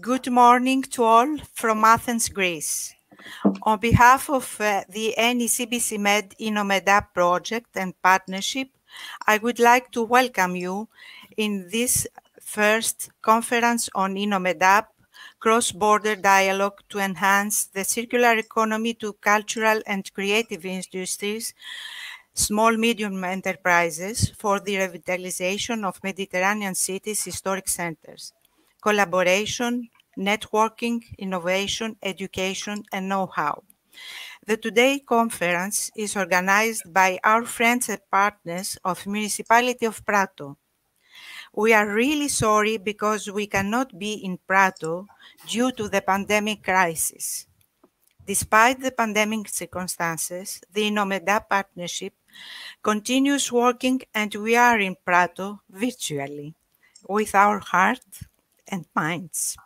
Good morning to all from Athens, Greece. On behalf of the NECBC-MED INNOMED-UP project and partnership, I would like to welcome you in this first conference on INNOMED-UP, cross-border dialogue to enhance the circular economy to cultural and creative industries, small-medium enterprises for the revitalization of Mediterranean cities' historic centers. Collaboration, networking, innovation, education, and know-how. The Today conference is organized by our friends and partners of Municipality of Prato. We are really sorry because we cannot be in Prato due to the pandemic crisis. Despite the pandemic circumstances, the INNOMED-UP partnership continues working and we are in Prato virtually with our heart and minds.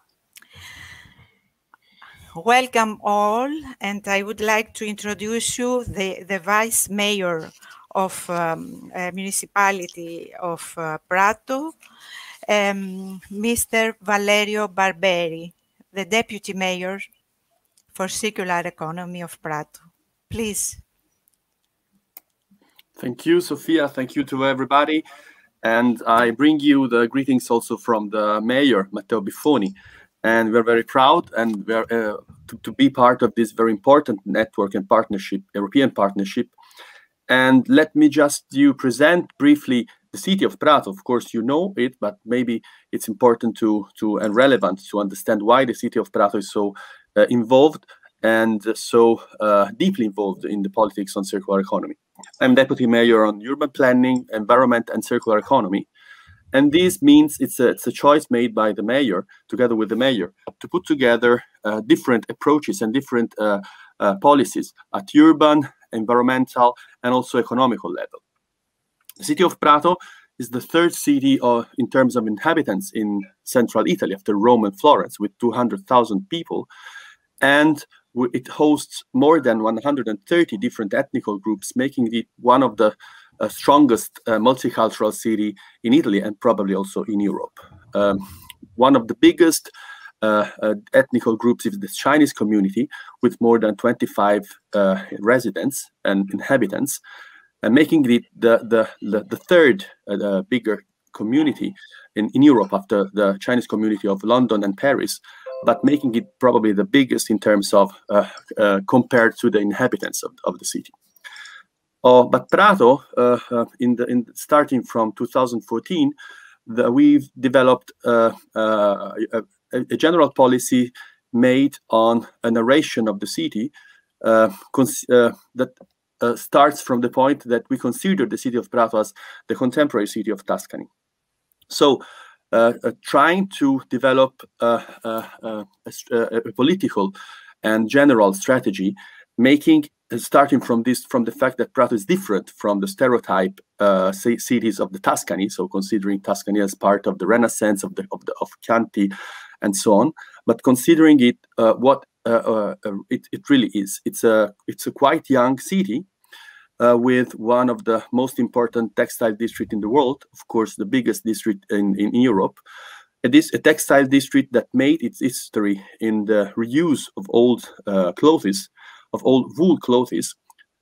Welcome all, and I would like to introduce you the Vice Mayor of Municipality of Prato, Mr. Valerio Barberi, the Deputy Mayor for Circular Economy of Prato. Please. Thank you, Sofia. Thank you to everybody. And I bring you the greetings also from the Mayor, Matteo Biffoni. And we're very proud and we're, to be part of this very important network and partnership, European partnership. And let me just present briefly the city of Prato. Of course, you know it, but maybe it's important and relevant to understand why the city of Prato is so involved and so deeply involved in the politics on circular economy. I'm Deputy Mayor on Urban Planning, Environment and Circular Economy. And this means it's a choice made by the mayor, together with the mayor, to put together different approaches and different policies at urban, environmental, and also economical level. The city of Prato is the third city in terms of inhabitants in central Italy after Rome and Florence, with 200,000 people. And it hosts more than 130 different ethnical groups, making it one of the strongest multicultural city in Italy and probably also in Europe. One of the biggest ethnical groups is the Chinese community, with more than 25 residents and inhabitants, and making it the third bigger community in Europe after the Chinese community of London and Paris, but making it probably the biggest in terms of compared to the inhabitants of the city. But Prato, starting from 2014, we've developed a general policy made on a narration of the city that starts from the point that we consider the city of Prato as the contemporary city of Tuscany. So, trying to develop a political and general strategy, starting from the fact that Prato is different from the stereotype cities of the Tuscany, so considering Tuscany as part of the Renaissance of Chianti and so on, but considering it what it really is. It's a quite young city with one of the most important textile districts in the world, of course, the biggest district in Europe. It is a textile district that made its history in the reuse of old clothes, of old wool clothes,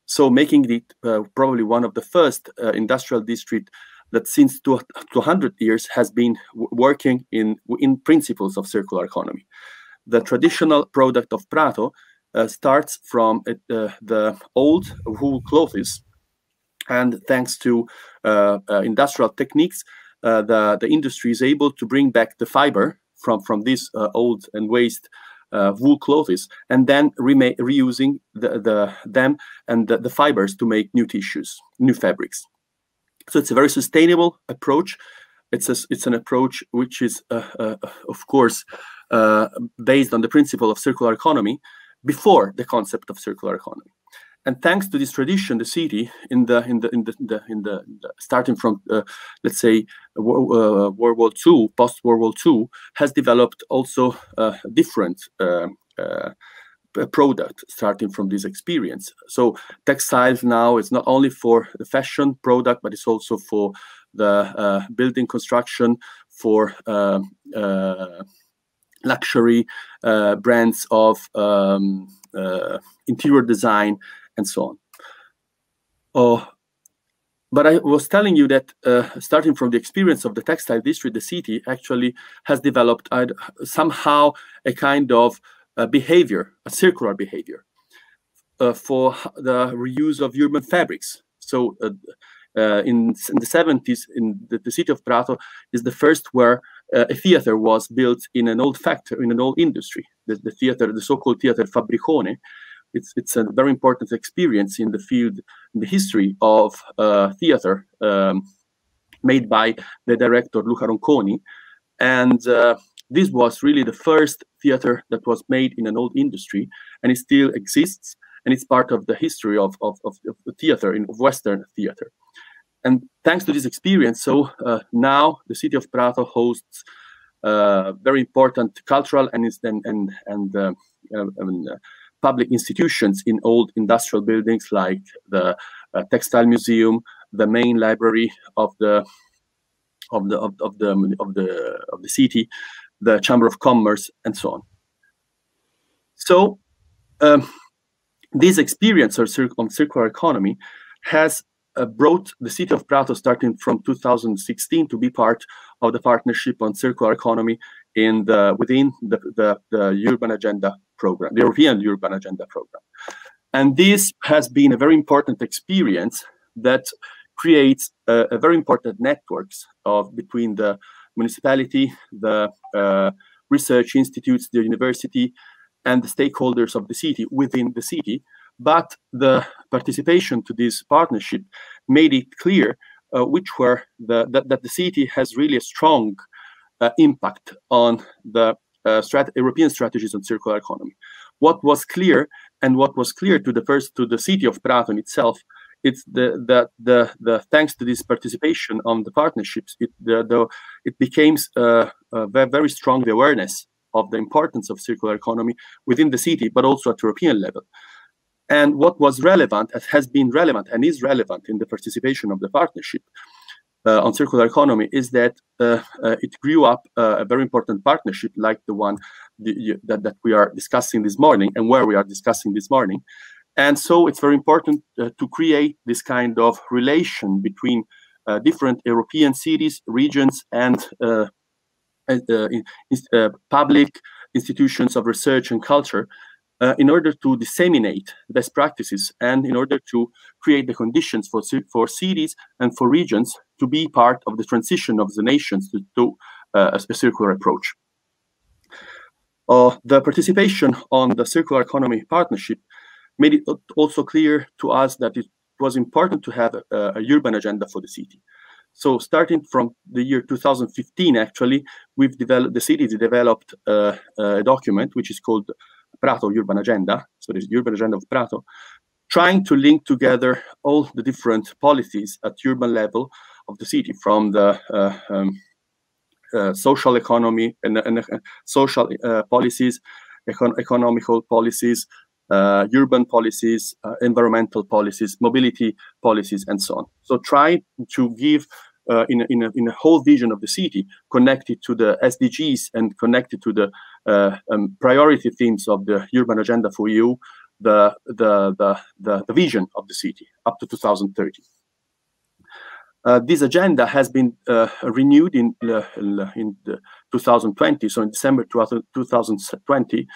so making it probably one of the first industrial district that since 200 years has been working in principles of circular economy. The traditional product of Prato starts from the old wool clothes, and thanks to industrial techniques, the industry is able to bring back the fiber from these old and waste wool clothes, and then reusing them and the fibers to make new tissues, new fabrics. So it's a very sustainable approach. It's an approach which is, of course, based on the principle of circular economy before the concept of circular economy. And thanks to this tradition, the city, starting from let's say World War II, post World War II, has developed also different product starting from this experience. So textiles now is not only for the fashion product, but it's also for the building construction, for luxury brands of interior design, and so on. But I was telling you that starting from the experience of the textile district, the city actually has developed somehow a kind of behavior, a circular behavior for the reuse of urban fabrics. So in the 70s, in the city of Prato is the first where a theater was built in an old factory, in an old industry. The theater, the so-called theater Fabbricone. It's a very important experience in the field, in the history of theater, made by the director Luca Ronconi. And this was really the first theater that was made in an old industry, and it still exists, and it's part of the history of the theater, of Western theater. And thanks to this experience, so now the city of Prato hosts very important cultural and public institutions in old industrial buildings, like the textile museum, the main library of the city, the Chamber of Commerce, and so on. So this experience on circular economy has brought the city of Prato, starting from 2016, to be part of the partnership on circular economy within the Urban Agenda program, the European Urban Agenda program. And this has been a very important experience that creates a very important networks between the municipality, the research institutes, the university, and the stakeholders of the city within the city. But the participation to this partnership made it clear that the city has really a strong impact on the European strategies on circular economy. What was clear, and what was clear to the city of Prato in itself, it's the thanks to this participation on the partnerships, it became very strong the awareness of the importance of circular economy within the city, but also at European level. And what was relevant, has been relevant, and is relevant in the participation of the partnership on circular economy, is that it grew up a very important partnership like the one that we are discussing this morning, and where we are discussing this morning. And so it's very important to create this kind of relation between different European cities, regions, and public institutions of research and culture, in order to disseminate best practices, and in order to create the conditions for cities and for regions to be part of the transition of the nations to a circular approach. The participation on the circular economy partnership made it also clear to us that it was important to have a urban agenda for the city. So starting from the year 2015, actually, the city developed a document which is called Prato Urban Agenda, so this Urban Agenda of Prato, trying to link together all the different policies at urban level of the city, from the social economy and social policies, economical policies, urban policies, environmental policies, mobility policies, and so on. So try to give in a whole vision of the city, connected to the SDGs and connected to the priority themes of the urban agenda for you, the vision of the city up to 2030. This agenda has been renewed in 2020, so in December 2020,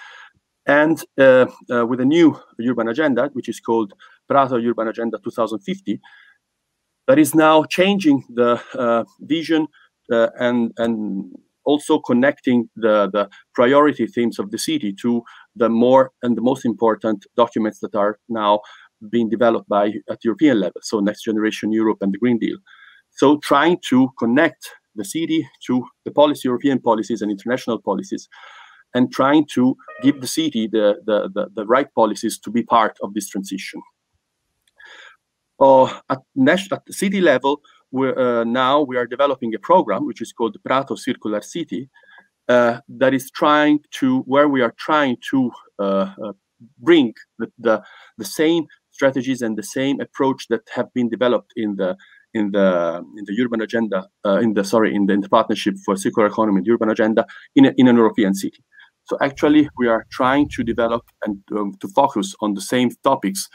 and with a new urban agenda, which is called Prato Urban Agenda 2050, that is now changing the vision and also connecting the priority themes of the city to the most important documents that are now being developed at European level, so Next Generation Europe and the Green Deal. So trying to connect the city to the European policies and international policies, and trying to give the city the right policies to be part of this transition. At the city level, now we are developing a program which is called Prato Circular City, that is where we are trying to bring the same strategies and the same approach that have been developed in the urban agenda, in the partnership for circular economy and urban agenda in an European city. So actually, we are trying to develop and to focus on the same topics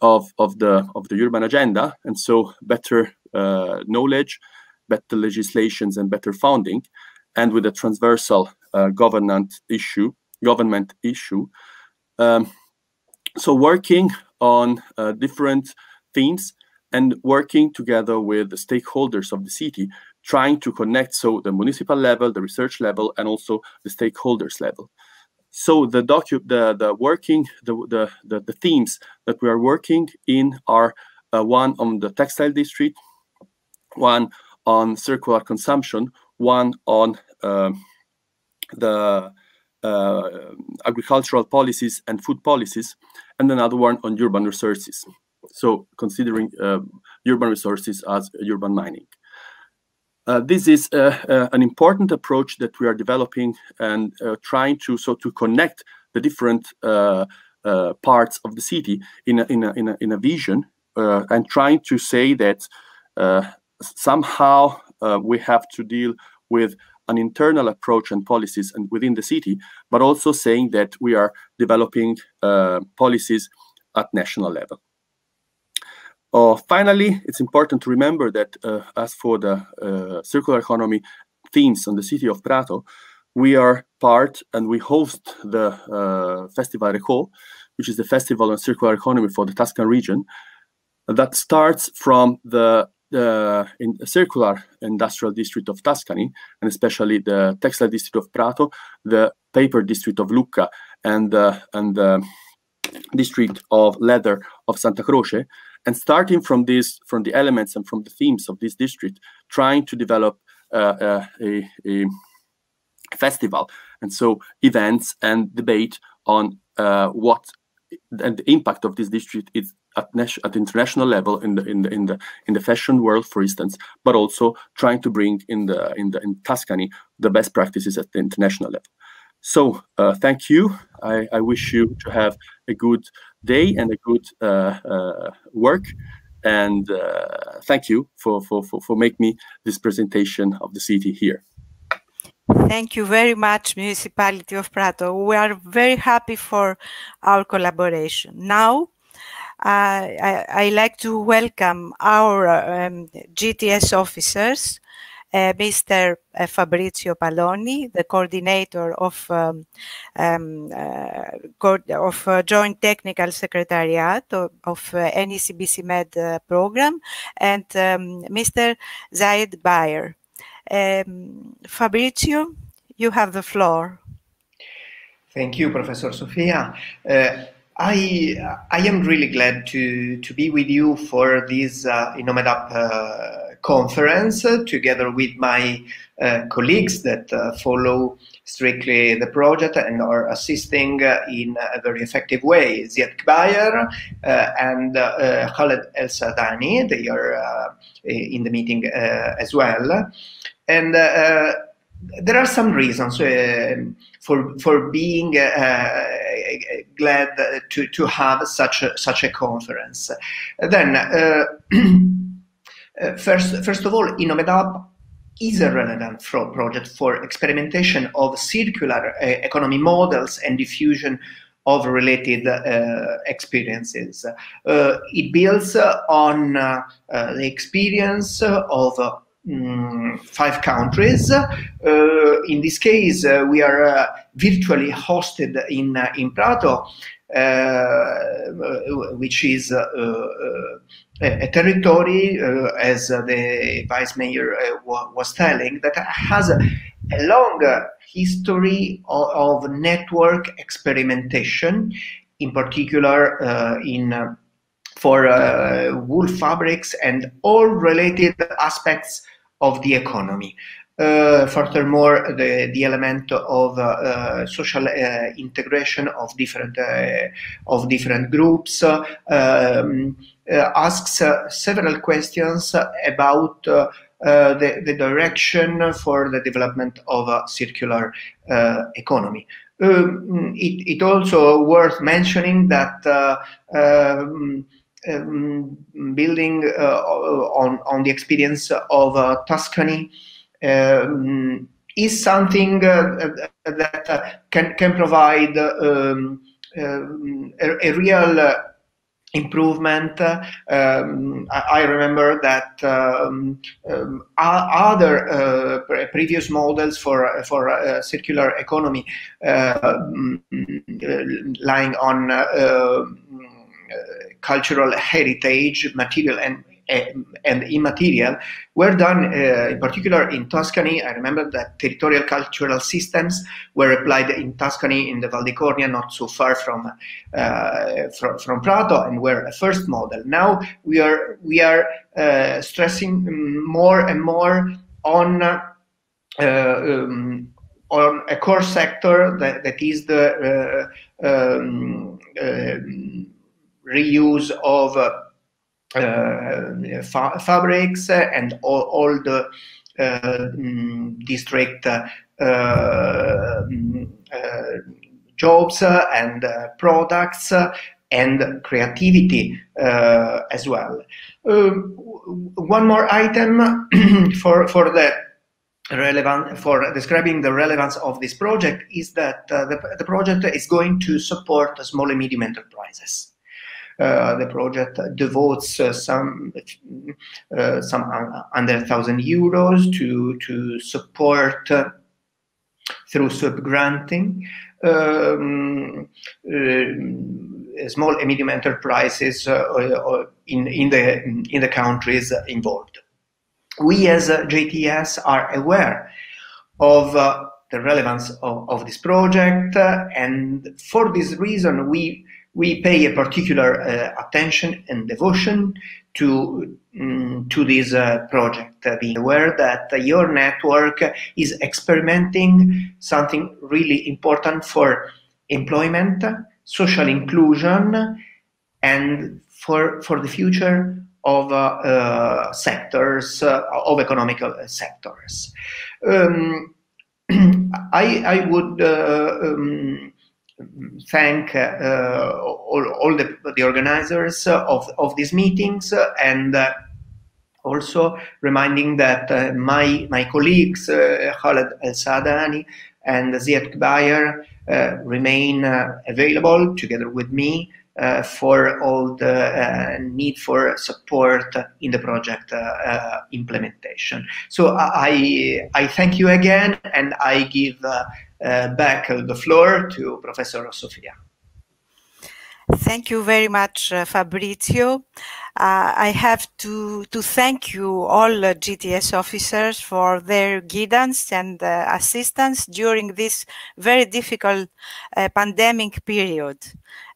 of the urban agenda, and so better knowledge, better legislations, and better funding, and with a transversal government issue. So working on different themes and working together with the stakeholders of the city, trying to connect the municipal level, the research level, and also the stakeholders level. So the themes that we are working in are one on the textile district, one on circular consumption, one on the agricultural policies and food policies, and another one on urban resources. So considering urban resources as urban mining. This is an important approach that we are developing and trying to connect the different parts of the city in a vision, and trying to say that somehow we have to deal with an internal approach and policies and within the city, but also saying that we are developing policies at national level. Finally, it's important to remember that as for the circular economy themes on the city of Prato, we are part and we host the Festival Reco, which is the festival on circular economy for the Tuscan region, that starts from the circular industrial district of Tuscany, and especially the textile district of Prato, the paper district of Lucca, and the district of leather of Santa Croce, and starting from the elements and from the themes of this district, trying to develop a festival, and so events and debate on what and the impact of this district is at international level in the fashion world, for instance, but also trying to bring in Tuscany the best practices at the international level. So thank you. I wish you to have a good day and a good work, and thank you for making me this presentation of the city here. Thank you very much, Municipality of Prato. We are very happy for our collaboration. Now, I like to welcome our GTS officers, Mr. Fabrizio Palloni, the coordinator of Joint Technical Secretariat of NECBC Med program, and Mr. Zaid Bayer. Fabrizio, you have the floor. Thank you, Professor Sofia. I am really glad to be with you for this INNOMED-UP conference, together with my colleagues that follow strictly the project and are assisting in a very effective way. Ziad Bayer and Khaled El Sadani, they are in the meeting as well. And there are some reasons for being glad to have such a conference. Then, first of all, INNOMED-UP is a relevant project for experimentation of circular economy models and diffusion of related experiences. It builds on the experience of 5 countries. In this case, we are virtually hosted in Prato, which is a territory, as the Vice Mayor was telling, that has a long history of network experimentation, in particular for wool fabrics and all related aspects of the economy. Furthermore, the element of social integration of different groups asks several questions about the direction for the development of a circular economy. It also worth mentioning that building on the experience of Tuscany, is something that can provide a real improvement. I remember that other previous models for circular economy lying on cultural heritage, material and immaterial, were done in particular in Tuscany. I remember that territorial cultural systems were applied in Tuscany, in the Val di Cornia, not so far from Prato, and were a first model. Now we are stressing more and more on a core sector that is the reuse of fabrics and all the district jobs and products and creativity as well. One more item for describing the relevance of this project is that the project is going to support small and medium enterprises. The project devotes some under 1,000 euros to support through sub-granting small and medium enterprises in the countries involved. We as JTS are aware of the relevance of this project, and for this reason we pay a particular attention and devotion to this project, being aware that your network is experimenting something really important for employment, social inclusion, and for the future of sectors, of economical sectors. I would thank all the organizers of these meetings, and also reminding that my colleagues Khaled El-Saadani and Ziad Kbayer remain available together with me for all the need for support in the project implementation. So I thank you again, and I give back the floor to Professor Sofia. Thank you very much, Fabrizio. I have to thank you all GTS officers for their guidance and assistance during this very difficult pandemic period.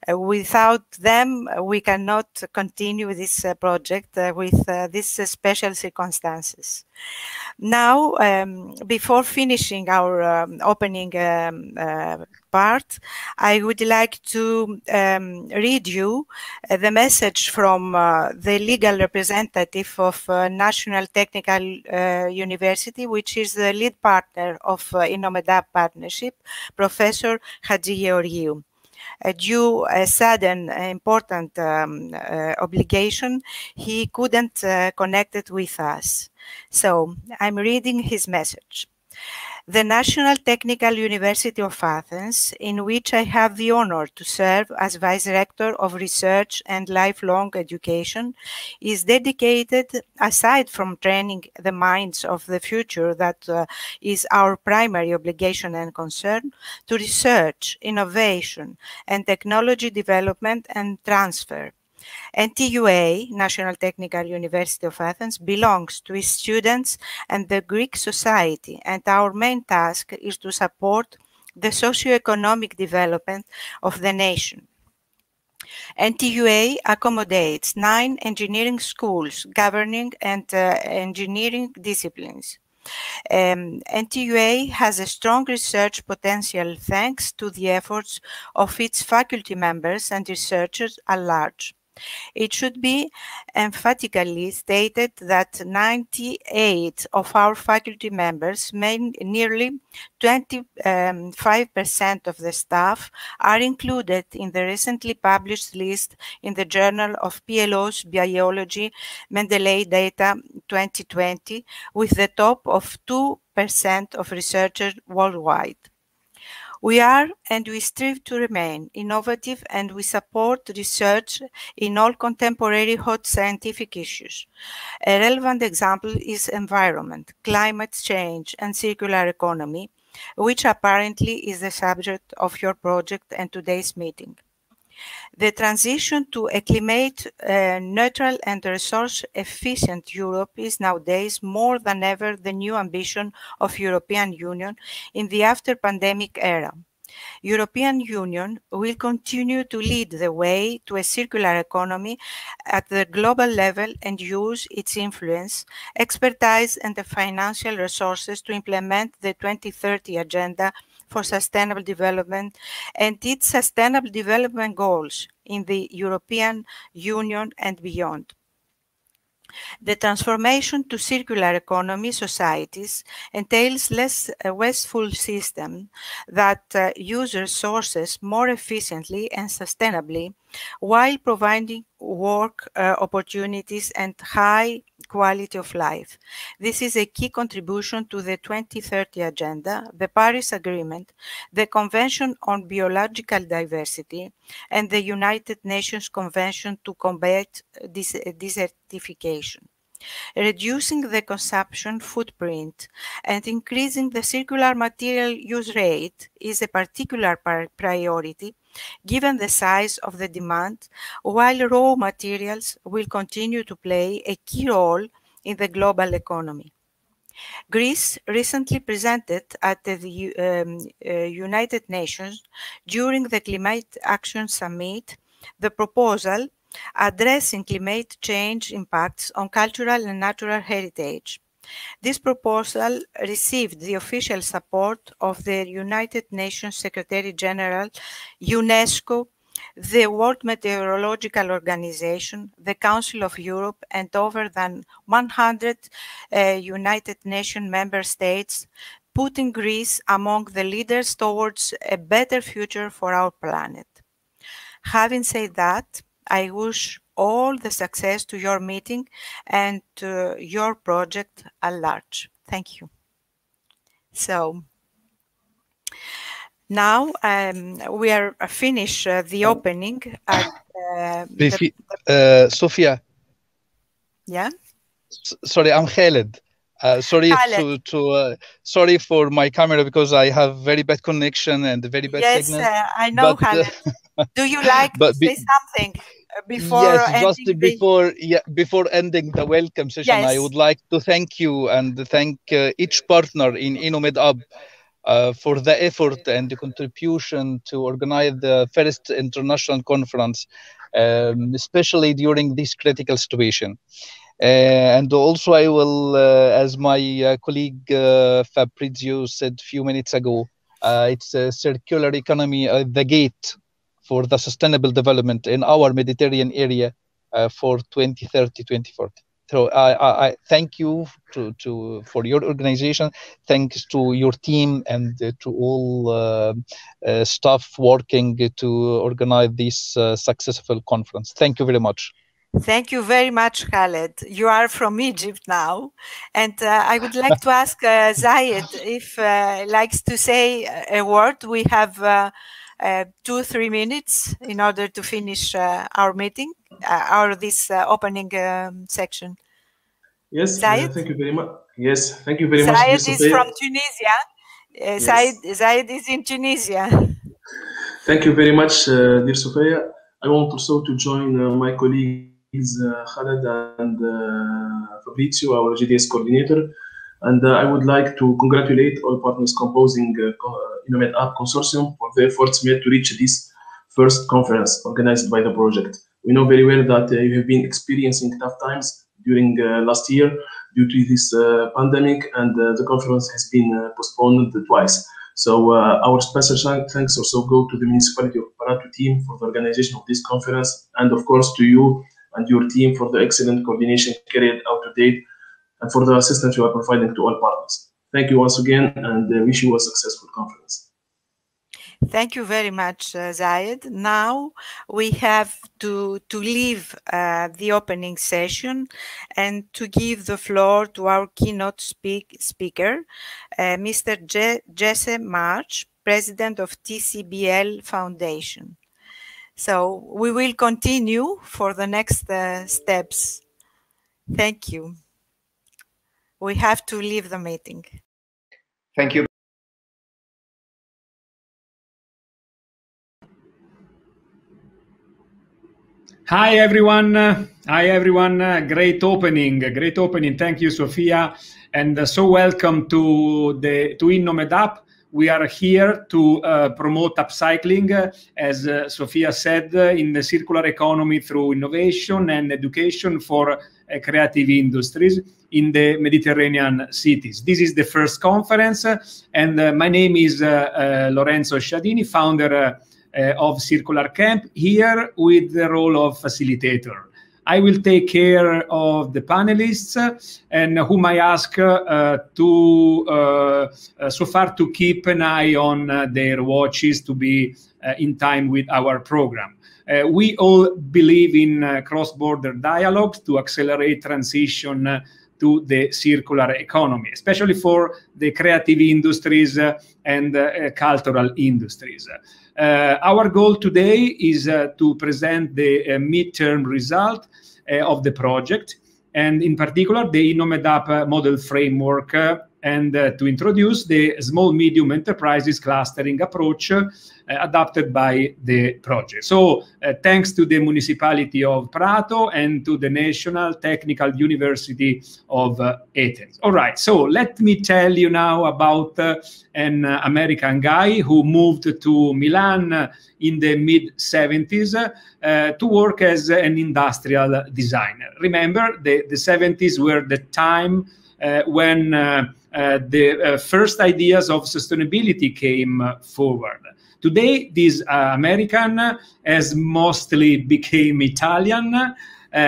Without them, we cannot continue this project with these special circumstances. Now, before finishing our opening part, I would like to read you the message from the legal representative of National Technical University, which is the lead partner of INNOMED-UP partnership, Professor Hadji Georgiou. Due a sudden important obligation, he couldn't connect it with us. So I'm reading his message. The National Technical University of Athens, in which I have the honor to serve as Vice Rector of Research and Lifelong Education, is dedicated, aside from training the minds of the future that is our primary obligation and concern, to research, innovation, and technology development and transfer. NTUA, National Technical University of Athens, belongs to its students and the Greek society, and our main task is to support the socio-economic development of the nation. NTUA accommodates 9 engineering schools governing and engineering disciplines. NTUA has a strong research potential thanks to the efforts of its faculty members and researchers at large. It should be emphatically stated that 98 of our faculty members, nearly 25% of the staff, are included in the recently published list in the Journal of PLO's Biology Mendeley Data 2020, with the top of 2% of researchers worldwide. We are and we strive to remain innovative, and we support research in all contemporary hot scientific issues. A relevant example is environment, climate change, and circular economy, which apparently is the subject of your project and today's meeting. The transition to a climate neutral and resource-efficient Europe is nowadays more than ever the new ambition of European Union in the after-pandemic era. European Union will continue to lead the way to a circular economy at the global level and use its influence, expertise, and the financial resources to implement the 2030 Agenda for Sustainable Development and its Sustainable Development Goals in the European Union and beyond. The transformation to circular economy societies entails less wasteful system that use resources more efficiently and sustainably, while providing work opportunities and high quality of life. This is a key contribution to the 2030 Agenda, the Paris Agreement, the Convention on Biological Diversity, and the United Nations Convention to combat desertification. Reducing the consumption footprint and increasing the circular material use rate is a particular priority given the size of the demand, while raw materials will continue to play a key role in the global economy. Greece recently presented at the United Nations during the Climate Action Summit the proposal addressing climate change impacts on cultural and natural heritage. This proposal received the official support of the United Nations Secretary General, UNESCO, the World Meteorological Organization, the Council of Europe, and over than 100 United Nations member states, putting Greece among the leaders towards a better future for our planet. Having said that, I wish all the success to your meeting and to your project at large. Thank you. So now we are finished the opening at Sofia. Yeah. Sorry, I'm Khaled. Sorry sorry for my camera because I have very bad connection and very bad signal. Yes, I know, Khaled. Do you like to say something before before ending the welcome session? Yes. I would like to thank you and thank each partner in INNOMED-UP for the effort and the contribution to organize the first international conference, especially during this critical situation. And also I will, as my colleague Fabrizio said a few minutes ago, it's a circular economy, the gate for the sustainable development in our Mediterranean area for 2030, 2040. So I thank you for your organization. Thanks to your team and to all staff working to organize this successful conference. Thank you very much. Thank you very much, Khaled. You are from Egypt now. And I would like to ask Zayed if likes to say a word. We have 2-3 minutes in order to finish our meeting, this opening section. Yes, Zayed? Thank you very much. Yes, thank you very much. Zayed is from Tunisia. Yes. Zayed is in Tunisia. Thank you very much, dear Sophia. I want also to join my colleagues Khaled and Fabrizio, our GDS coordinator. And I would like to congratulate all partners composing INNOMED-UP consortium for their efforts made to reach this first conference organized by the project. We know very well that you have been experiencing tough times during last year due to this pandemic, and the conference has been postponed twice. So our special thanks also go to the municipality of Prato team for the organization of this conference, and of course to you and your team for the excellent coordination carried out to date, and for the assistance you are providing to all partners. Thank you once again, and wish you a successful conference. Thank you very much, Zayed. Now we have to leave the opening session and to give the floor to our keynote speaker, Mr. Jesse March, President of TCBL Foundation. So we will continue for the next steps. Thank you. We have to leave the meeting. Thank you. Hi everyone. Hi everyone. Great opening. Great opening. Thank you, Sophia. And so welcome to INNOMED-UP. We are here to promote upcycling, as Sophia said, in the circular economy through innovation and education for creative industries in the Mediterranean cities. This is the first conference, and my name is Lorenzo Sciadini, founder of Circular Camp, here with the role of facilitator. I will take care of the panelists and whom I ask so far to keep an eye on their watches to be in time with our program. We all believe in cross-border dialogues to accelerate transition to the circular economy, especially for the creative industries and cultural industries. Our goal today is to present the midterm result of the project, and in particular the INNOMED-UP model framework, and to introduce the small medium enterprises clustering approach adopted by the project. So thanks to the municipality of Prato and to the National Technical University of Athens. All right, so let me tell you now about an American guy who moved to Milan in the mid-70s to work as an industrial designer. Remember, the 70s were the time when the first ideas of sustainability came forward. Today, this American has mostly become Italian.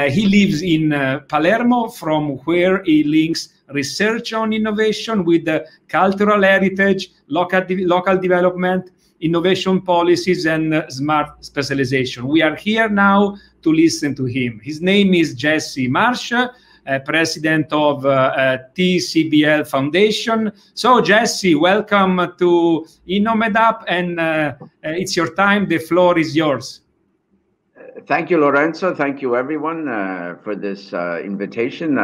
He lives in Palermo, from where he links research on innovation with cultural heritage, local development, innovation policies, and smart specialization. We are here now to listen to him. His name is Jesse March, President of TCBL Foundation. So Jesse, welcome to INNOMED-UP, and it's your time. The floor is yours. Thank you, Lorenzo. Thank you, everyone, for this invitation.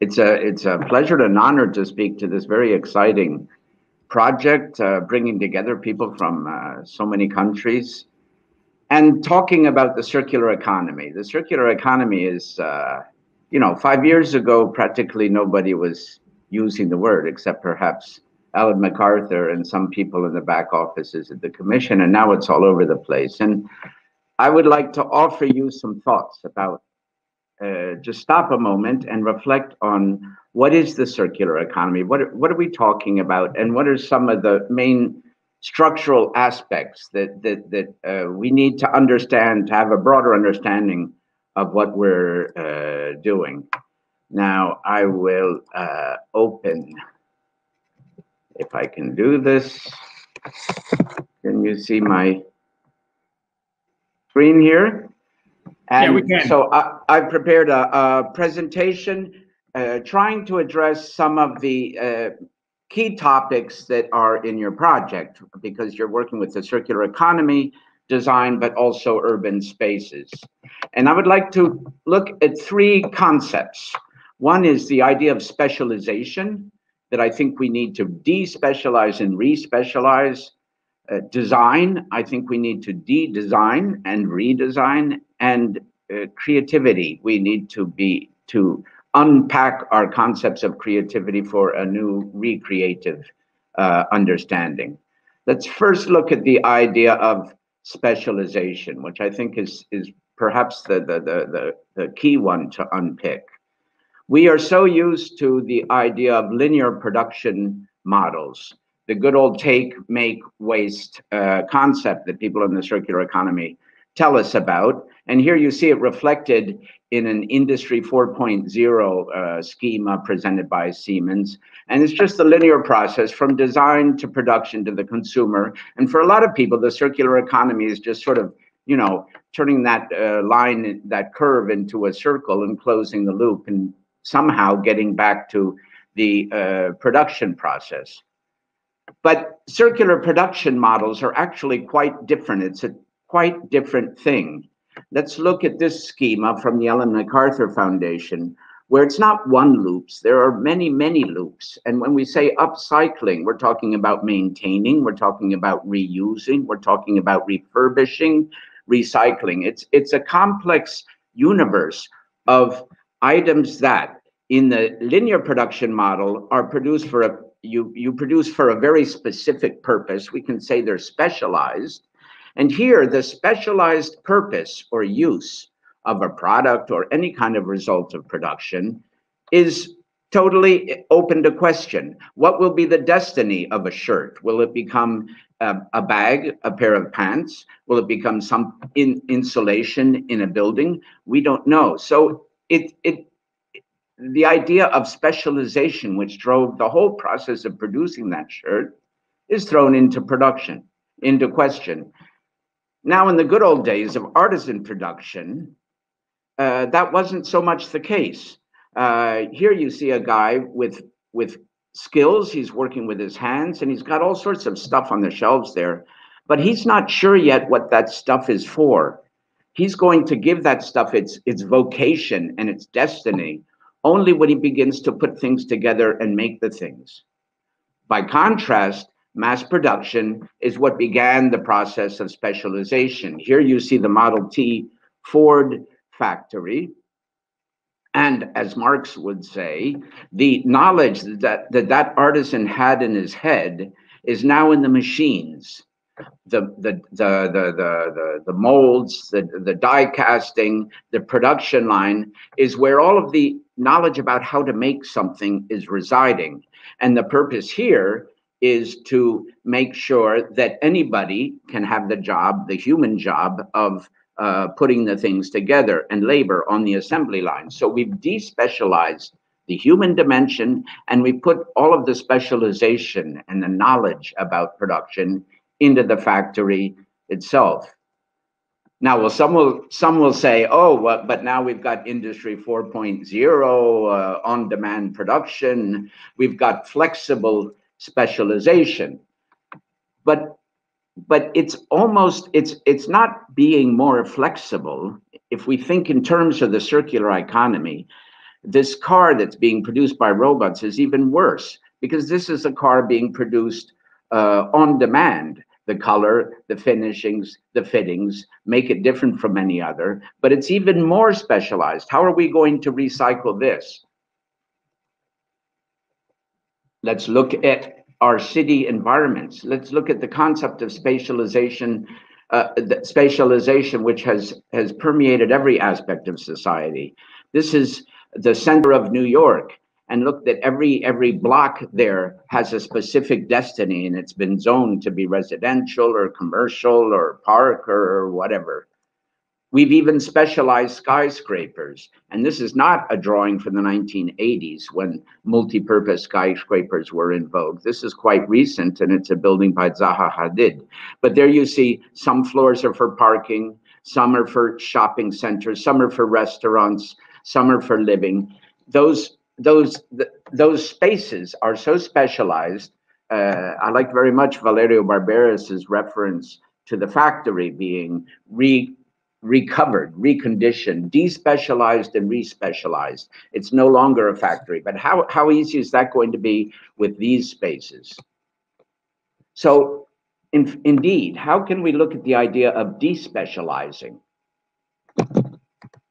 It's a pleasure and an honor to speak to this very exciting project, bringing together people from so many countries and talking about the circular economy. The circular economy is, 5 years ago, practically nobody was using the word except perhaps Alan MacArthur and some people in the back offices at the Commission, and now it's all over the place. And I would like to offer you some thoughts about, just stop a moment and reflect on what is the circular economy, what are we talking about, and what are some of the main structural aspects that we need to understand, to have a broader understanding of what we're doing. Now, I will open, if I can do this. Can you see my screen here? And yeah, we can. So I prepared a presentation trying to address some of the key topics that are in your project, because you're working with the circular economy design, but also urban spaces. And I would like to look at three concepts. One is the idea of specialization, that I think we need to de-specialize and re-specialize. Design, I think we need to de-design and redesign. And creativity, we need to unpack our concepts of creativity for a new recreative understanding. Let's first look at the idea of specialization, which I think is perhaps the key one to unpick. We are so used to the idea of linear production models, the good old take, make, waste concept that people in the circular economy tell us about. And here you see it reflected in an Industry 4.0 schema presented by Siemens. And it's just a linear process from design to production to the consumer. And for a lot of people, the circular economy is just sort of, you know, turning that line, that curve into a circle and closing the loop and somehow getting back to the production process. But circular production models are actually quite different. It's a quite different thing. Let's look at this schema from the Ellen MacArthur Foundation, where it's not one loops, there are many, many loops. And when we say upcycling, we're talking about maintaining, we're talking about reusing, we're talking about refurbishing, recycling. It's a complex universe of items that in the linear production model are produced for a, you produce for a very specific purpose. We can say they're specialized. And here, the specialized purpose or use of a product or any kind of result of production is totally open to question. What will be the destiny of a shirt? Will it become a bag, a pair of pants? Will it become some insulation in a building? We don't know. So the idea of specialization, which drove the whole process of producing that shirt, is thrown into production, into question. Now, in the good old days of artisan production, that wasn't so much the case. Here you see a guy with skills. He's working with his hands, and he's got all sorts of stuff on the shelves there, but he's not sure yet what that stuff is for. He's going to give that stuff its vocation and its destiny only when he begins to put things together and make the things. By contrast, mass production is what began the process of specialization. Here you see the Model T Ford factory. And as Marx would say, the knowledge that artisan had in his head is now in the machines. The molds, the die casting, the production line is where all of the knowledge about how to make something is residing. And the purpose here is to make sure that anybody can have the job, the human job of putting the things together and labor on the assembly line. So we've despecialized the human dimension and we put all of the specialization and the knowledge about production into the factory itself. Now, well, some will say, oh, well, but now we've got Industry 4.0, on-demand production, we've got flexible specialization. But it's almost, it's not being more flexible. If we think in terms of the circular economy, this car that's being produced by robots is even worse, because this is a car being produced on demand. The color, the finishings, the fittings make it different from any other, but it's even more specialized. How are we going to recycle this? Let's look at our city environments. Let's look at the concept of spatialization, which has permeated every aspect of society. This is the center of New York. And look that every block there has a specific destiny, and it's been zoned to be residential or commercial or park or whatever. We've even specialized skyscrapers. And this is not a drawing from the 1980s when multi-purpose skyscrapers were in vogue. This is quite recent, and it's a building by Zaha Hadid. But there you see some floors are for parking, some are for shopping centers, some are for restaurants, some are for living. Those spaces are so specialized. I like very much Valerio Barberas's reference to the factory being recovered, reconditioned, despecialized and respecialized. It's no longer a factory, but how easy is that going to be with these spaces? So indeed, how can we look at the idea of despecializing?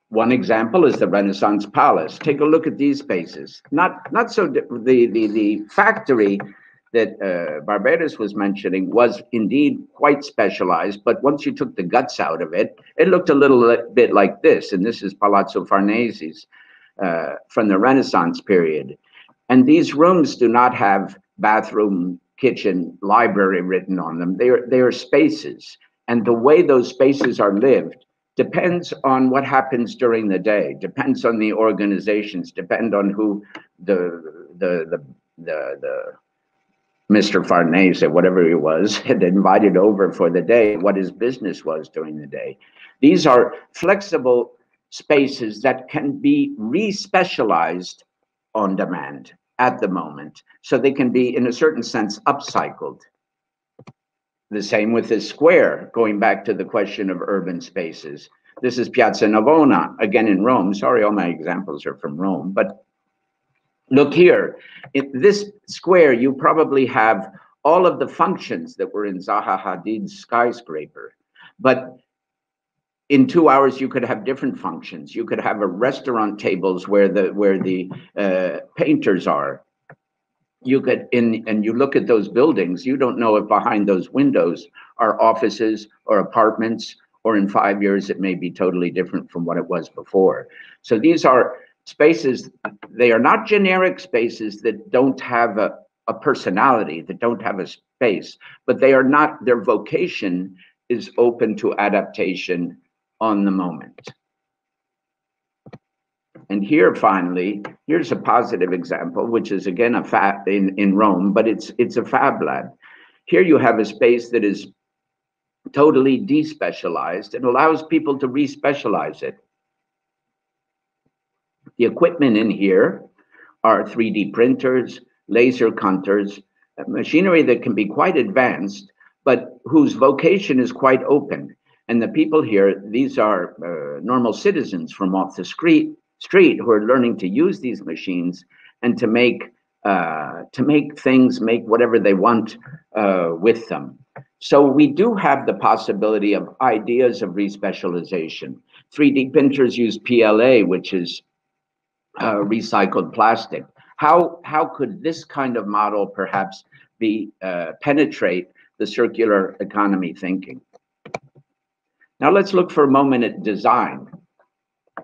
One example is the Renaissance Palace. Take a look at these spaces. Not so the factory that Barberis was mentioning was indeed quite specialized, but once you took the guts out of it, it looked a little bit like this. And this is Palazzo Farnese's from the Renaissance period. And these rooms do not have bathroom kitchen, library written on them. They are spaces. And the way those spaces are lived depends on what happens during the day, depends on the organizations, depend on who the Mr. Farnese, whatever he was, had invited over for the day, what his business was during the day. These are flexible spaces that can be re-specialized on demand at the moment. So they can be, in a certain sense, upcycled. The same with this square, going back to the question of urban spaces. This is Piazza Navona, again in Rome. Sorry, all my examples are from Rome, but look here. In this square, you probably have all of the functions that were in Zaha Hadid's skyscraper. But in 2 hours, you could have different functions. You could have a restaurant tables where the painters are. You could, and you look at those buildings, you don't know if behind those windows are offices or apartments, or in 5 years, it may be totally different from what it was before. So these are spaces, they are not generic spaces that don't have a personality, that don't have a space, but they are not, their vocation is open to adaptation on the moment. And here, finally, here's a positive example, which is again a fab in Rome, but it's a fab lab. Here you have a space that is totally despecialized and allows people to re-specialize it. The equipment in here are 3D printers, laser cutters, machinery that can be quite advanced, but whose vocation is quite open. And the people here, these are normal citizens from off the street who are learning to use these machines and to make things, make whatever they want with them. So we do have the possibility of ideas of respecialization. 3D printers use PLA, which is recycled plastic. How could this kind of model perhaps be penetrate the circular economy thinking? Now let's look for a moment at design.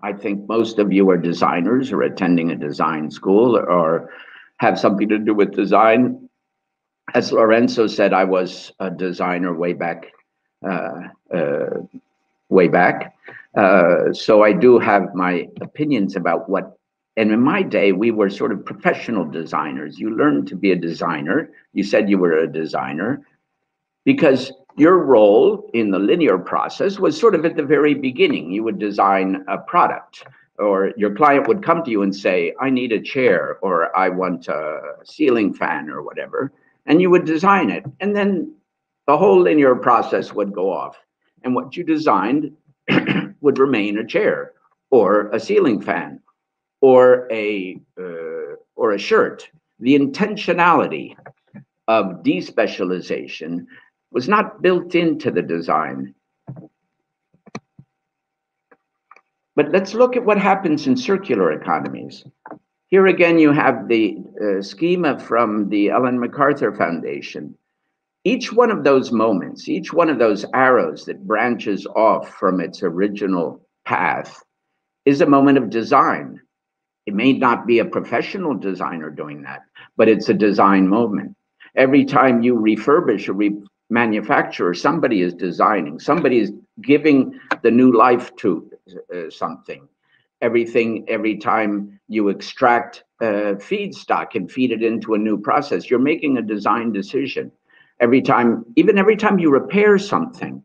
I think most of you are designers or attending a design school or have something to do with design. As Lorenzo said, I was a designer way back. So I do have my opinions about what, and in my day, we were sort of professional designers. You learned to be a designer. You said you were a designer because your role in the linear process was sort of at the very beginning. You would design a product, or your client would come to you and say, I need a chair, or I want a ceiling fan or whatever, and you would design it. And then the whole linear process would go off. And what you designed would remain a chair or a ceiling fan or a shirt. The intentionality of despecialization was not built into the design. But let's look at what happens in circular economies. Here again, you have the schema from the Ellen MacArthur Foundation. Each one of those moments, each one of those arrows that branches off from its original path is a moment of design. It may not be a professional designer doing that, but it's a design moment. Every time you refurbish or manufacture, somebody is designing, somebody is giving the new life to something. Every time you extract feedstock and feed it into a new process, you're making a design decision. Every time you repair something,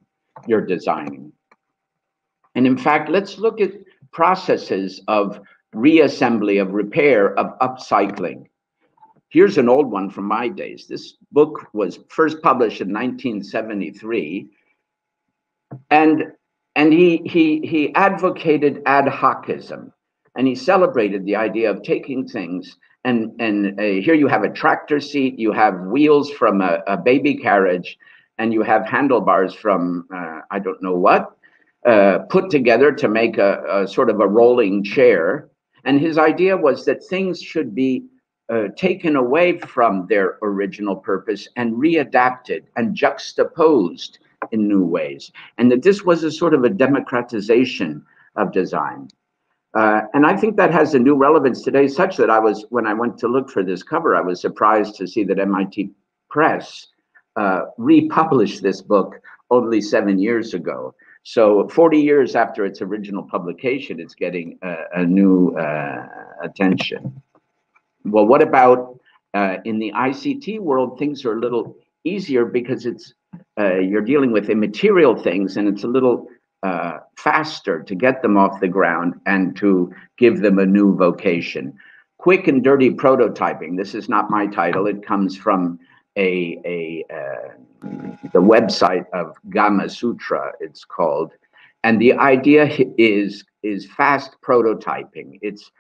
you're designing. And in fact, let's look at processes of reassembly, of repair, of upcycling. Here's an old one from my days. This book was first published in 1973, and he advocated ad hocism, and he celebrated the idea of taking things and here you have a tractor seat, you have wheels from a baby carriage, and you have handlebars from I don't know what, put together to make a sort of a rolling chair. And his idea was that things should be taken away from their original purpose and readapted and juxtaposed in new ways, and that this was a sort of a democratization of design. And I think that has a new relevance today, such that when I went to look for this cover, I was surprised to see that MIT Press republished this book only 7 years ago. So 40 years after its original publication, it's getting a new attention. Well, what about in the ICT world? Things are a little easier because it's you're dealing with immaterial things, and it's a little faster to get them off the ground and to give them a new vocation. Quick and dirty prototyping. This is not my title. It comes from the website of Gama Sutra, it's called. And the idea is fast prototyping. It's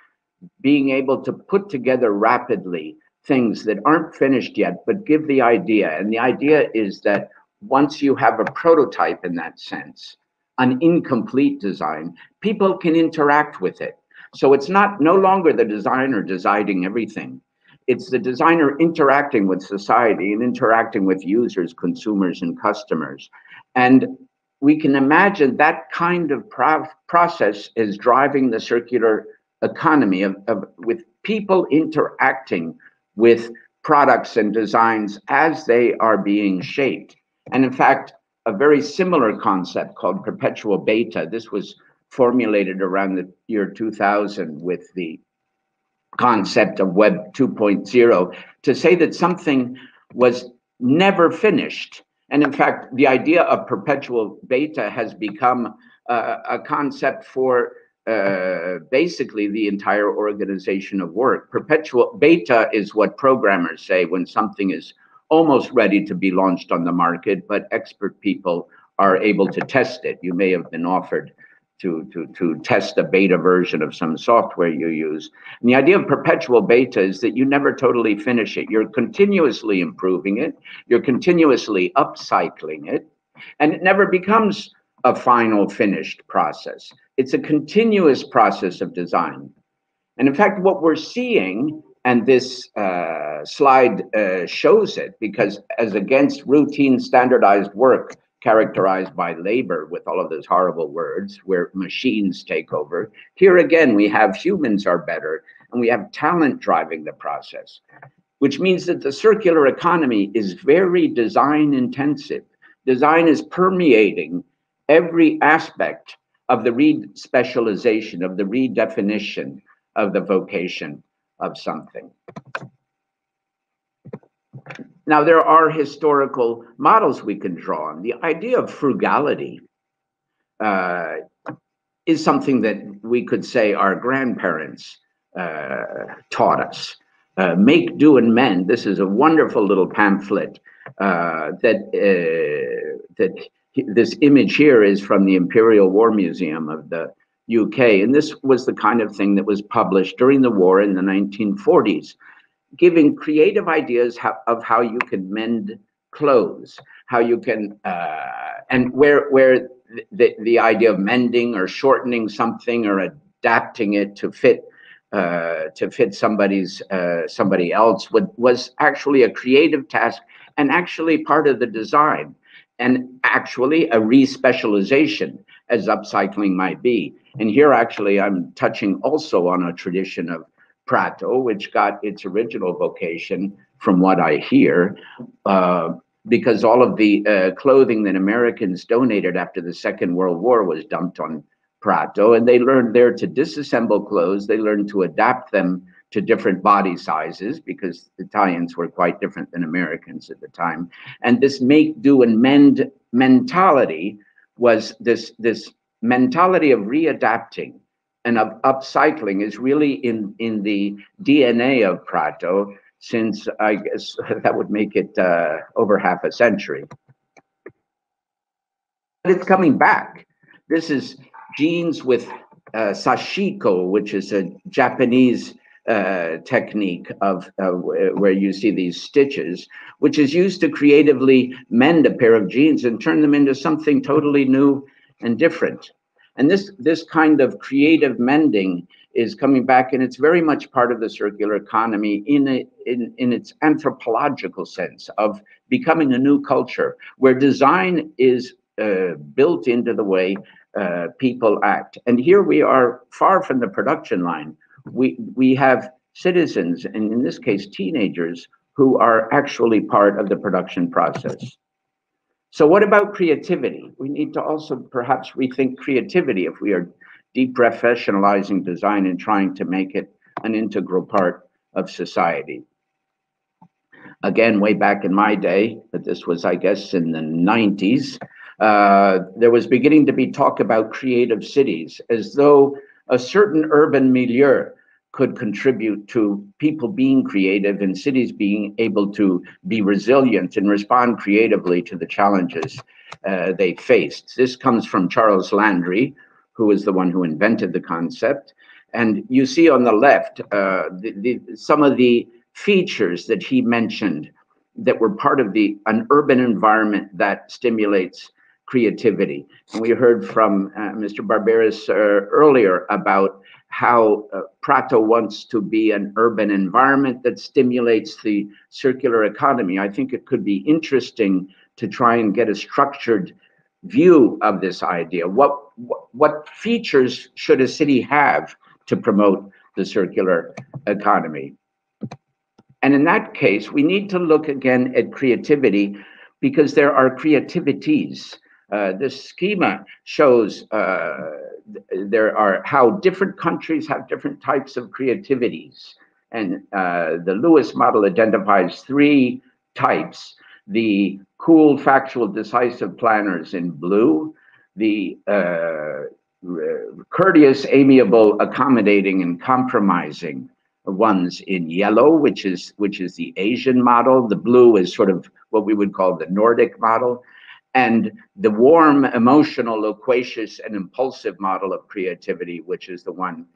being able to put together rapidly things that aren't finished yet, but give the idea. And the idea is that once you have a prototype in that sense, an incomplete design, people can interact with it. So it's no longer the designer deciding everything. It's the designer interacting with society and interacting with users, consumers, and customers. And we can imagine that kind of process is driving the circular economy with people interacting with products and designs as they are being shaped. And in fact, a very similar concept called perpetual beta. This was formulated around the year 2000 with the concept of Web 2.0 to say that something was never finished. And in fact, the idea of perpetual beta has become a concept for basically the entire organization of work. Perpetual beta is what programmers say when something is almost ready to be launched on the market, but expert people are able to test it. You may have been offered to test a beta version of some software you use. And the idea of perpetual beta is that you never totally finish it. You're continuously improving it. You're continuously upcycling it. And it never becomes a final finished process. It's a continuous process of design. And in fact, what we're seeing, and this slide shows it, because as against routine standardized work characterized by labor with all of those horrible words where machines take over, here again, we have humans are better and we have talent driving the process, which means that the circular economy is very design intensive. Design is permeating every aspect of the re-specialization, of the redefinition of the vocation of something. Now, there are historical models we can draw on. The idea of frugality is something that we could say our grandparents taught us. Make, do, and mend. This is a wonderful little pamphlet that this image here is from the Imperial War Museum of the UK. And this was the kind of thing that was published during the war in the 1940s, giving creative ideas of how you can mend clothes, how you can, and where the idea of mending or shortening something or adapting it to fit somebody else was actually a creative task and actually part of the design, and actually a re-specialization, as upcycling might be. And here actually I'm touching also on a tradition of Prato, which got its original vocation, from what I hear, because all of the clothing that Americans donated after the Second World War was dumped on Prato, and they learned there to disassemble clothes. They learned to adapt them to different body sizes, because Italians were quite different than Americans at the time. And this make, do, and mend mentality was this mentality of readapting and of upcycling is really in the DNA of Prato, since I guess that would make it over half a century. But it's coming back. This is jeans with sashiko, which is a Japanese technique of where you see these stitches, which is used to creatively mend a pair of jeans and turn them into something totally new and different. And this kind of creative mending is coming back, and it's very much part of the circular economy in its anthropological sense of becoming a new culture where design is built into the way people act. And here we are far from the production line. We have citizens, and in this case teenagers, who are actually part of the production process. So what about creativity? We need to also perhaps rethink creativity if we are deprofessionalizing design and trying to make it an integral part of society. Again, way back in my day, but this was, I guess, in the 90s, there was beginning to be talk about creative cities, as though a certain urban milieu could contribute to people being creative and cities being able to be resilient and respond creatively to the challenges they faced. This comes from Charles Landry, who is the one who invented the concept. And you see on the left some of the features that he mentioned that were part of an urban environment that stimulates creativity. And we heard from Mr. Barberis earlier about how Prato wants to be an urban environment that stimulates the circular economy. I think it could be interesting to try and get a structured view of this idea. What features should a city have to promote the circular economy? And in that case, we need to look again at creativity, because there are creativities. This schema shows how different countries have different types of creativities. And the Lewis model identifies 3 types: the cool, factual, decisive planners in blue, the courteous, amiable, accommodating, and compromising ones in yellow, which is the Asian model. The blue is sort of what we would call the Nordic model. And the warm, emotional, loquacious, and impulsive model of creativity, which is the one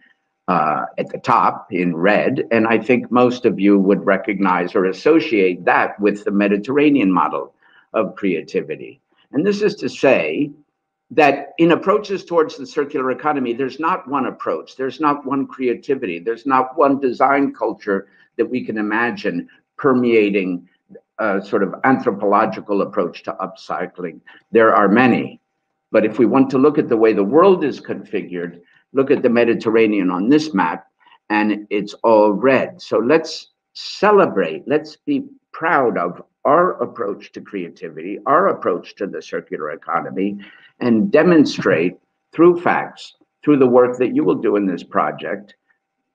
at the top in red. And I think most of you would recognize or associate that with the Mediterranean model of creativity. And this is to say that in approaches towards the circular economy, there's not one approach, there's not one creativity, there's not one design culture that we can imagine permeating a sort of anthropological approach to upcycling. There are many, but if we want to look at the way the world is configured, look at the Mediterranean on this map, and it's all red. So let's celebrate, let's be proud of our approach to creativity, our approach to the circular economy, and demonstrate through facts, through the work that you will do in this project,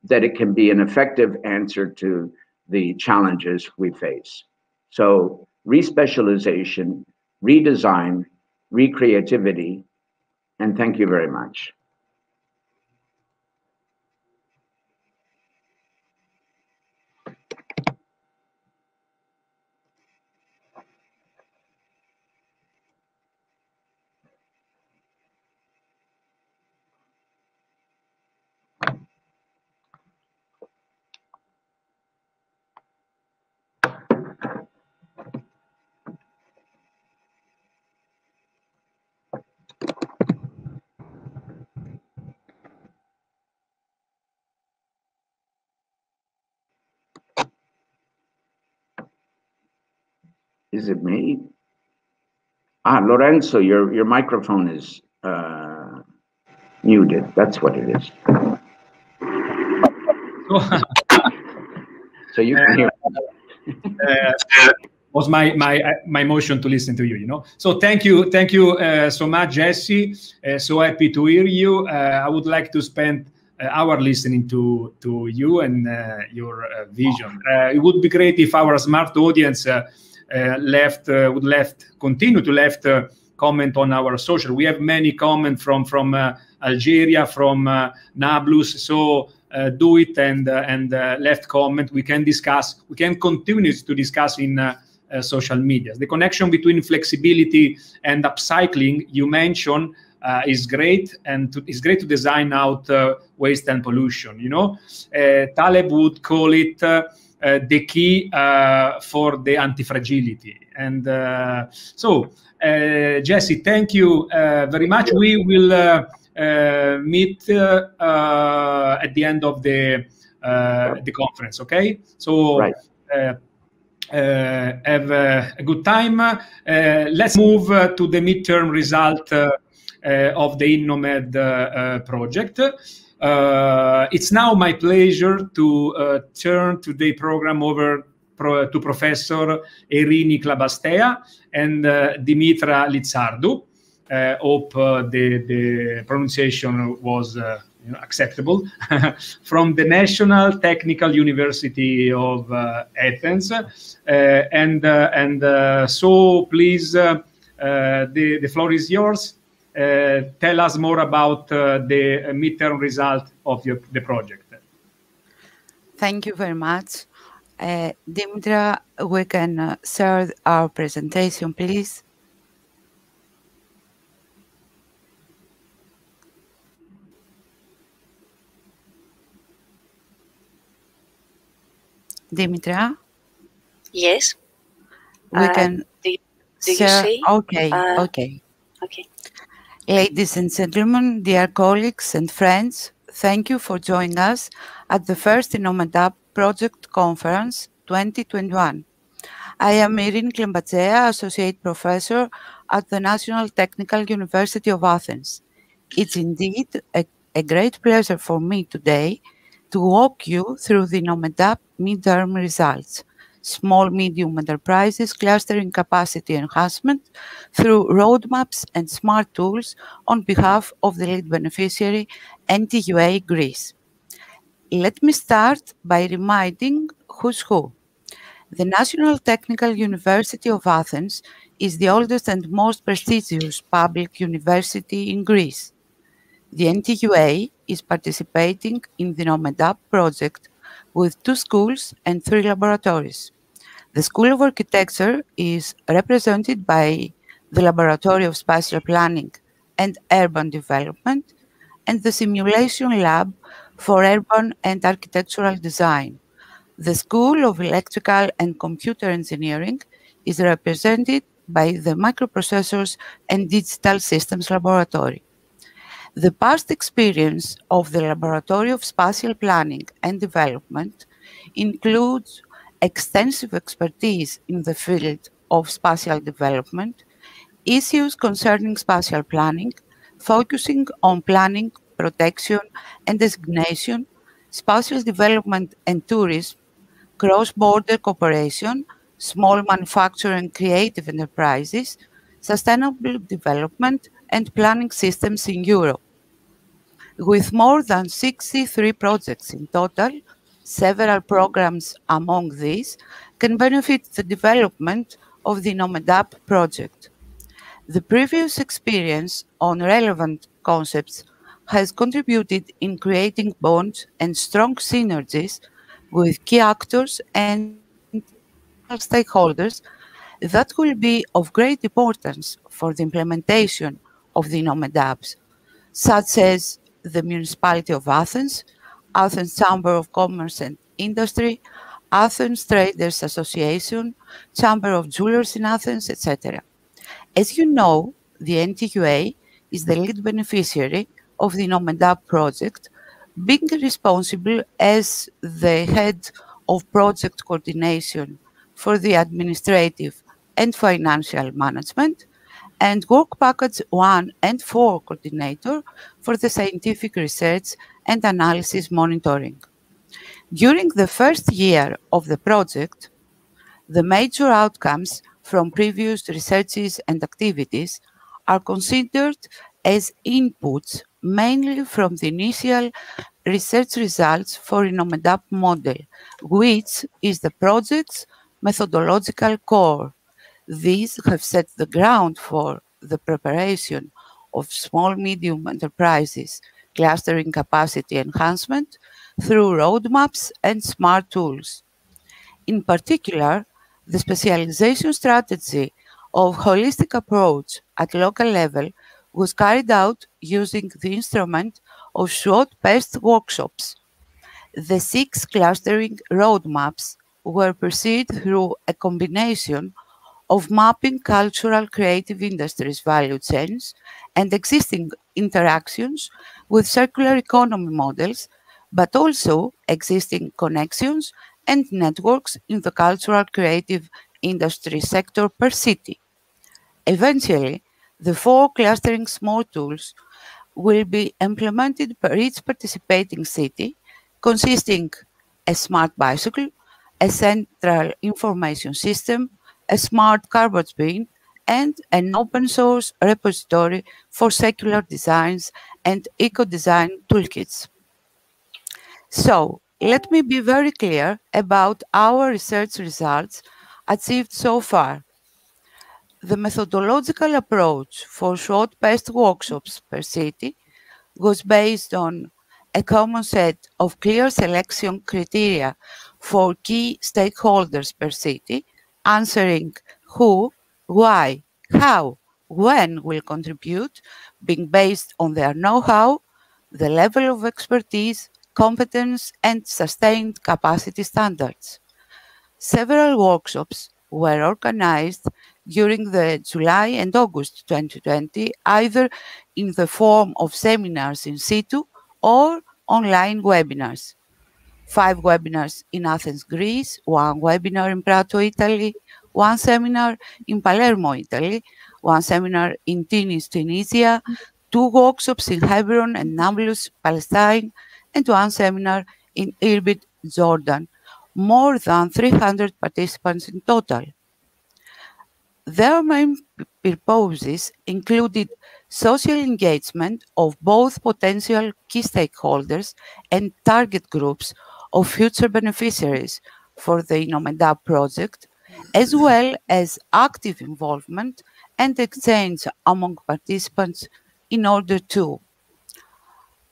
that it can be an effective answer to the challenges we face. So respecialization, redesign, recreativity, and thank you very much. Is it me? Lorenzo, your microphone is muted. That's what it is. So you can hear. Was my motion to listen to you, you know. So thank you so much, Jesse. So happy to hear you. I would like to spend hour listening to you and your vision. It would be great if our smart audience continue to left comment on our social. We have many comments from Algeria, from Nablus. So do it and left comment. We can discuss. We can continue to discuss in social media. The connection between flexibility and upcycling you mentioned is great, and it's great to design out waste and pollution. You know, Taleb would call it the key for the anti-fragility. And so, Jesse, thank you very much. We will meet at the end of the conference. Okay, so. Right. Have a good time. Let's move to the midterm result of the INNOMED project. It's now my pleasure to turn today's program over to Professor Irini Klabastea and Dimitra Litsardu. Hope the pronunciation was acceptable. From the National Technical University of Athens. So please, the floor is yours. Tell us more about the midterm result of the project. Thank you very much. Dimitra, we can share our presentation, please. Dimitra? Yes. We can do share. you see? Okay, okay. Okay. Ladies and gentlemen, dear colleagues and friends, thank you for joining us at the first INNOMED-UP Project Conference 2021. I am Irini Klabastea, Associate Professor at the National Technical University of Athens. It's indeed a great pleasure for me today to walk you through the INNOMED-UP midterm results, small-medium enterprises clustering capacity enhancement through roadmaps and smart tools on behalf of the lead beneficiary, NTUA Greece. Let me start by reminding who's who. The National Technical University of Athens is the oldest and most prestigious public university in Greece. The NTUA is participating in the INNOMED-UP project with 2 schools and 3 laboratories. The School of Architecture is represented by the Laboratory of Spatial Planning and Urban Development and the Simulation Lab for Urban and Architectural Design. The School of Electrical and Computer Engineering is represented by the Microprocessors and Digital Systems Laboratory. The past experience of the Laboratory of Spatial Planning and Development includes extensive expertise in the field of spatial development, issues concerning spatial planning, focusing on planning, protection and designation, spatial development and tourism, cross-border cooperation, small manufacturing and creative enterprises, sustainable development, and planning systems in Europe. With more than 63 projects in total, several programs among these can benefit the development of the INNOMED-UP project. The previous experience on relevant concepts has contributed in creating bonds and strong synergies with key actors and stakeholders that will be of great importance for the implementation of the INNOMED-UPs, such as the Municipality of Athens, Athens Chamber of Commerce and Industry, Athens Traders Association, Chamber of Jewelers in Athens, etc. As you know, the NTUA is the lead beneficiary of the INNOMED-UP project, being responsible as the head of project coordination for the administrative and financial management, and Work Package 1 and 4 coordinator for the scientific research and analysis monitoring. During the first year of the project, the major outcomes from previous researches and activities are considered as inputs mainly from the initial research results for INNOMED-UP model, which is the project's methodological core. These have set the ground for the preparation of small-medium enterprises clustering capacity enhancement through roadmaps and smart tools. In particular, the specialization strategy of holistic approach at local level was carried out using the instrument of SWOT-based workshops. The 6 clustering roadmaps were pursued through a combination of mapping cultural creative industries value chains and existing interactions with circular economy models, but also existing connections and networks in the cultural creative industry sector per city. Eventually, the 4 clustering small tools will be implemented per each participating city, consisting a smart bicycle, a central information system, a smart garbage bin, and an open source repository for circular designs and eco-design toolkits. So, let me be very clear about our research results achieved so far. The methodological approach for short-paced workshops per city was based on a common set of clear selection criteria for key stakeholders per city, answering who, why, how, when will contribute, being based on their know-how, the level of expertise, competence, and sustained capacity standards. Several workshops were organized during the July and August 2020, either in the form of seminars in situ or online webinars. 5 webinars in Athens, Greece, 1 webinar in Prato, Italy, 1 seminar in Palermo, Italy, 1 seminar in Tunis, Tunisia, 2 workshops in Hebron and Nablus, Palestine, and 1 seminar in Irbid, Jordan. More than 300 participants in total. Their main purposes included social engagement of both potential key stakeholders and target groups of future beneficiaries for the INNOMED-UP project, as well as active involvement and exchange among participants in order to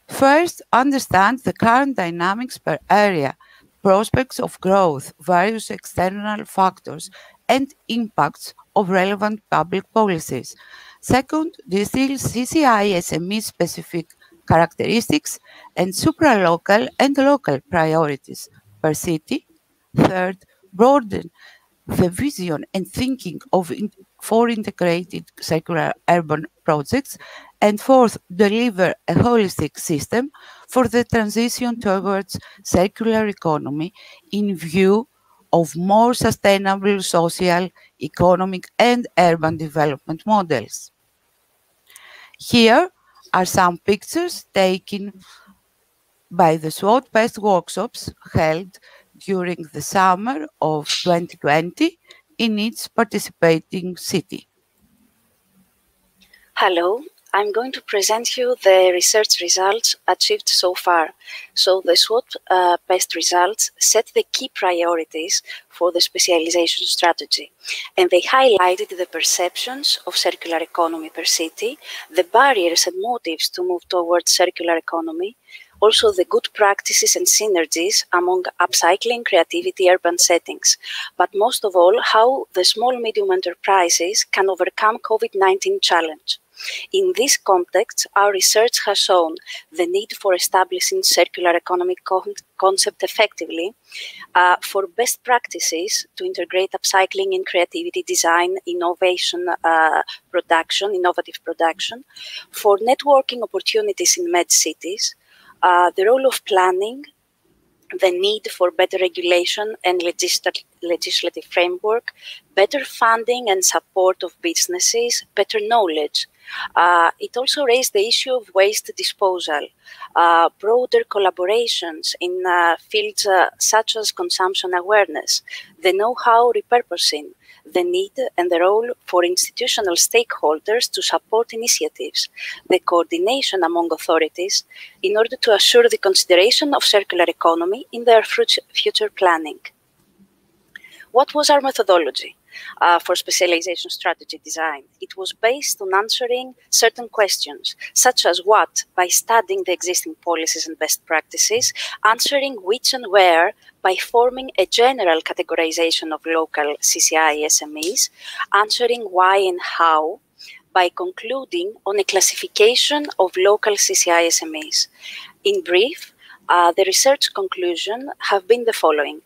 first understand the current dynamics per area, prospects of growth, various external factors, and impacts of relevant public policies. Second, distill CCI SME-specific characteristics and supralocal and local priorities per city. Third, broaden the vision and thinking for integrated circular urban projects. And fourth, deliver a holistic system for the transition towards circular economy in view of more sustainable social, economic, and urban development models. Here are some pictures taken by the short-paced workshops held during the summer of 2020 in each participating city. Hello, I'm going to present you the research results achieved so far. So the SWOT-based results set the key priorities for the specialization strategy, and they highlighted the perceptions of circular economy per city, the barriers and motives to move towards circular economy, also the good practices and synergies among upcycling, creativity, urban settings, but most of all, how the small-medium enterprises can overcome COVID-19 challenge. In this context, our research has shown the need for establishing circular economic concept effectively, for best practices to integrate upcycling in creativity, design, innovative production, for networking opportunities in med cities, the role of planning, the need for better regulation and legislative framework, better funding and support of businesses, better knowledge. It also raised the issue of waste disposal, broader collaborations in fields such as consumption awareness, the know-how repurposing, the need and the role for institutional stakeholders to support initiatives, the coordination among authorities in order to assure the consideration of circular economy in their future planning. What was our methodology for specialization strategy design? It was based on answering certain questions, such as what, by studying the existing policies and best practices, answering which and where, by forming a general categorization of local CCI SMEs, answering why and how, by concluding on a classification of local CCI SMEs. In brief, the research conclusion have been the following.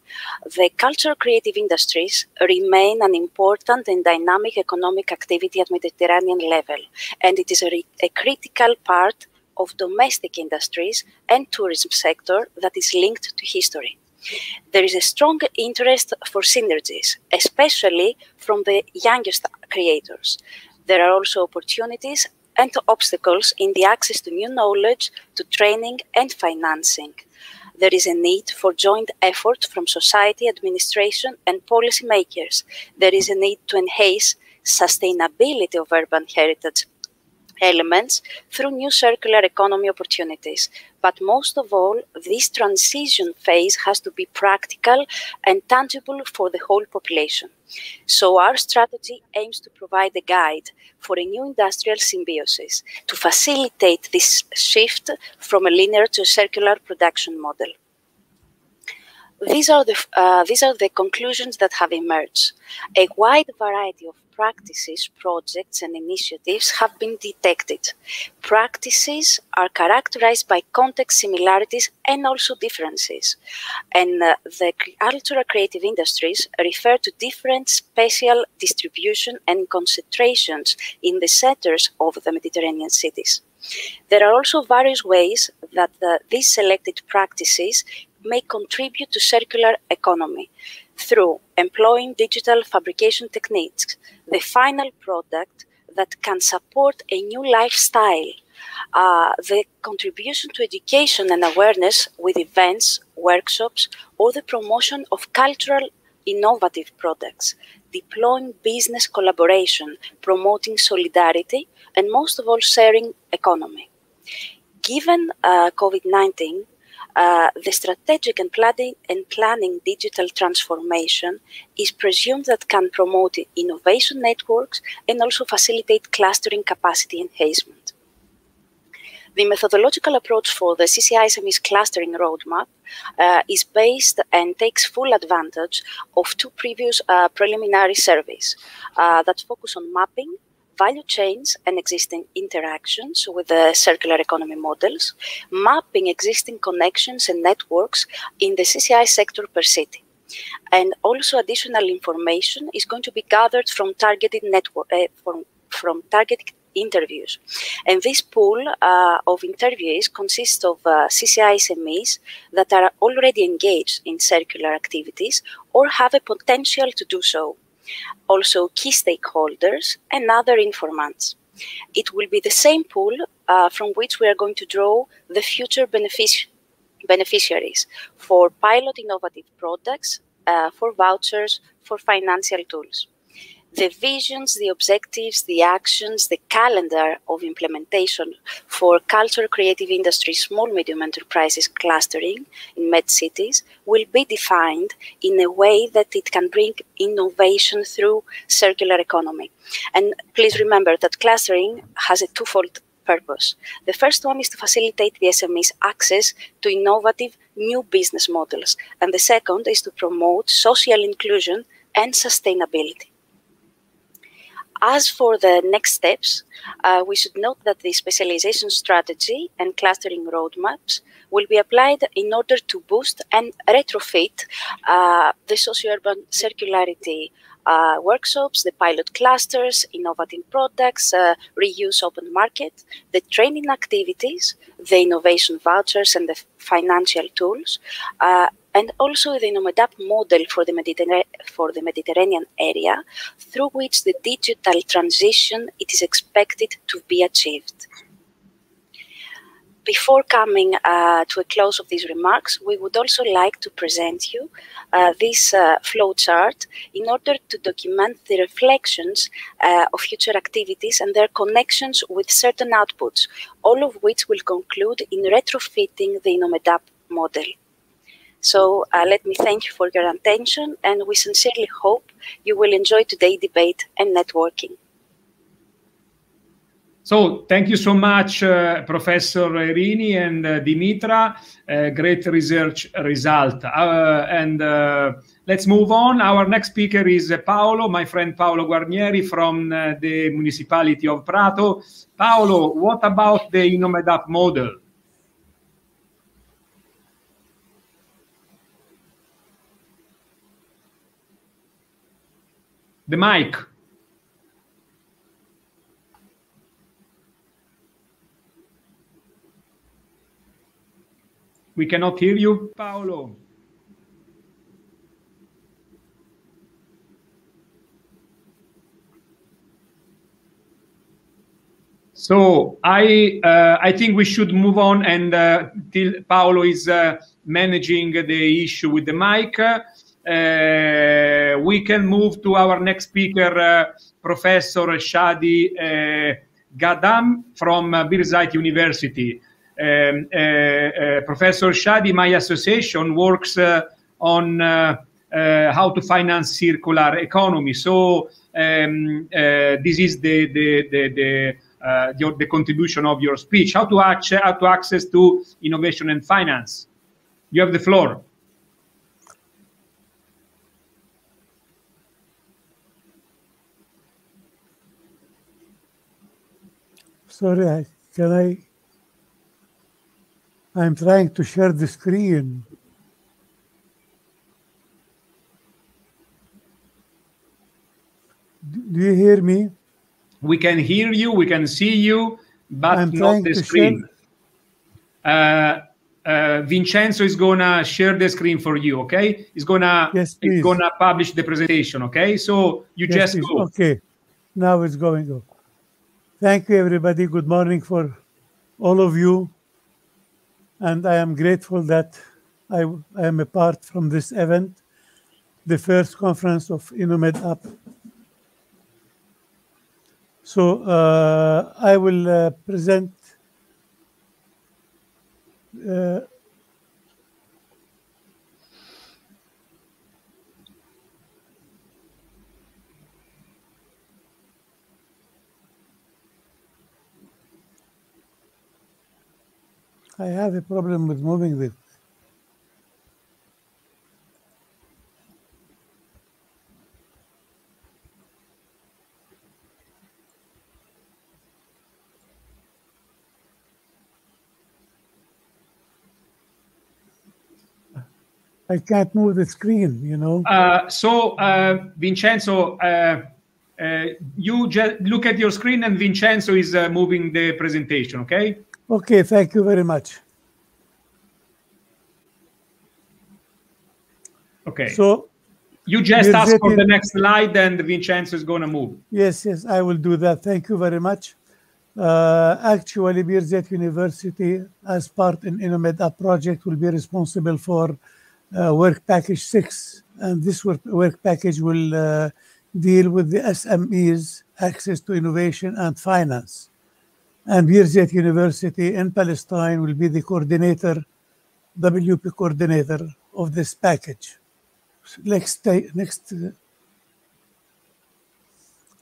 The cultural creative industries remain an important and dynamic economic activity at Mediterranean level, and it is a critical part of domestic industries and tourism sector that is linked to history. There is a strong interest for synergies, especially from the youngest creators. There are also opportunities and obstacles in the access to new knowledge, to training and financing. there is a need for joint effort from society, administration, and policymakers. There is a need to enhance sustainability of urban heritage elements through new circular economy opportunities. But most of all, this transition phase has to be practical and tangible for the whole population. So our strategy aims to provide a guide for a new industrial symbiosis to facilitate this shift from a linear to a circular production model. These are the conclusions that have emerged. A wide variety of practices, projects, and initiatives have been detected. Practices are characterized by context similarities and also differences. And the cultural creative industries refer to different spatial distribution and concentrations in the centers of the Mediterranean cities. There are also various ways that these selected practices may contribute to circular economy through employing digital fabrication techniques, the final product that can support a new lifestyle, the contribution to education and awareness with events, workshops, or the promotion of cultural innovative products, deploying business collaboration, promoting solidarity, and most of all, sharing economy. Given COVID-19, the strategic and planning digital transformation is presumed that can promote innovation networks and also facilitate clustering capacity enhancement. The methodological approach for the CCI-SME's clustering roadmap is based and takes full advantage of two previous preliminary surveys that focus on mapping value chains and existing interactions with the circular economy models, mapping existing connections and networks in the CCI sector per city. And also additional information is going to be gathered from targeted from targeted interviews. And this pool of interviewees consists of CCI SMEs that are already engaged in circular activities or have a potential to do so. Also key stakeholders and other informants. It will be the same pool from which we are going to draw the future beneficiaries for pilot innovative products, for vouchers, for financial tools. The visions, the objectives, the actions, the calendar of implementation for culture, creative industry, small, medium enterprises clustering in med cities will be defined in a way that it can bring innovation through circular economy. And please remember that clustering has a twofold purpose. The first one is to facilitate the SMEs access to innovative new business models. And the second is to promote social inclusion and sustainability. As for the next steps, we should note that the specialization strategy and clustering roadmaps will be applied in order to boost and retrofit the socio-urban circularity workshops, the pilot clusters, innovative products, reuse open market, the training activities, the innovation vouchers and the financial tools, and also the INNOMED-UP model for the Mediterranean area, through which the digital transition it is expected to be achieved. Before coming to a close of these remarks, we would also like to present you this flow chart in order to document the reflections of future activities and their connections with certain outputs, all of which will conclude in retrofitting the INNOMED-UP model. So let me thank you for your attention, and we sincerely hope you will enjoy today's debate and networking. So thank you so much, Professor Irini and Dimitra. Great research result. Let's move on. Our next speaker is Paolo, my friend Paolo Guarnieri from the municipality of Prato. Paolo, what about the INNOMED-UP model? The mic. We cannot hear you, Paolo. So I think we should move on, and till Paolo is managing the issue with the mic, we can move to our next speaker, Professor Shadi Gadam from Birzeit University. Professor Shadi, my association, works on how to finance circular economy. So this is the contribution of your speech. How to access to innovation and finance. You have the floor. Sorry, I'm trying to share the screen. Do you hear me? We can hear you, we can see you, but not the screen. Vincenzo is gonna share the screen for you, okay? He's gonna publish the presentation, okay? So you just go. Okay, now it's going on. Thank you, everybody. Good morning for all of you. And I am grateful that I am a part from this event, the first conference of INNOMED-UP. So I will present I have a problem with moving this. I can't move the screen, you know. So Vincenzo, you just look at your screen, and Vincenzo is moving the presentation, okay? Okay, thank you very much. Okay. So you just ask for the next slide, and Vincenzo is going to move. Yes, I will do that. Thank you very much. Actually, Birzeit University, as part in INNOMED-UP project, will be responsible for work package 6, and this work package will deal with the SMEs, access to innovation and finance. And Birzeit University in Palestine will be the coordinator, WP coordinator of this package. Next.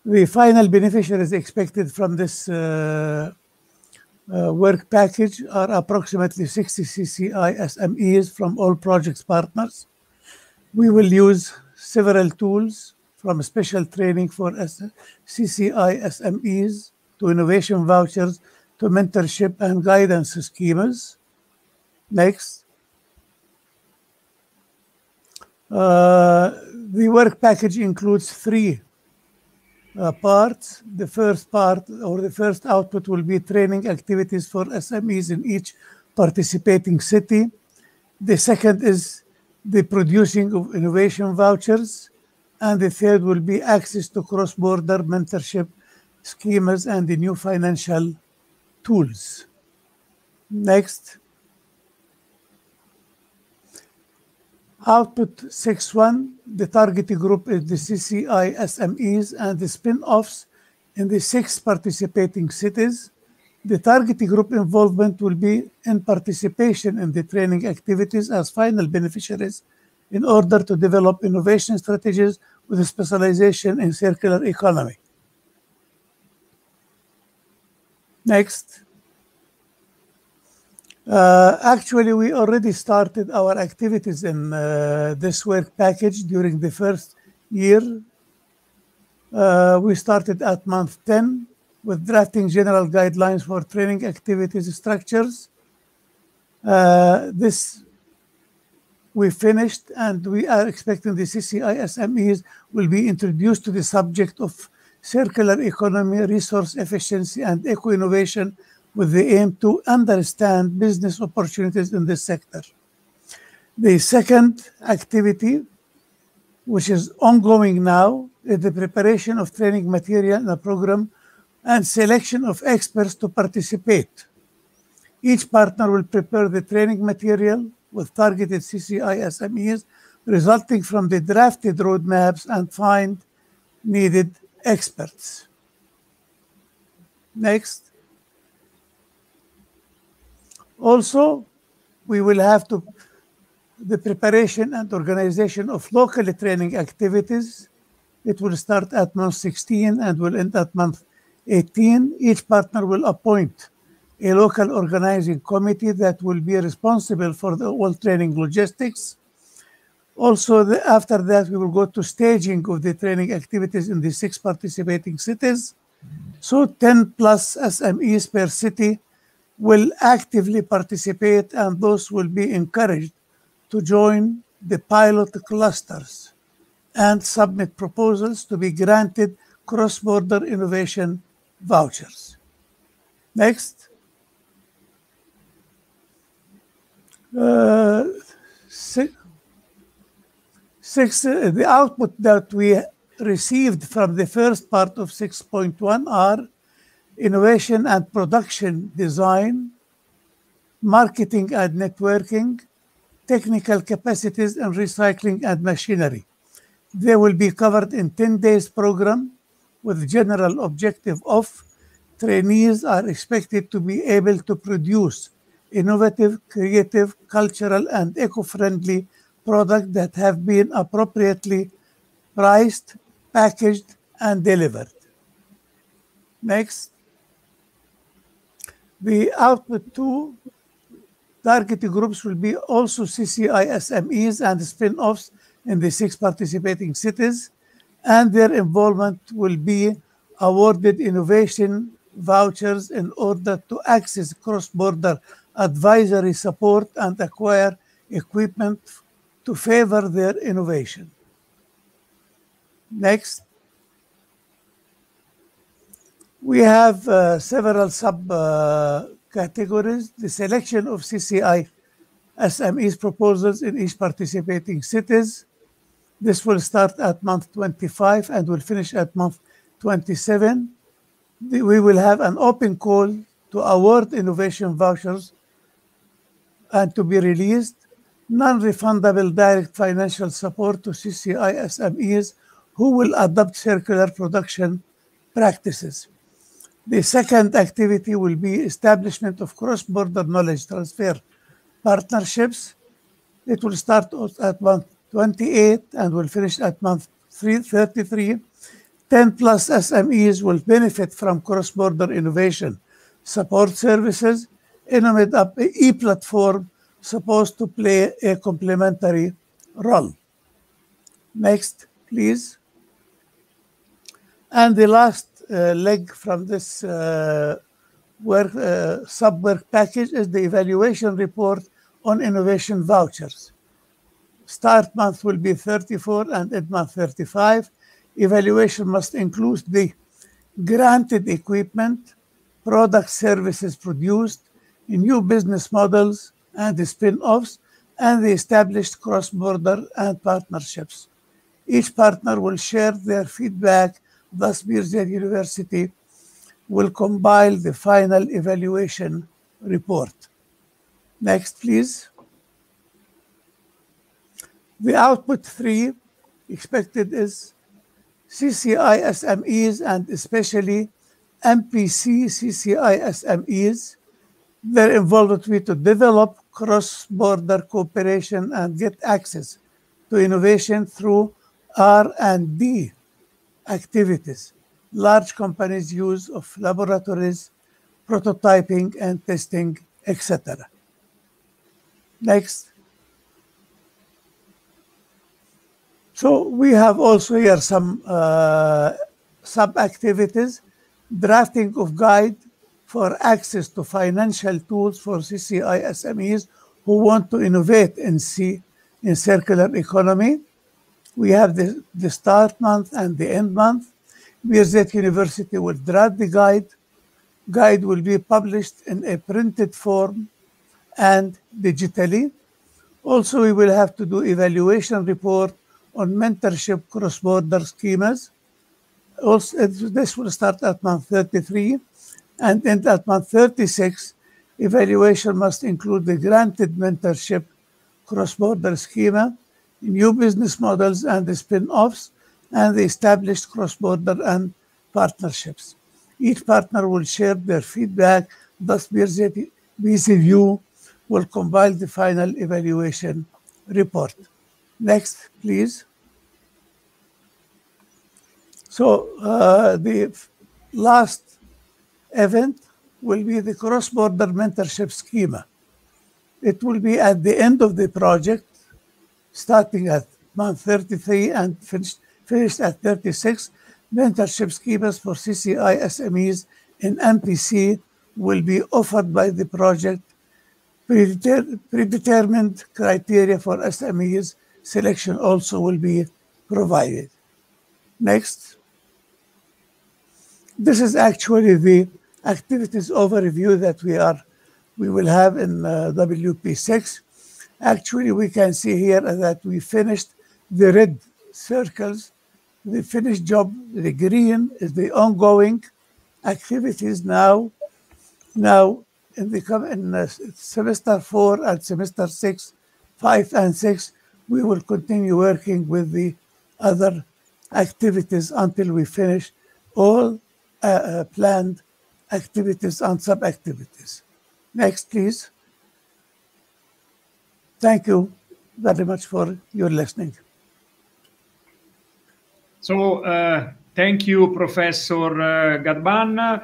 The final beneficiaries expected from this work package are approximately 60 CCI SMEs from all projects partners. We will use several tools, from special training for CCI SMEs to innovation vouchers to mentorship and guidance schemas. Next. The work package includes 3 parts. The first part, or the first output, will be training activities for SMEs in each participating city. The second is the producing of innovation vouchers. And the third will be access to cross-border mentorship schemas and the new financial tools. Next. Output 6.1, the target group is the CCI SMEs and the spin-offs in the 6 participating cities. The target group involvement will be in participation in the training activities as final beneficiaries in order to develop innovation strategies with a specialization in circular economy. Next. Actually, we already started our activities in this work package during the first year. We started at month 10 with drafting general guidelines for training activities structures. This we finished, and we are expecting the CCI SMEs will be introduced to the subject of circular economy, resource efficiency, and eco-innovation with the aim to understand business opportunities in this sector. The second activity, which is ongoing now, is the preparation of training material in a program and selection of experts to participate. Each partner will prepare the training material with targeted CCI SMEs resulting from the drafted roadmaps and find needed experts. Next. Also, we will have the preparation and organization of local training activities. It will start at month 16 and will end at month 18. Each partner will appoint a local organizing committee that will be responsible for the all training logistics. Also, after that, we will go to staging of the training activities in the 6 participating cities. So 10 plus SMEs per city will actively participate, and those will be encouraged to join the pilot clusters and submit proposals to be granted cross-border innovation vouchers. Next. The output that we received from the first part of 6.1 are innovation and production design, marketing and networking, technical capacities and recycling and machinery. They will be covered in 10 days program with general objective of trainees are expected to be able to produce innovative, creative, cultural, and eco-friendly products that have been appropriately priced, packaged, and delivered. Next. The output 2 targeted groups will be also CCI SMEs and spin-offs in the 6 participating cities, and their involvement will be awarded innovation vouchers in order to access cross-border advisory support and acquire equipment to favor their innovation. Next. We have several sub-categories. The selection of CCI SMEs proposals in each participating cities. This will start at month 25 and will finish at month 27. We will have an open call to award innovation vouchers and to be released. Non-refundable direct financial support to CCI SMEs who will adopt circular production practices. The second activity will be establishment of cross-border knowledge transfer partnerships. It will start at month 28 and will finish at month 33. 10 plus SMEs will benefit from cross-border innovation support services. INNOMED-UP e-platform supposed to play a complementary role. Next, please. And the last leg from this sub-work package is the evaluation report on innovation vouchers. Start month will be 34 and end month 35. Evaluation must include the granted equipment, product services produced, new business models and the spin-offs, and the established cross-border and partnerships. Each partner will share their feedback, thus Birzeit University will compile the final evaluation report. Next, please. The output 3 expected is CCI SMEs and especially MPC CCI SMEs. Their involvement will be to develop cross-border cooperation and get access to innovation through R&D activities, large companies' use of laboratories, prototyping and testing, etc. Next. So we have also here some sub-activities, drafting of guide for access to financial tools for CCI SMEs who want to innovate in circular economy. We have the start month and the end month. Birzeit University will draft the guide. Guide will be published in a printed form and digitally. Also, we will have to do evaluation report on mentorship cross-border schemes. Also, this will start at month 33 and end at month 36. Evaluation must include the granted mentorship, cross-border schema, new business models and the spin-offs, and the established cross-border and partnerships. Each partner will share their feedback, thus BCView will compile the final evaluation report. Next, please. So the last event will be the cross-border mentorship schema. It will be at the end of the project, starting at month 33 and finished at 36. Mentorship schemas for CCI SMEs in MPC will be offered by the project. Predetermined criteria for SMEs selection also will be provided. Next. This is actually the activities overview that we will have in WP6. Actually, we can see here that we finished the red circles, the finished job. The green is the ongoing activities now in the semester 4 and semester 6, 5 and 6, we will continue working with the other activities until we finish all planned activities and sub-activities. Next, please. Thank you very much for your listening. So, thank you, Professor Gadban.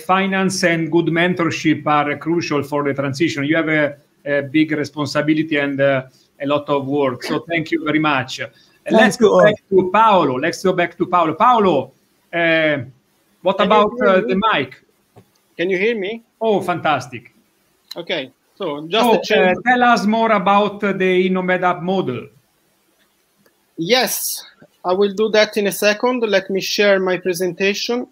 Finance and good mentorship are crucial for the transition. You have a big responsibility and a lot of work. So thank you very much. Let's go back to Paolo. Let's go back to Paolo. Paolo, what about the mic? Can you hear me? Oh, fantastic. Okay. So just tell us more about the INNOMED-UP model. Yes, I will do that in a second. Let me share my presentation.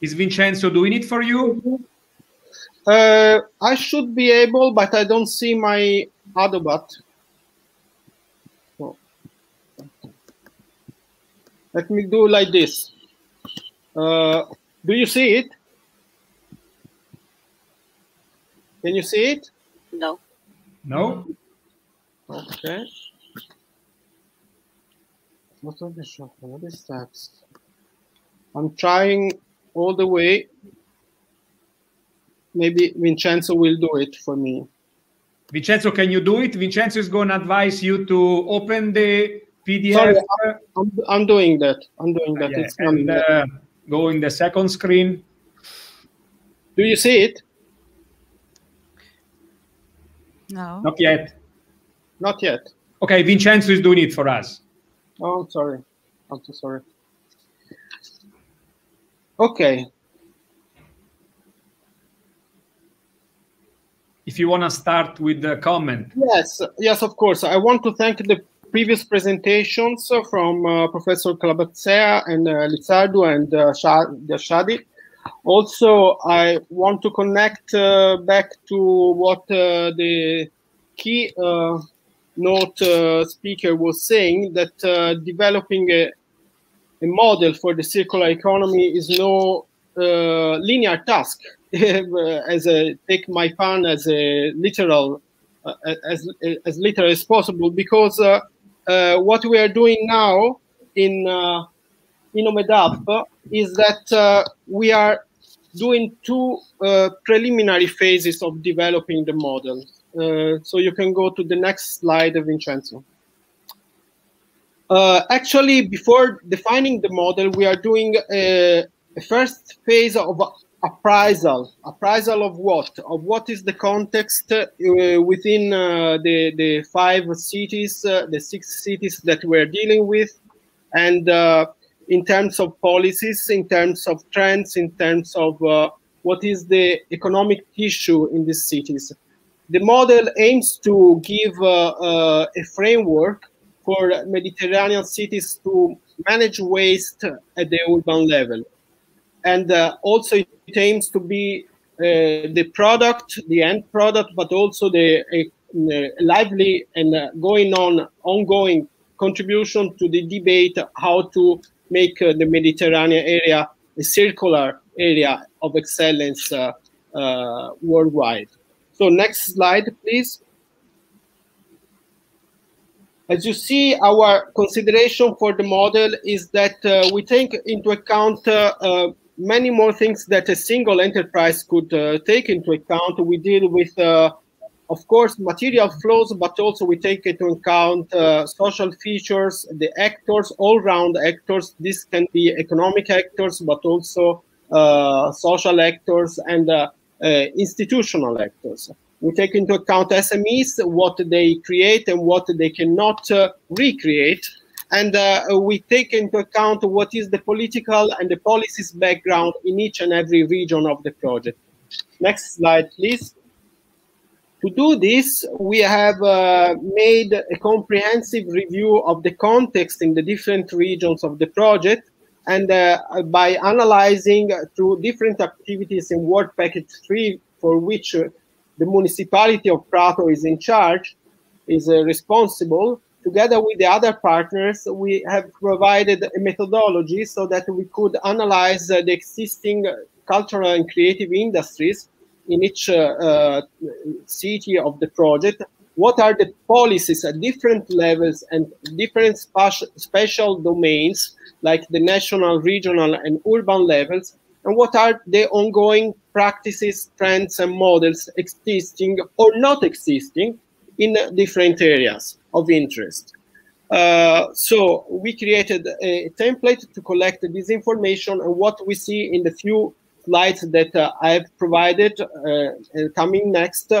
Is Vincenzo doing it for you? I should be able, but I don't see my Adobe. So, let me do like this. Do you see it? Can you see it? No. No. Okay. What is that? I'm trying all the way. Maybe Vincenzo will do it for me. Vincenzo, can you do it? Vincenzo is going to advise you to open the PDF. Sorry, I'm doing that. I'm doing that. Yeah, it's coming. and go in the second screen. Do you see it? No. Not yet. Not yet. Okay, Vincenzo is doing it for us. Oh, I'm sorry. I'm so sorry. Okay. If you want to start with the comment. Yes, yes, of course. I want to thank the previous presentations from Professor Calabazzea and Lizardo and Shadi. Also, I want to connect back to what the key note speaker was saying, that developing a model for the circular economy is no linear task. As a take my pun as a literal, as literal as possible, because what we are doing now in INNOMED-UP is that we are doing two preliminary phases of developing the model. So you can go to the next slide, Vincenzo. Actually, before defining the model, we are doing a first phase of appraisal of what is the context within the 5 cities, the 6 cities that we're dealing with, and in terms of policies, in terms of trends, in terms of what is the economic issue in these cities. The model aims to give a framework for Mediterranean cities to manage waste at the urban level. And also it aims to be the product, the end product, but also the lively and ongoing contribution to the debate how to make the Mediterranean area a circular area of excellence worldwide. So next slide, please. As you see, our consideration for the model is that we take into account many more things that a single enterprise could take into account. We deal with, of course, material flows, but also we take into account social features, the actors, all-round actors. This can be economic actors, but also social actors and institutional actors. We take into account SMEs, what they create and what they cannot recreate. And we take into account what is the political and the policies background in each and every region of the project. Next slide, please. To do this, we have made a comprehensive review of the context in the different regions of the project. And by analyzing through different activities in Work Package 3, for which the municipality of Prato is in charge, is responsible. Together with the other partners, we have provided a methodology so that we could analyze the existing cultural and creative industries in each city of the project. What are the policies at different levels and different special domains, like the national, regional, and urban levels? And what are the ongoing practices, trends, and models existing or not existing in different areas of interest? So we created a template to collect this information, and what we see in the few slides that I have provided coming next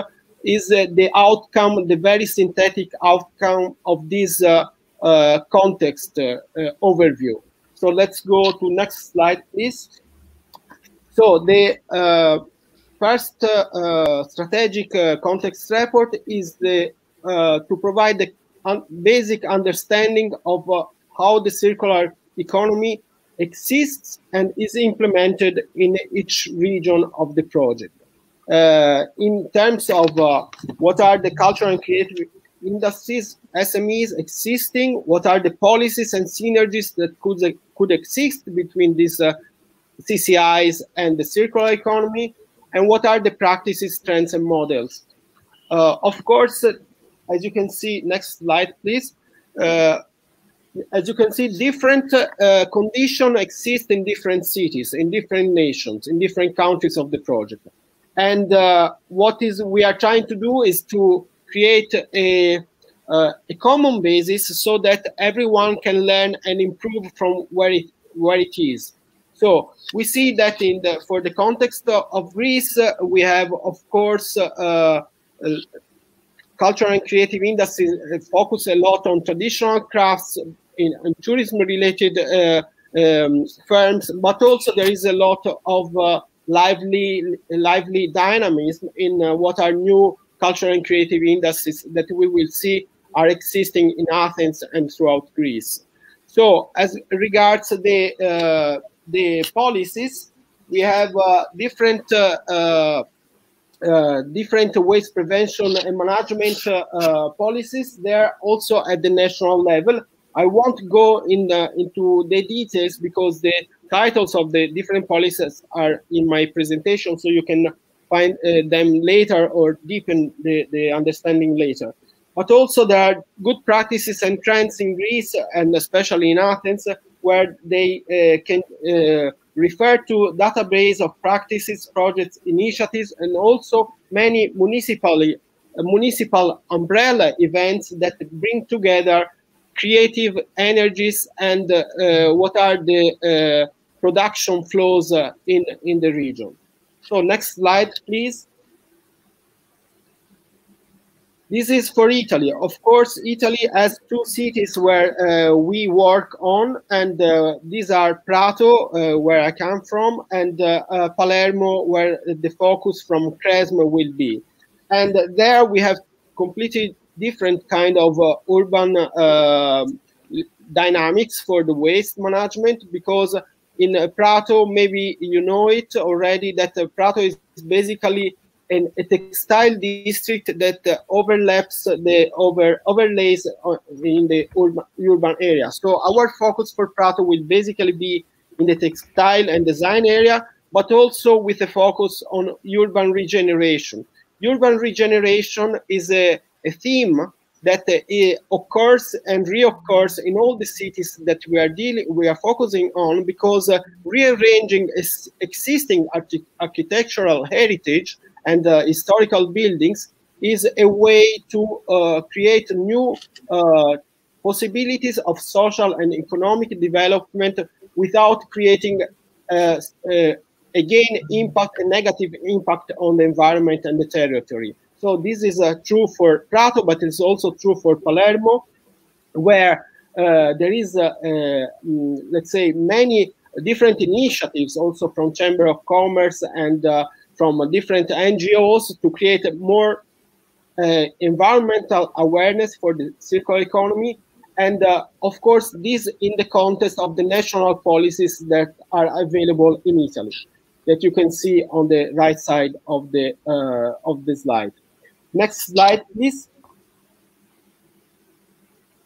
is the outcome, the very synthetic outcome of this context overview. So let's go to next slide, please. So the first strategic context report is to provide the basic understanding of how the circular economy exists and is implemented in each region of the project. In terms of what are the cultural and creative industries, SMEs existing, what are the policies and synergies that could exist between these CCIs and the circular economy, and what are the practices, trends, and models. Of course, as you can see, next slide, please. As you can see, different conditions exist in different cities, in different nations, in different countries of the project. And what we are trying to do is to create a common basis so that everyone can learn and improve from where it is. So we see that for the context of Greece, we have, of course, cultural and creative industries focus a lot on traditional crafts in tourism-related firms, but also there is a lot of lively dynamism in what are new cultural and creative industries that we will see are existing in Athens and throughout Greece. So as regards the policies, we have different waste prevention and management policies there also at the national level. I won't go into the details because the titles of the different policies are in my presentation, so you can find them later or deepen the understanding later. But also there are good practices and trends in Greece, and especially in Athens, where they can refer to database of practices, projects, initiatives, and also many municipal umbrella events that bring together creative energies and what are the production flows in the region. So next slide, please. This is for Italy. Of course, Italy has two cities where we work on, and these are Prato, where I come from, and Palermo, where the focus from Cresme will be. And there we have completely different kind of urban dynamics for the waste management, because in Prato, maybe you know it already, that Prato is basically a textile district that overlaps the overlays in the urban area. So our focus for Prato will basically be in the textile and design area, but also with a focus on urban regeneration. Urban regeneration is a theme that occurs and reoccurs in all the cities that we are focusing on, because rearranging existing architectural heritage and historical buildings is a way to create new possibilities of social and economic development without creating again a negative impact on the environment and the territory. So this is true for Prato, but it's also true for Palermo, where there is, let's say, many different initiatives also from Chamber of Commerce and from different NGOs to create more environmental awareness for the circular economy. And of course, this in the context of the national policies that are available in Italy, that you can see on the right side of the slide. Next slide, please.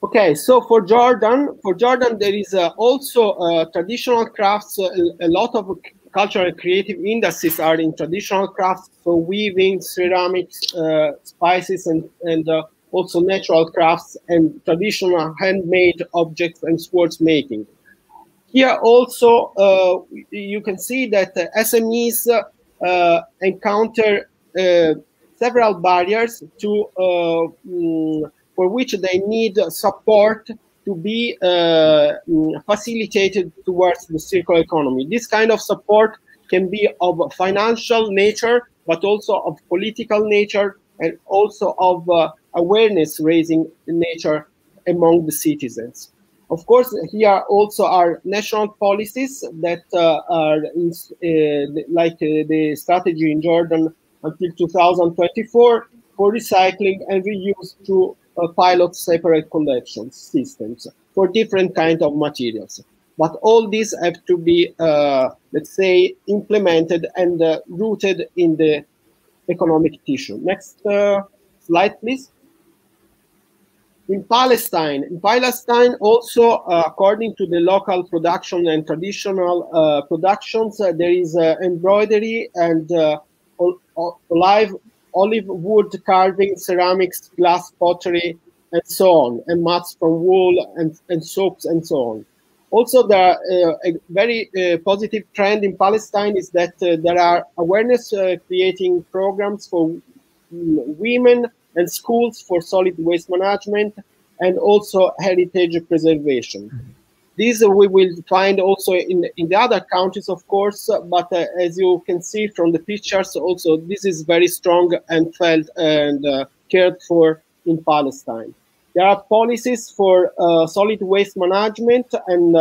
Okay, so for Jordan, there is also traditional crafts. A lot of cultural and creative industries are in traditional crafts, so weaving, ceramics, spices, and also natural crafts and traditional handmade objects and swords making. Here also, you can see that SMEs encounter several barriers for which they need support to be facilitated towards the circular economy. This kind of support can be of financial nature, but also of political nature, and also of awareness raising nature among the citizens. Of course, here also are national policies that are like the strategy in Jordan until 2024 for recycling and reuse through pilot separate collection systems for different kinds of materials. But all these have to be, let's say, implemented and rooted in the economic tissue. Next slide, please. In Palestine also, according to the local production and traditional productions, there is embroidery and olive wood carving, ceramics, glass pottery, and so on, and mats from wool and soaps and so on. Also, a very positive trend in Palestine is that there are awareness creating programs for women and schools for solid waste management and also heritage preservation. These we will find also in the other countries, of course, but as you can see from the pictures, also this is very strong and felt and cared for in Palestine. There are policies for solid waste management and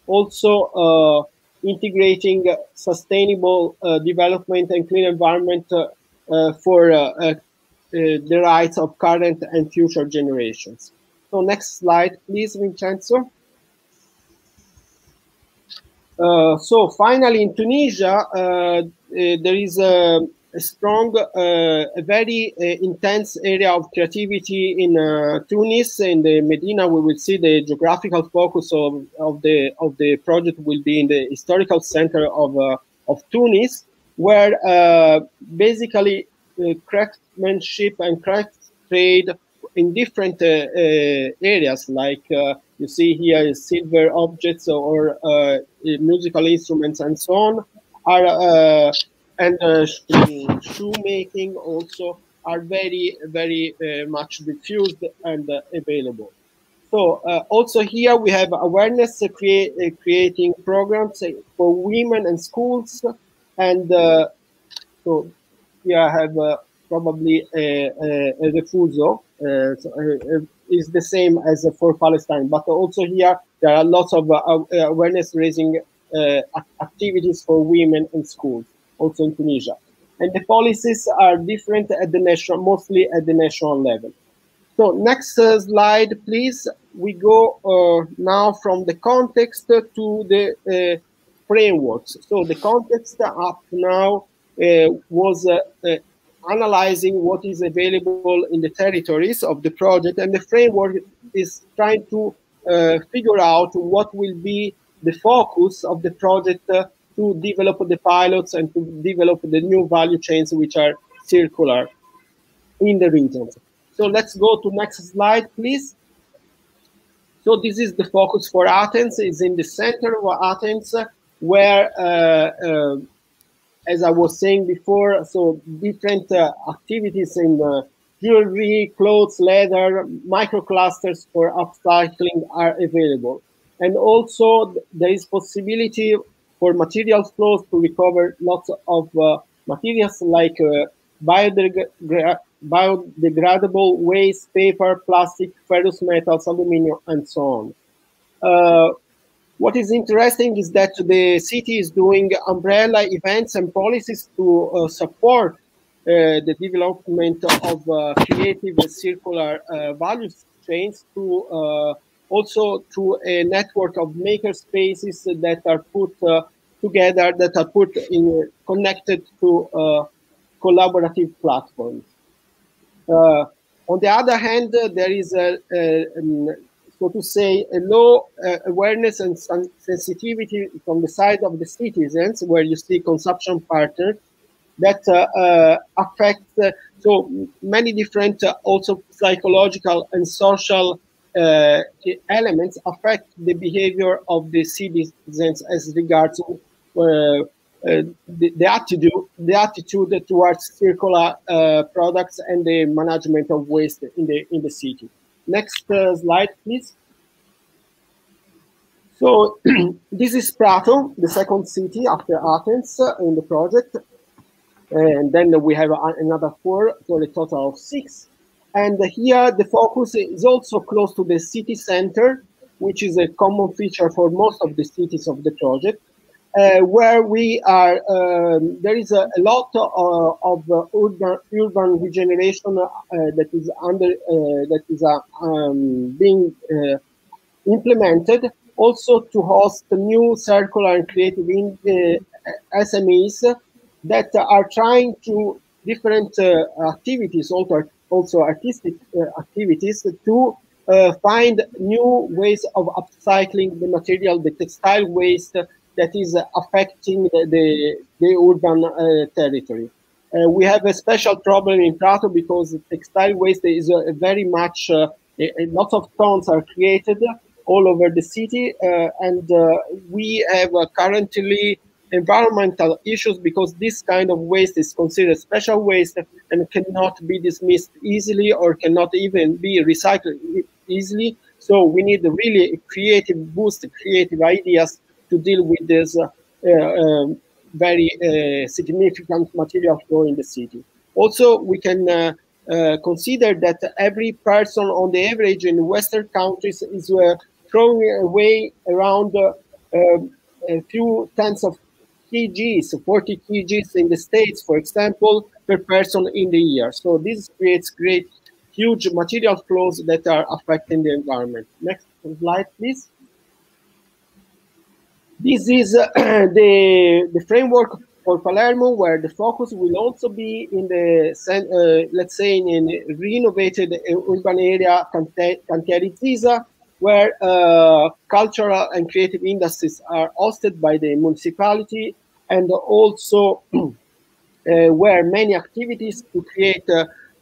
also integrating sustainable development and clean environment for the rights of current and future generations. So next slide, please, Vincenzo. So finally, in Tunisia, there is a strong, a very intense area of creativity in Tunis. In the Medina, we will see the geographical focus of the project will be in the historical center of Tunis, where basically craftsmanship and craft trade in different areas, like you see here silver objects or musical instruments and so on, are and shoemaking also are very, very much diffused and available. So also here we have awareness creating programs for women and schools, and so here I have probably a refuso. Is the same as for Palestine, but also here there are lots of awareness raising activities for women in schools, also in Tunisia. And the policies are different at the national, mostly at the national level. So next slide, please. We go now from the context to the frameworks. So the context up now was analyzing what is available in the territories of the project, and the framework is trying to figure out what will be the focus of the project to develop the pilots and to develop the new value chains which are circular in the regions. So let's go to next slide, please. So this is the focus for Athens. It's in the center of Athens, where, as I was saying before, so different activities in jewelry, clothes, leather, microclusters for upcycling are available. And also there is possibility for material flows to recover lots of materials like biodegradable waste, paper, plastic, ferrous metals, aluminum, and so on. What is interesting is that the city is doing umbrella events and policies to support the development of creative circular value chains, to also through a network of maker spaces that are put together, that are put in connected to collaborative platforms. On the other hand, there is so to say, a low awareness and sensitivity from the side of the citizens, where you see consumption partners that affect so many different also psychological and social elements affect the behavior of the citizens as regards the attitude towards circular products and the management of waste in the city. Next slide, please. So this is Prato, the second city after Athens in the project. And then we have another 4, so a total of 6. And here the focus is also close to the city center, which is a common feature for most of the cities of the project, where we are, there is a lot of urban regeneration that is being implemented, also to host new circular and creative SMEs that are trying to different activities, also artistic activities, to find new ways of upcycling the material, the textile waste that is affecting the urban territory. We have a special problem in Prato because textile waste is very much, lots of tons are created all over the city, and we have currently environmental issues because this kind of waste is considered special waste and cannot be dismissed easily or cannot even be recycled easily. So we need really a creative boost, creative ideas to deal with this very significant material flow in the city. Also, we can consider that every person on the average in Western countries is throwing away around a few tens of kgs, 40 kgs in the States, for example, per person in the year. So this creates huge material flows that are affecting the environment. Next slide, please. This is the framework for Palermo, where the focus will also be in the, let's say, in a renovated urban area, Cantieri Zisa, where cultural and creative industries are hosted by the municipality, and also where many activities to create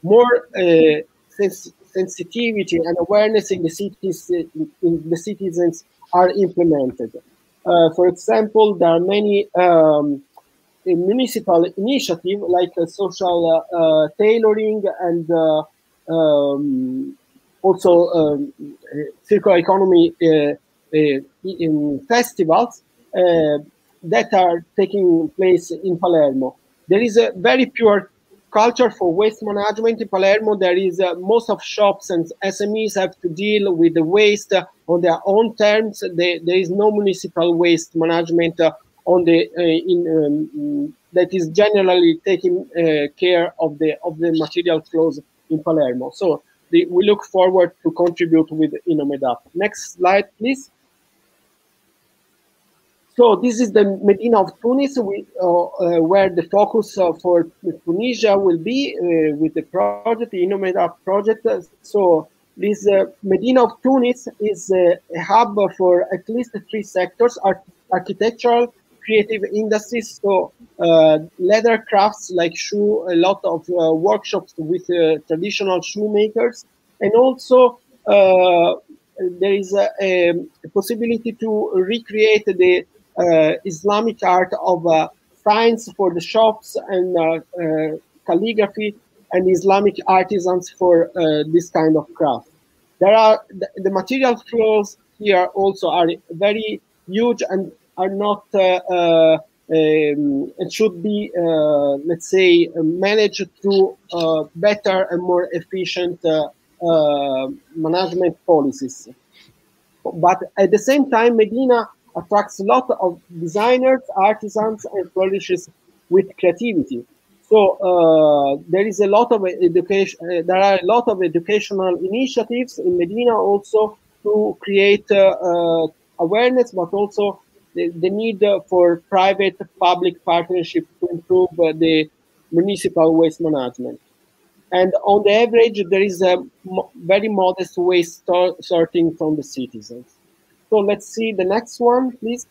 more sensitivity and awareness in the cities, in the citizens are implemented. For example, there are many municipal initiatives like social tailoring and also circular economy in festivals that are taking place in Palermo. There is a very pure culture for waste management in Palermo. There is most of shops and SMEs have to deal with the waste on their own terms. There is no municipal waste management on the that is generally taking care of the material flows in Palermo. So we look forward to contribute with INNOMED-UP. Next slide, please. So this is the Medina of Tunis, where the focus for Tunisia will be with the project, the INNOMED-UP project. So this Medina of Tunis is a hub for at least 3 sectors: architectural, creative industries, so leather crafts like shoe, a lot of workshops with traditional shoemakers, and also there is a possibility to recreate the Islamic art of signs for the shops and calligraphy and Islamic artisans for this kind of craft. There are the material flows here also are very huge and are not it should be let's say managed through better and more efficient management policies. But at the same time, Medina attracts a lot of designers, artisans, and flourishes with creativity. So there is a lot of education. There are a lot of educational initiatives in Medina also to create awareness, but also the need for private-public partnership to improve the municipal waste management. And on the average, there is a very modest waste sorting from the citizens. So let's see the next one, please.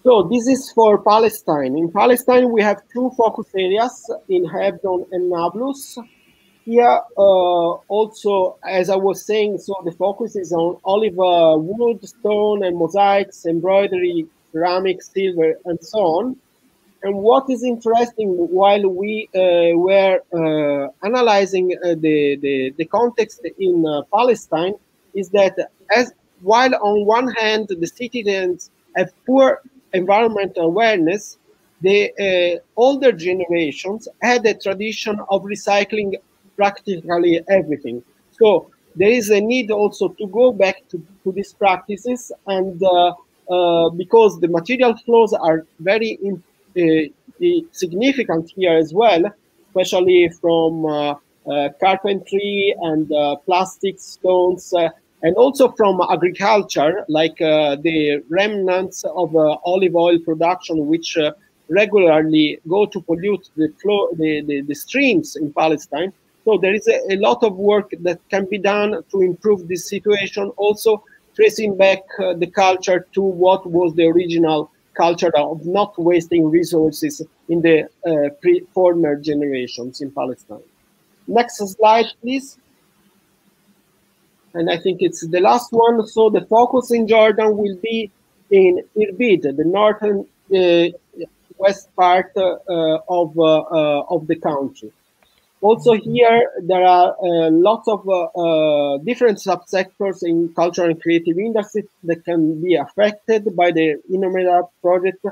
So this is for Palestine. In Palestine, we have 2 focus areas in Hebron and Nablus. Here, also, as I was saying, so the focus is on olive wood, stone, and mosaics, embroidery, ceramics, silver, and so on. And what is interesting while we were analyzing the context in Palestine is that while on one hand the citizens have poor environmental awareness, the older generations had a tradition of recycling practically everything. So there is a need also to go back to these practices, and because the material flows are very significant here as well, especially from carpentry and plastic stones, and also from agriculture, like the remnants of olive oil production, which regularly go to pollute the streams in Palestine. So there is a lot of work that can be done to improve this situation, also tracing back the culture to what was the original culture of not wasting resources in the former generations in Palestine. Next slide, please. And I think it's the last one. So the focus in Jordan will be in Irbid, the northern west part of the country. Also here, there are lots of different subsectors in cultural and creative industries that can be affected by the INNOMED-UP project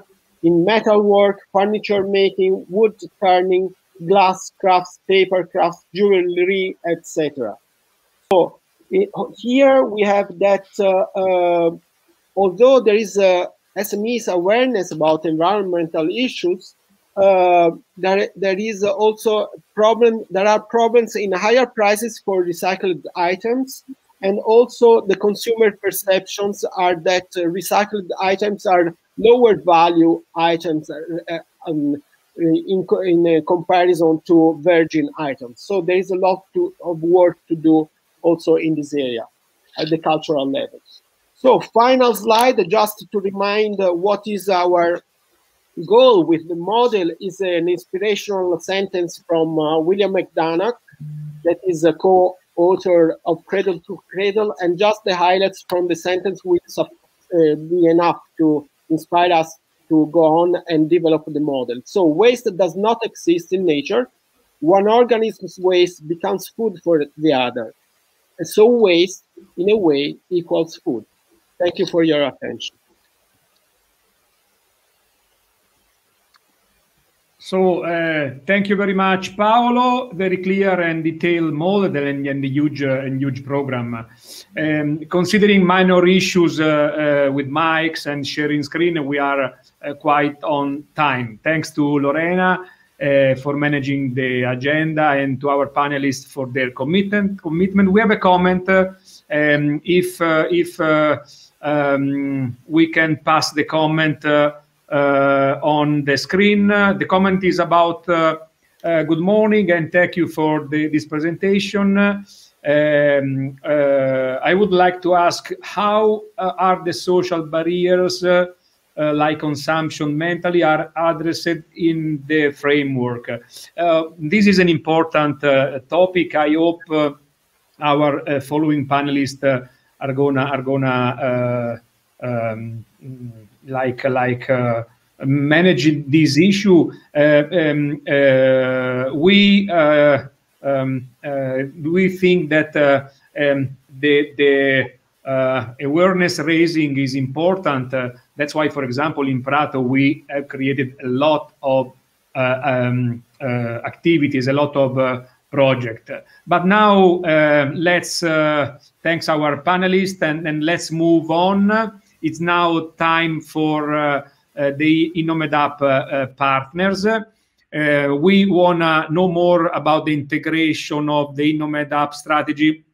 in metalwork, furniture making, wood turning, glass crafts, paper crafts, jewelry, etc. So here we have that although there is SMEs awareness about environmental issues, there is also problem. There are problems in higher prices for recycled items, and also the consumer perceptions are that recycled items are lower value items in comparison to virgin items. So there is a lot of work to do also in this area at the cultural levels. So final slide, just to remind what is our goal with the model is an inspirational sentence from William McDonough, that is a co-author of Cradle to Cradle, and just the highlights from the sentence will be enough to inspire us to go on and develop the model. So waste does not exist in nature. One organism's waste becomes food for the other. And so waste, in a way, equals food. Thank you for your attention. So thank you very much, Paolo. Very clear and detailed model and a huge program. Considering minor issues with mics and sharing screen, we are quite on time. Thanks to Lorena for managing the agenda, and to our panelists for their commitment. We have a comment. If we can pass the comment on the screen. The comment is about good morning and thank you for this presentation. I would like to ask, how are the social barriers like consumption mentally are addressed in the framework? This is an important topic. I hope our following panelists are gonna manage this issue. We think that the awareness raising is important. That's why, for example, in Prato, we have created a lot of activities, a lot of projects. But now let's thanks our panelists and let's move on. It's now time for the INNOMED-UP partners. We want to know more about the integration of the INNOMED-UP strategy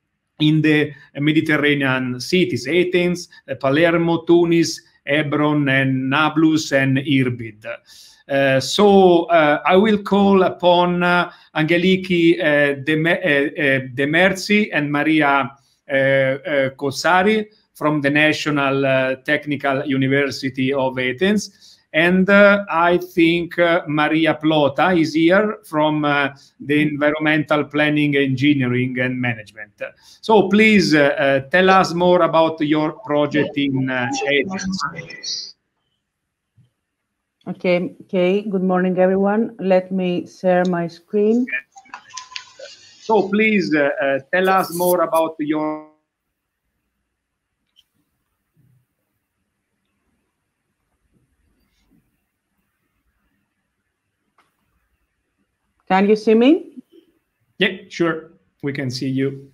in the Mediterranean cities, Athens, Palermo, Tunis, Hebron, and Nablus, and Irbid. So I will call upon Angeliki Demerzi and Maria Kosari from the National Technical University of Athens. And I think Maria Plota is here from the Environmental Planning, Engineering and Management. So please tell us more about your project in Athens. Okay. Good morning, everyone. Let me share my screen. So please tell us more about your. Can you see me? Yeah, sure. We can see you.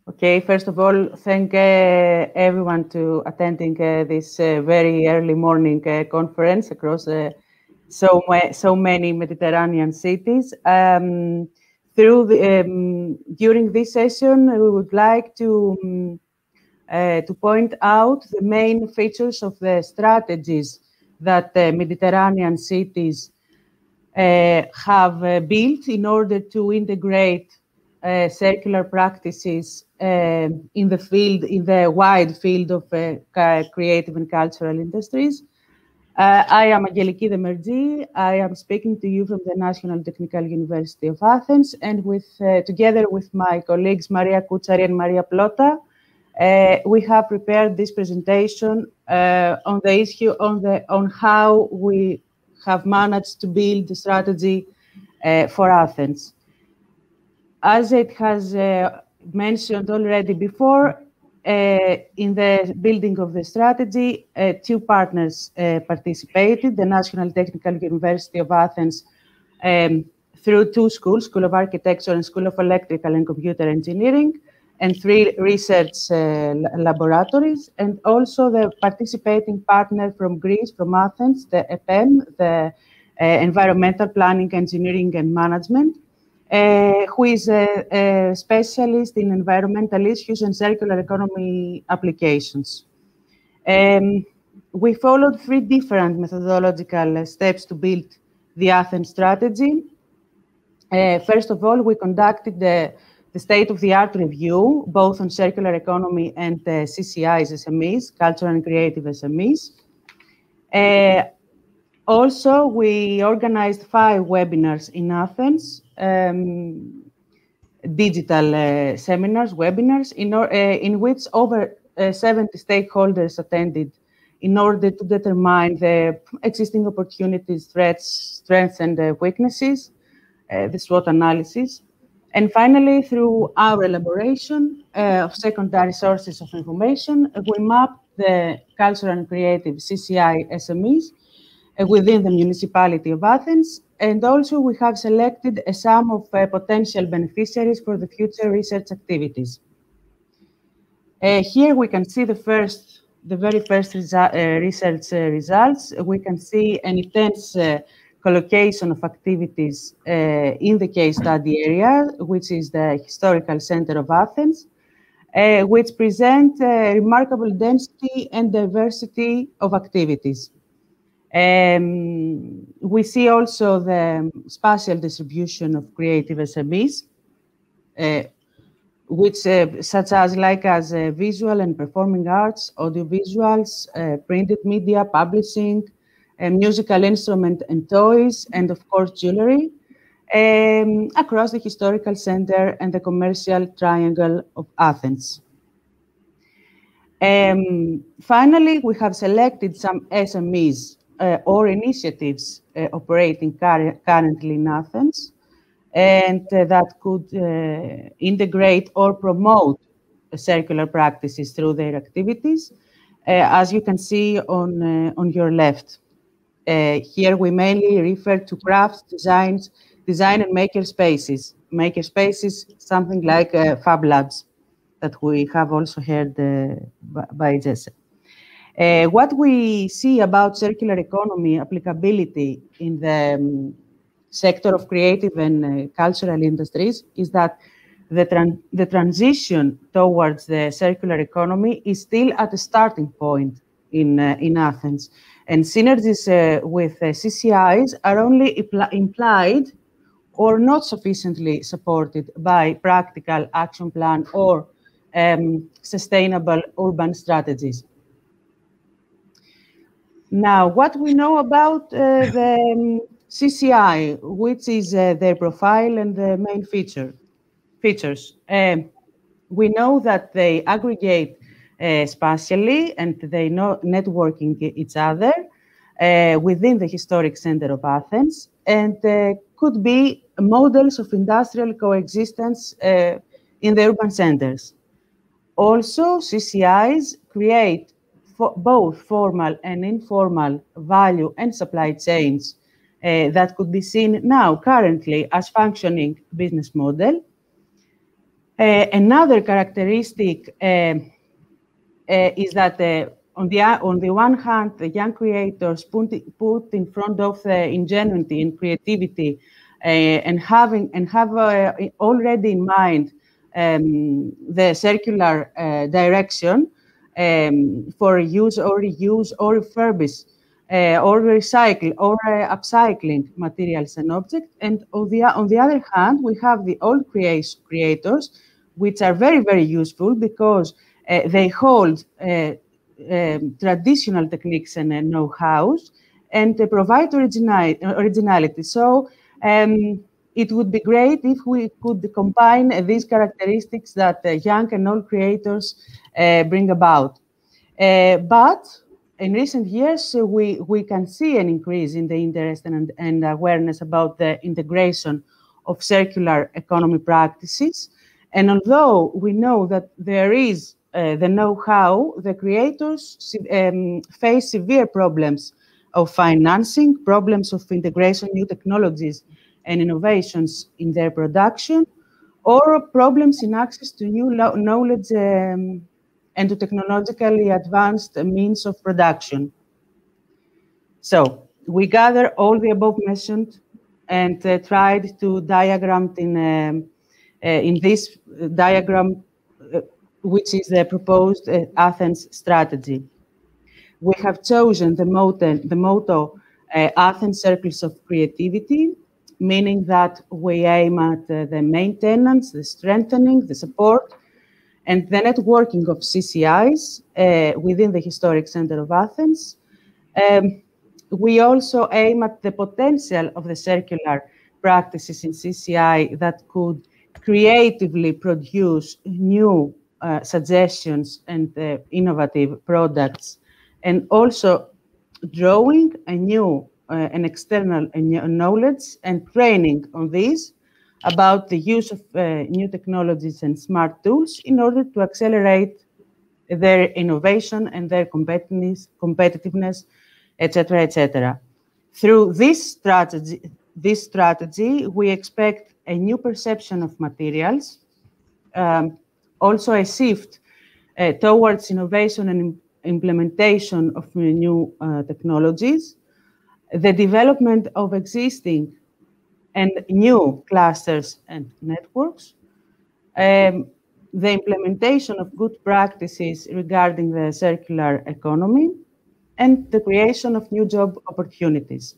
Okay. First of all, thank everyone to attending this very early morning conference across so many Mediterranean cities. During this session, we would like to point out the main features of the strategies that Mediterranean cities have built in order to integrate circular practices in the wide field of creative and cultural industries. I am Angeliki Demerzi. I am speaking to you from the National Technical University of Athens, and together with my colleagues Maria Koutsari and Maria Plota, we have prepared this presentation on the issue on how we have managed to build the strategy for Athens. As it has mentioned already before, in the building of the strategy, two partners participated, the National Technical University of Athens through two schools, School of Architecture and School of Electrical and Computer Engineering, and three research laboratories, and also the participating partner from Greece, from Athens, the EPEM, the Environmental Planning, Engineering and Management, who is a specialist in environmental issues and circular economy applications. We followed three different methodological steps to build the Athens strategy. First of all, we conducted the state-of-the-art review, both on circular economy and CCI's SMEs, cultural and creative SMEs. Also, we organized 5 webinars in Athens, digital seminars, webinars, in which over 70 stakeholders attended in order to determine the existing opportunities, threats, strengths, and weaknesses, the SWOT analysis. And finally, through our elaboration of secondary sources of information, we mapped the cultural and creative CCI SMEs within the municipality of Athens. And also we have selected a sum of potential beneficiaries for the future research activities. Here we can see the very first research results. We can see an intense collocation of activities in the case study area, which is the Historical Center of Athens, which present remarkable density and diversity of activities. We see also the spatial distribution of creative SMEs, which such as visual and performing arts, audiovisuals, printed media, publishing, musical instrument and toys, and of course jewelry, across the historical center and the commercial triangle of Athens. Finally, we have selected some SMEs or initiatives operating currently in Athens, and that could integrate or promote circular practices through their activities, as you can see on your left. Here we mainly refer to crafts, design and maker spaces. Maker spaces, something like Fab Labs that we have also heard by Jesse. What we see about circular economy applicability in the sector of creative and cultural industries is that the transition towards the circular economy is still at a starting point in Athens. And synergies with CCIs are only implied or not sufficiently supported by practical action plan or sustainable urban strategies. Now, what we know about the CCI, which is their profile and the main features. We know that they aggregate spatially and they know networking each other within the historic center of Athens, and could be models of industrial coexistence in the urban centers. Also, CCIs create both formal and informal value and supply chains that could be seen now currently as functioning business model. Another characteristic is that on the one hand, the young creators put in front of ingenuity and creativity and have already in mind the circular direction for use or reuse or refurbish or recycle or upcycling materials and objects. And on the other hand, we have the old creators, which are very, very useful because they hold traditional techniques and know-hows and provide originality. So it would be great if we could combine these characteristics that young and old creators bring about. But in recent years, we can see an increase in the interest and awareness about the integration of circular economy practices. And although we know that there is the know-how, the creators face severe problems of financing, problems of integration, new technologies and innovations in their production, or problems in access to new knowledge and to technologically advanced means of production. So we gather all the above mentioned and tried to diagram in this diagram, which is the proposed Athens strategy. We have chosen the motto Athens Circles of Creativity, meaning that we aim at the maintenance, the strengthening, the support, and the networking of CCIs within the historic center of Athens. We also aim at the potential of the circular practices in CCI that could creatively produce new suggestions and innovative products, and also drawing a new and external knowledge and training on these about the use of new technologies and smart tools in order to accelerate their innovation and their competitiveness, etc., etc. Through this strategy, we expect a new perception of materials, also a shift towards innovation and implementation of new technologies, the development of existing and new clusters and networks, the implementation of good practices regarding the circular economy, and the creation of new job opportunities.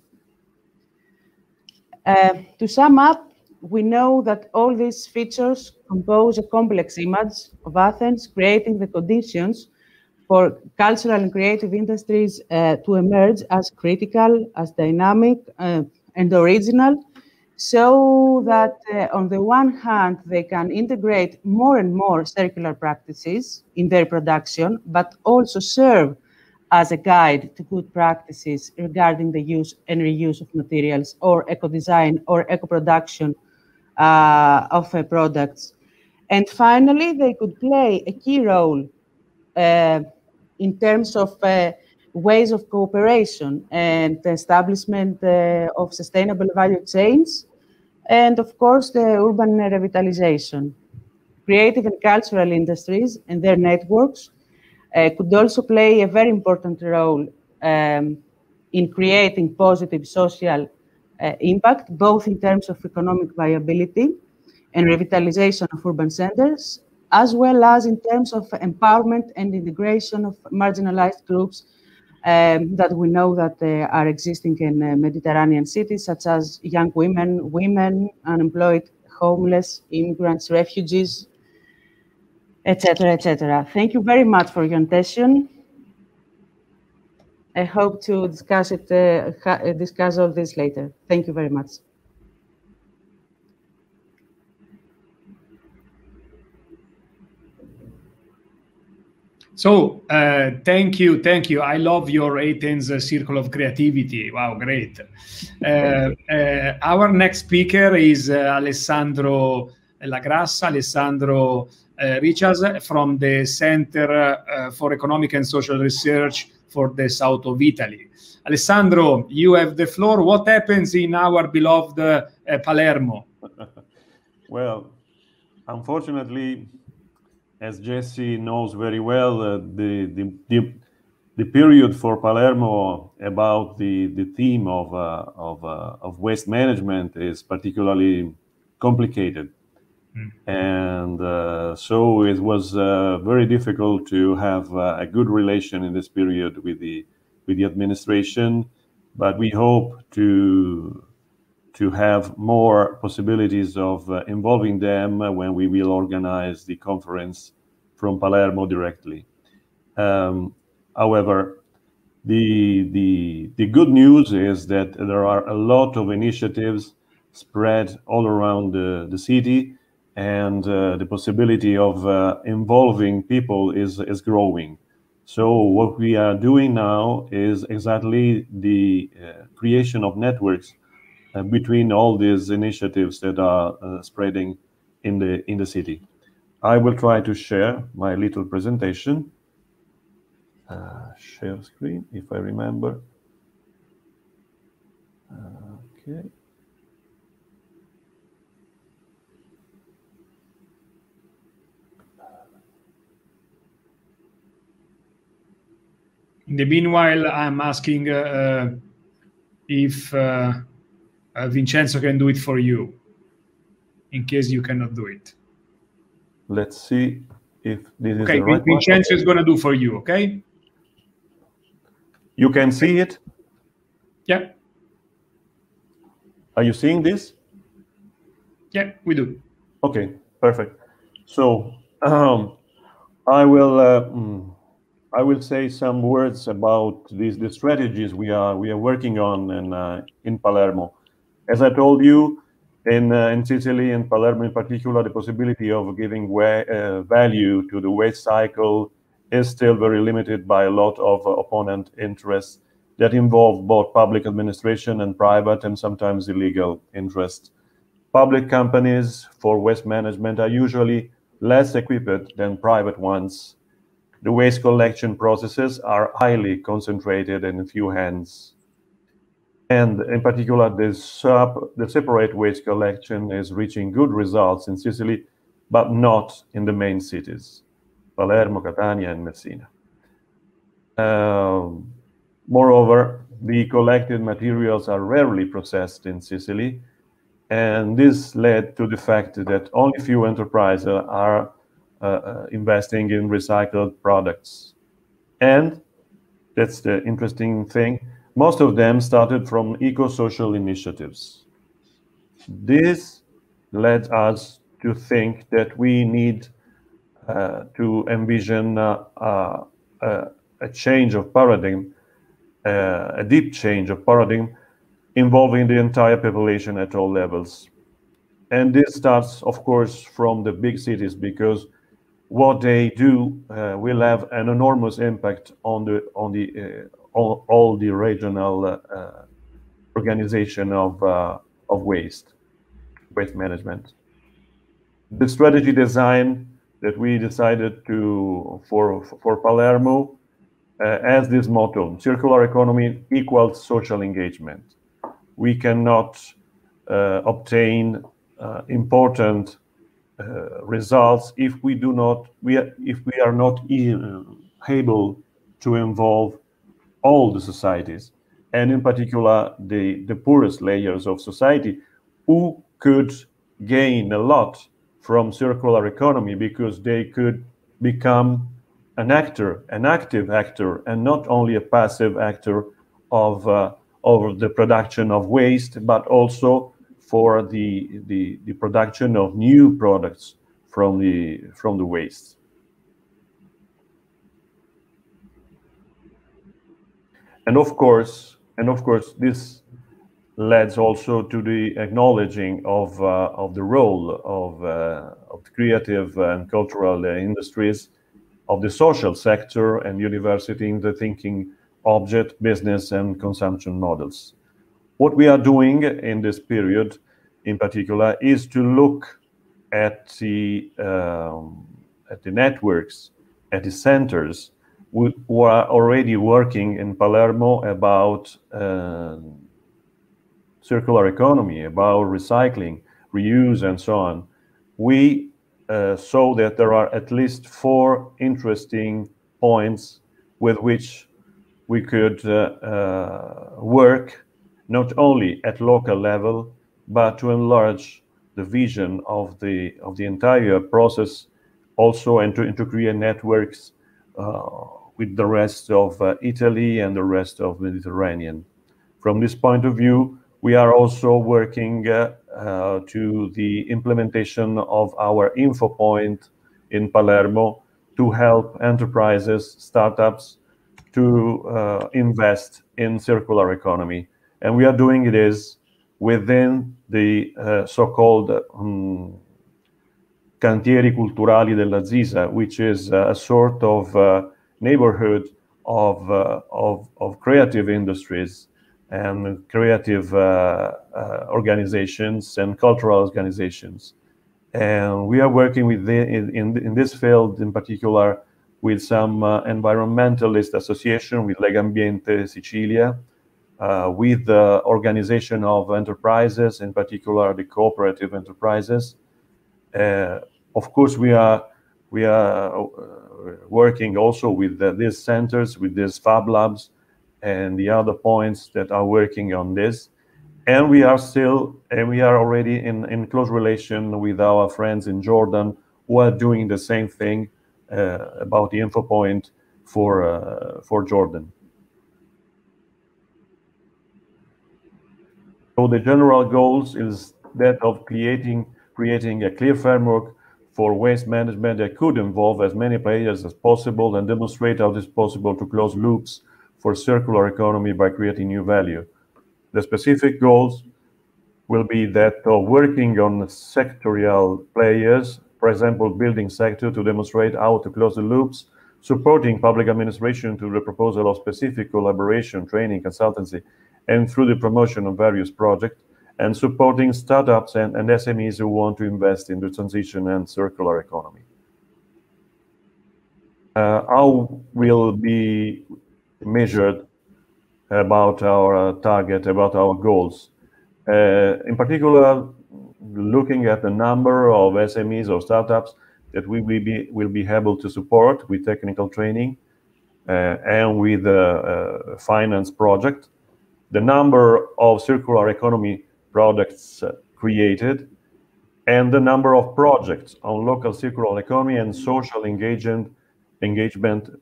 To sum up, we know that all these features compose a complex image of Athens, creating the conditions for cultural and creative industries to emerge as critical, as dynamic, and original, so that on the one hand, they can integrate more and more circular practices in their production, but also serve as a guide to good practices regarding the use and reuse of materials, or eco-design or eco-production of products. And finally, they could play a key role in terms of ways of cooperation and the establishment of sustainable value chains, and of course, the urban revitalization. Creative and cultural industries and their networks could also play a very important role in creating positive social impact, both in terms of economic viability and revitalization of urban centers, as well as in terms of empowerment and integration of marginalized groups that we know that are existing in Mediterranean cities, such as young women, unemployed, homeless, immigrants, refugees, etc., etc. Thank you very much for your attention. I hope to discuss all this later. Thank you very much. So thank you. I love your Athens circle of creativity. Wow, great. Our next speaker is Alessandro Lagrassa. Alessandro Richards from the Center for Economic and Social Research for the South of Italy. Alessandro, you have the floor. What happens in our beloved Palermo? Well, unfortunately, as Jesse knows very well, the period for Palermo about the theme of waste management is particularly complicated. And so it was very difficult to have a good relation in this period with the administration, but we hope to have more possibilities of involving them when we will organize the conference from Palermo directly. However, the good news is that there are a lot of initiatives spread all around the city, and the possibility of involving people is growing. So what we are doing now is exactly the creation of networks between all these initiatives that are spreading in the city. I will try to share my little presentation. Share screen, if I remember. Okay. In the meanwhile, I'm asking if Vincenzo can do it for you, in case you cannot do it. Let's see if this is okay, the right Vincenzo one. is going to do for you, okay? You can see it? Yeah. Are you seeing this? Yeah, we do. Okay, perfect. So I will say some words about the strategies we are working on in Palermo. As I told you, in Sicily and Palermo in particular, the possibility of giving value to the waste cycle is still very limited by a lot of opponent interests that involve both public administration and private and sometimes illegal interests. Public companies for waste management are usually less equipped than private ones. The waste collection processes are highly concentrated in a few hands. And in particular, the separate waste collection is reaching good results in Sicily, but not in the main cities, Palermo, Catania, and Messina. Moreover, the collected materials are rarely processed in Sicily, and this led to the fact that only few enterprises are investing in recycled products. And that's the interesting thing, most of them started from eco-social initiatives. This led us to think that we need to envision a change of paradigm, a deep change of paradigm involving the entire population at all levels. And this starts, of course, from the big cities, because what they do will have an enormous impact on all the regional organization of waste management. The strategy design that we decided for Palermo has this motto: circular economy equals social engagement. We cannot obtain important results if we are not able to involve all the societies, and in particular the poorest layers of society, who could gain a lot from circular economy, because they could become an actor, an active actor, and not only a passive actor of the production of waste, but also for the production of new products from the waste. And of course, this leads also to the acknowledging of the role of creative and cultural industries, of the social sector and university in the thinking object, business, and consumption models. What we are doing in this period, in particular, is to look at the networks, at the centers who are already working in Palermo about circular economy, about recycling, reuse, and so on. We saw that there are at least 4 interesting points with which we could work, not only at local level, but to enlarge the vision of the entire process also, and to create networks with the rest of Italy and the rest of the Mediterranean. From this point of view, we are also working to the implementation of our info point in Palermo to help enterprises, startups, to invest in circular economy. And we are doing this within the so-called Cantieri Culturali della Zisa, which is a sort of neighborhood of creative industries and creative organizations and cultural organizations. And we are working in this field in particular with some environmentalist association, with Legambiente Sicilia, with the organization of enterprises, in particular the cooperative enterprises. Of course, we are working also with these centers, with these Fab Labs, and the other points that are working on this. And we are already in close relation with our friends in Jordan, who are doing the same thing about the info point for Jordan. So the general goals is that of creating a clear framework for waste management that could involve as many players as possible and demonstrate how it is possible to close loops for circular economy by creating new value. The specific goals will be that of working on sectorial players, for example, building sector, to demonstrate how to close the loops, supporting public administration to the proposal of specific collaboration, training, consultancy, and through the promotion of various projects, and supporting startups and SMEs who want to invest in the transition and circular economy. How will be measured about our target, about our goals? In particular, looking at the number of SMEs or startups that we will be able to support with technical training and with a finance project. the number of circular economy products created, and the number of projects on local circular economy and social engagement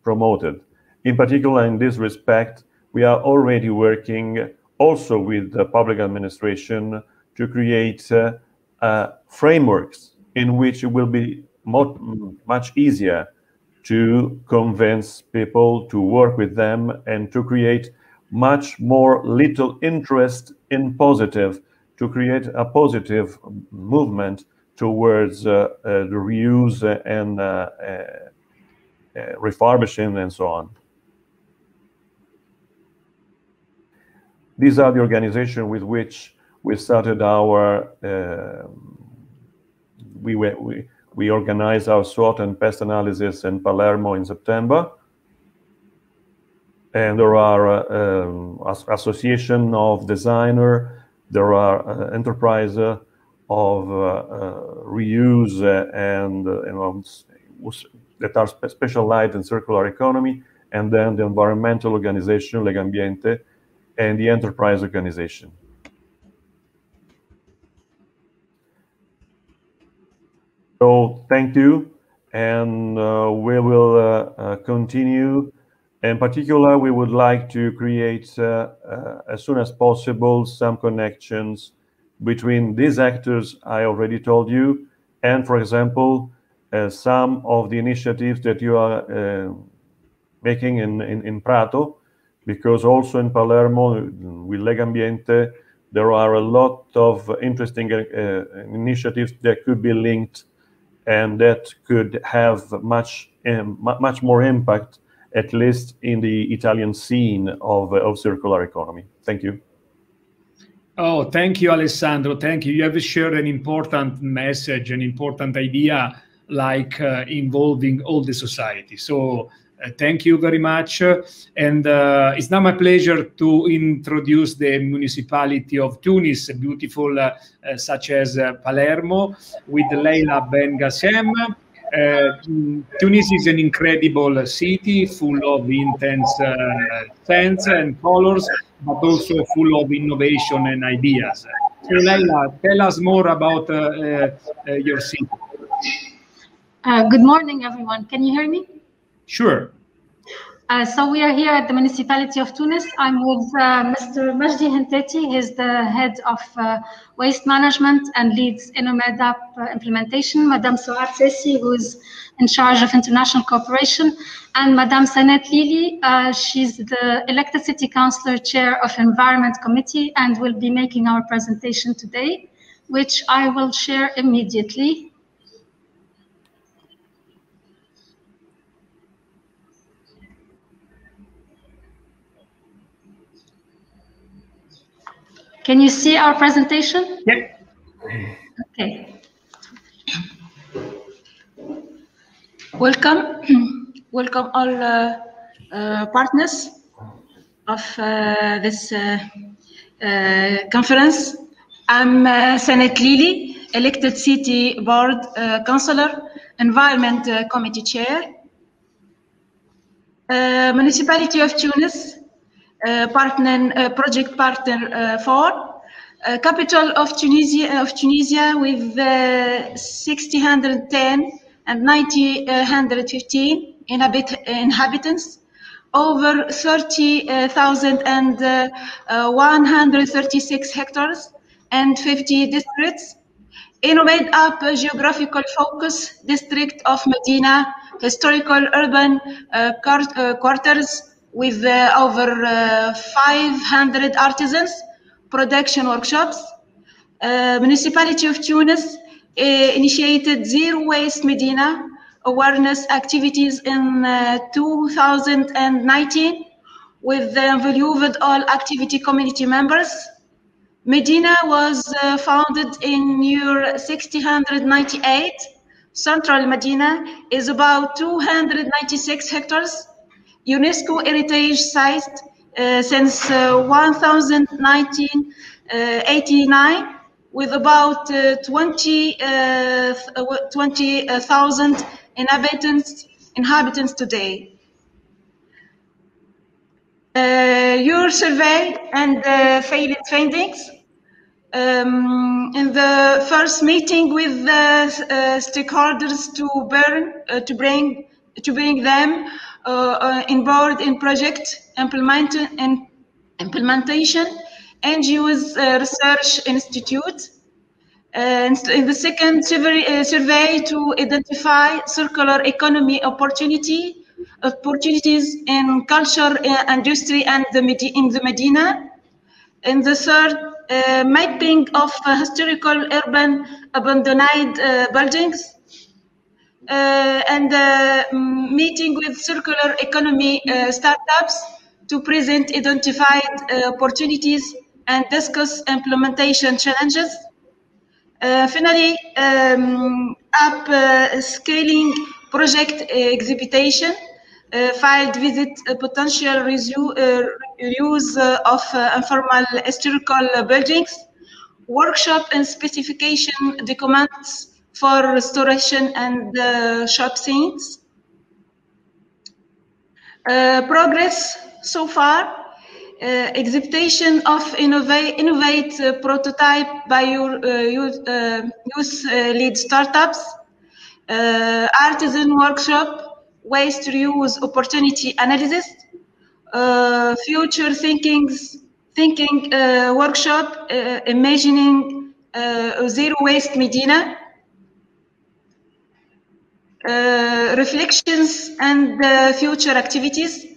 promoted. In particular, in this respect, we are already working also with the public administration to create frameworks in which it will be much easier to convince people to work with them and to create much more little interest in positive, to create a positive movement towards the reuse and refurbishing and so on. These are the organizations with which we started our, we organized our SWOT and pest analysis in Palermo in September. And there are association of designers, there are enterprise of reuse and that are specialized in circular economy, and then the environmental organization, Legambiente, and the enterprise organization. So thank you, and we will continue. In particular, we would like to create as soon as possible some connections between these actors I already told you, and for example, some of the initiatives that you are making in Prato, because also in Palermo with Legambiente, there are a lot of interesting initiatives that could be linked and that could have much more impact, at least in the Italian scene of circular economy. Thank you. Oh, thank you, Alessandro. Thank you. You have shared an important message, an important idea, like involving all the society. So thank you very much. And it's now my pleasure to introduce the municipality of Tunis, beautiful such as Palermo, with Leila Ben Gassem. Tunis is an incredible city, full of intense scents and colors, but also full of innovation and ideas. So Leila, tell us more about your city. Good morning, everyone. Can you hear me? Sure. So we are here at the municipality of Tunis. I'm with Mr. Majdi Henteti. He's the head of waste management and leads INNOMED-UP implementation. Madame Souad Sessi, who's in charge of international cooperation, and Madame Sanet Lili. She's the elected city councillor, chair of Environment Committee, and will be making our presentation today, which I will share immediately. Can you see our presentation? Yep. Okay. Welcome. Welcome all partners of this conference. I'm Sanet Lili, elected city board councillor, environment committee chair. Municipality of Tunis, project partner for capital of Tunisia with 610 and 9,115 inhabitants, over 30,136 hectares and 50 districts. INNOMED-UP geographical focus district of Medina, historical urban quarters with over 500 artisans, production workshops. Municipality of Tunis initiated Zero Waste Medina awareness activities in 2019 with involved all activity community members. Medina was founded in year 1698. Central Medina is about 296 hectares. UNESCO heritage site since 1989, with about 20,000 inhabitants today. your survey and findings. In the first meeting with the stakeholders to bring them on board in project implementation, NGOs Research Institute. And in the second survey to identify circular economy opportunities in culture, industry, and in the Medina. In the third, mapping of historical urban abandoned buildings, and meeting with circular economy startups to present identified opportunities and discuss implementation challenges. Finally, scaling project exhibition, filed visit potential reuse of informal historical buildings, workshop and specification documents for restoration and shop scenes. Progress so far. Exhibition of innovate prototype by your youth lead startups, artisan workshop, waste reuse opportunity analysis, future thinking workshop, imagining zero waste Medina, reflections and future activities.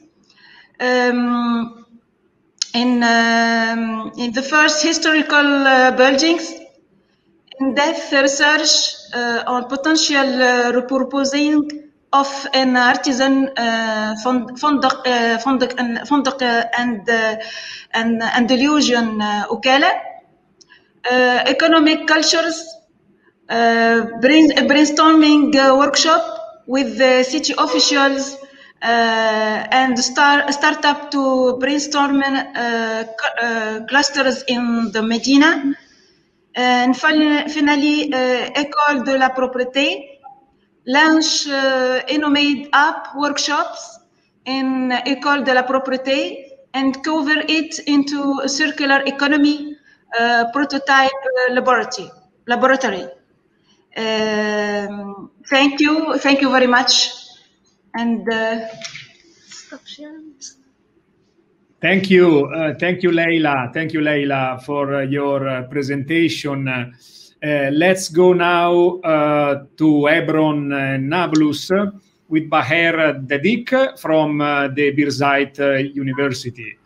In the first historical buildings, in-depth research on potential repurposing of an artisan فندق and delusion وكالة. Economic cultures, brainstorming workshop with the city officials and startup to brainstorm clusters in the Medina. And finally, École de la Propriété, launch INNOMED-UP workshops in École de la Propriété and cover it into a circular economy prototype laboratory. Thank you very much. And stop sharing. Thank you, Leila. Thank you, Leila, for your presentation. Let's go now to Hebron and Nablus with Baher Dedik from the Birzeit University.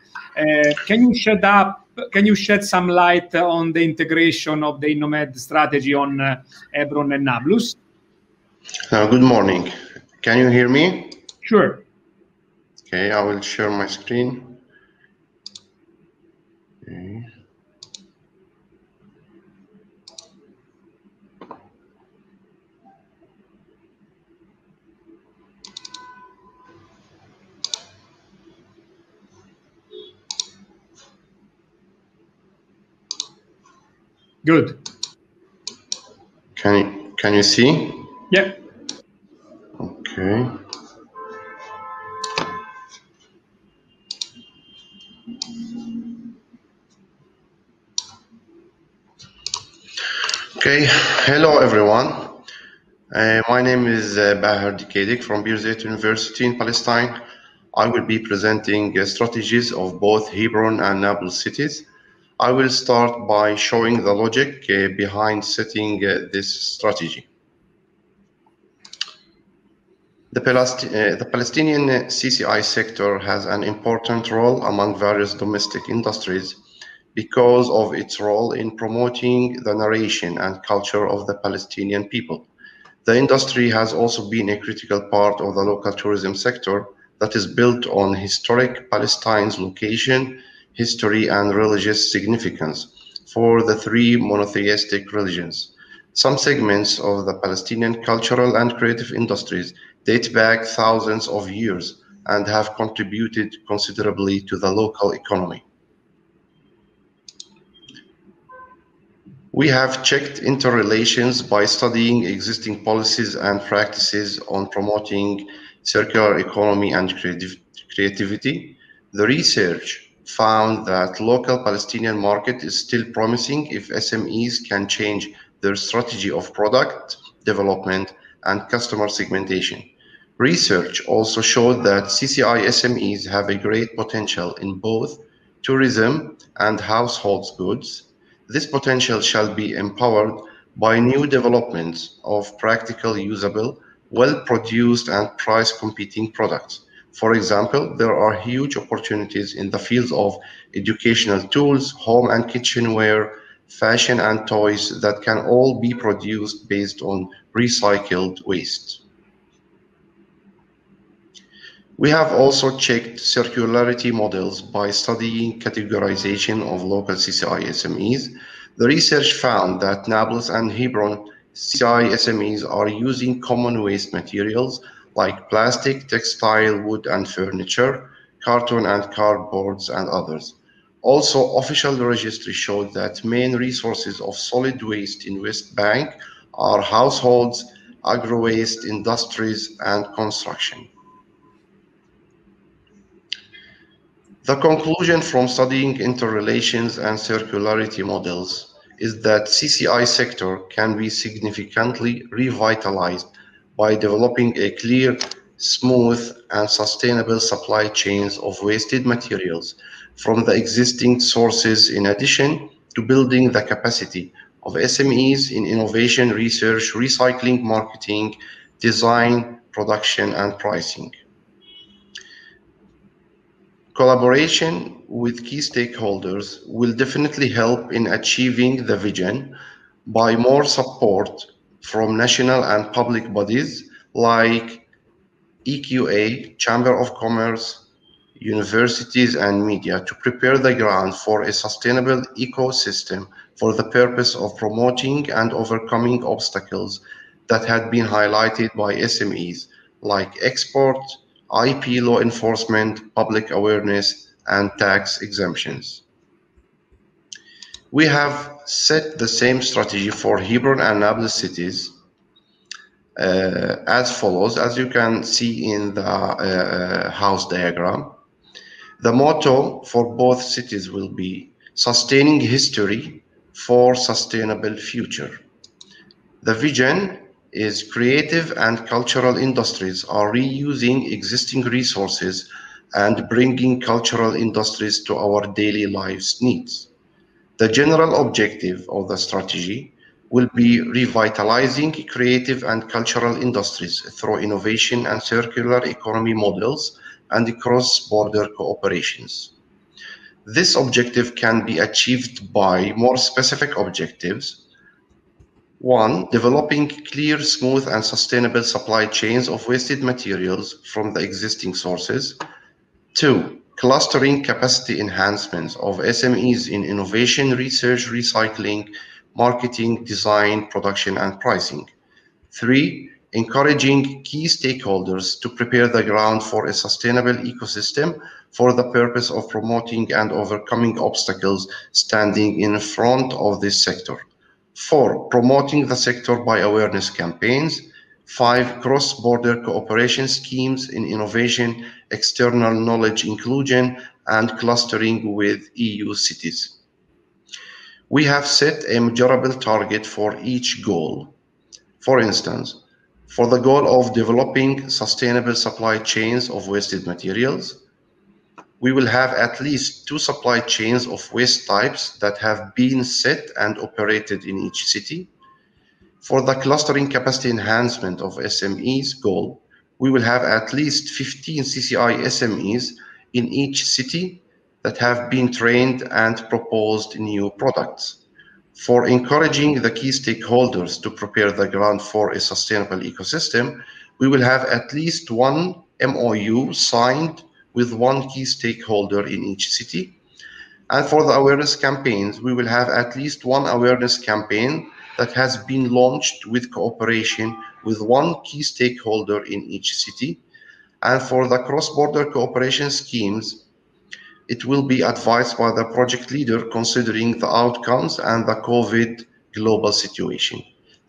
Can you shed some light on the integration of the INNOMED strategy on Hebron and Nablus? Good morning. Can you hear me? Sure. Okay, I will share my screen. Okay. Good. Can you see? Yeah. Okay. Okay. Hello, everyone. My name is Baher Dedik from Birzeit University in Palestine. I will be presenting strategies of both Hebron and Nablus cities. I will start by showing the logic behind setting this strategy. The Palestinian CCI sector has an important role among various domestic industries because of its role in promoting the narration and culture of the Palestinian people. The industry has also been a critical part of the local tourism sector that is built on historic Palestine's location, history, and religious significance for the three monotheistic religions. Some segments of the Palestinian cultural and creative industries date back thousands of years and have contributed considerably to the local economy. We have checked interrelations by studying existing policies and practices on promoting circular economy and creativity. The research found that local Palestinian market is still promising if SMEs can change their strategy of product development and customer segmentation. Research also showed that CCI SMEs have a great potential in both tourism and household goods. This potential shall be empowered by new developments of practical, usable, well-produced and price-competing products. For example, there are huge opportunities in the fields of educational tools, home and kitchenware, fashion and toys that can all be produced based on recycled waste. We have also checked circularity models by studying categorization of local CCI SMEs. The research found that Nablus and Hebron CCI SMEs are using common waste materials like plastic, textile, wood and furniture, carton and cardboards and others. Also, official registry showed that main resources of solid waste in West Bank are households, agro-waste, industries and construction. The conclusion from studying interrelations and circularity models is that CCI sector can be significantly revitalized by developing a clear, smooth, and sustainable supply chains of wasted materials from the existing sources, in addition to building the capacity of SMEs in innovation, research, recycling, marketing, design, production, and pricing. Collaboration with key stakeholders will definitely help in achieving the vision by more support from national and public bodies like EQA, Chamber of Commerce, universities and media to prepare the ground for a sustainable ecosystem for the purpose of promoting and overcoming obstacles that had been highlighted by SMEs like export, IP law enforcement, public awareness, and tax exemptions. We have set the same strategy for Hebron and Nablus cities as follows, as you can see in the house diagram. The motto for both cities will be sustaining history for sustainable future. The vision is creative and cultural industries are reusing existing resources and bringing cultural industries to our daily lives needs. The general objective of the strategy will be revitalizing creative and cultural industries through innovation and circular economy models and cross-border cooperations. This objective can be achieved by more specific objectives. 1. Developing clear, smooth, and sustainable supply chains of wasted materials from the existing sources. 2. Clustering capacity enhancements of SMEs in innovation, research, recycling, marketing, design, production, and pricing. 3. Encouraging key stakeholders to prepare the ground for a sustainable ecosystem for the purpose of promoting and overcoming obstacles standing in front of this sector. 4. Promoting the sector by awareness campaigns. 5. Cross-border cooperation schemes in innovation, external knowledge inclusion, and clustering with EU cities. We have set a measurable target for each goal. For instance, for the goal of developing sustainable supply chains of wasted materials, we will have at least 2 supply chains of waste types that have been set and operated in each city. For the clustering capacity enhancement of SMEs goal, we will have at least 15 CCI SMEs in each city that have been trained and proposed new products. For encouraging the key stakeholders to prepare the ground for a sustainable ecosystem, we will have at least 1 MOU signed with 1 key stakeholder in each city. And for the awareness campaigns, we will have at least 1 awareness campaign that has been launched with cooperation with 1 key stakeholder in each city. And for the cross-border cooperation schemes, it will be advised by the project leader considering the outcomes and the COVID global situation.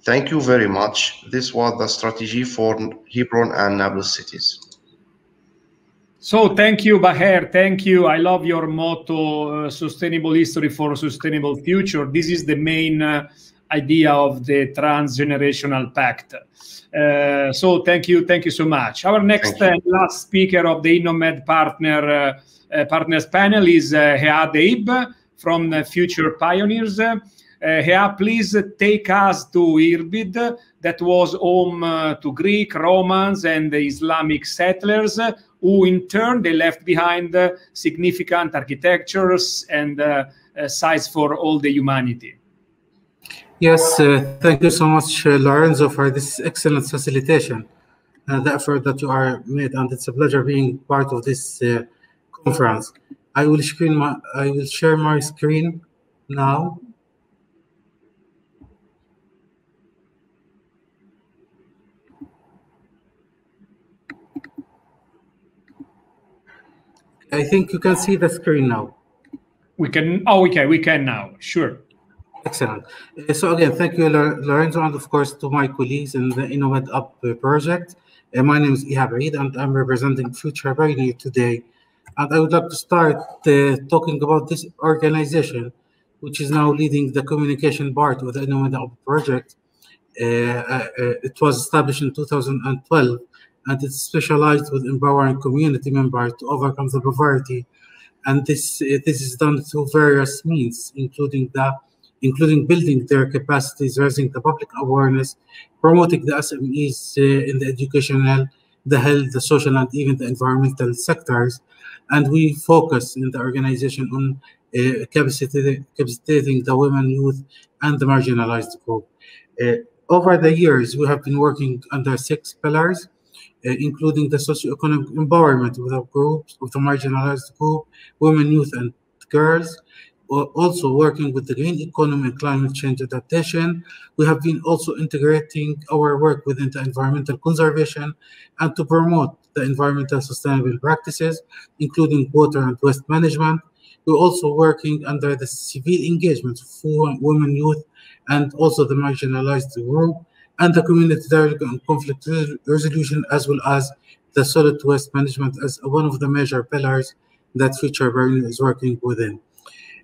Thank you very much. This was the strategy for Hebron and Nablus cities. So thank you, Baher. Thank you. I love your motto, sustainable history for a sustainable future. This is the main idea of the Transgenerational Pact. So thank you so much. Our next last speaker of the INNOMED Partners panel is Hea Deib from Future Pioneers. Hea, please take us to Irbid, that was home to Greek, Romans, and the Islamic settlers, who in turn they left behind significant architectures and sites for all the humanity. Yes, thank you so much, Lorenzo, for this excellent facilitation, the effort that you are made, and it's a pleasure being part of this conference. I will share my screen now. I think you can see the screen now. We can. Oh, okay, we can now. Sure. Excellent. So again, thank you, Lorenzo, and of course to my colleagues in the INNOMED-UP project. My name is Ihab Eid, and I'm representing Future Pioneer today. And I would like to start talking about this organization, which is now leading the communication part of the INNOMED-UP project. It was established in 2012, and it's specialized with empowering community members to overcome the poverty. And this is done through various means, including building their capacities, raising the public awareness, promoting the SMEs in the educational, the health, the social, and even the environmental sectors. And we focus in the organization on capacitating the women, youth, and the marginalized group. Over the years, we have been working under 6 pillars, including the socioeconomic empowerment of the groups, of the marginalized group, women, youth, and girls. Also working with the green economy and climate change adaptation. We have been also integrating our work within the environmental conservation and to promote the environmental sustainable practices, including water and waste management. We're also working under the civil engagement for women, youth, and also the marginalized group, and the community dialogue and conflict resolution, as well as the solid waste management as one of the major pillars that Future Pioneer is working within.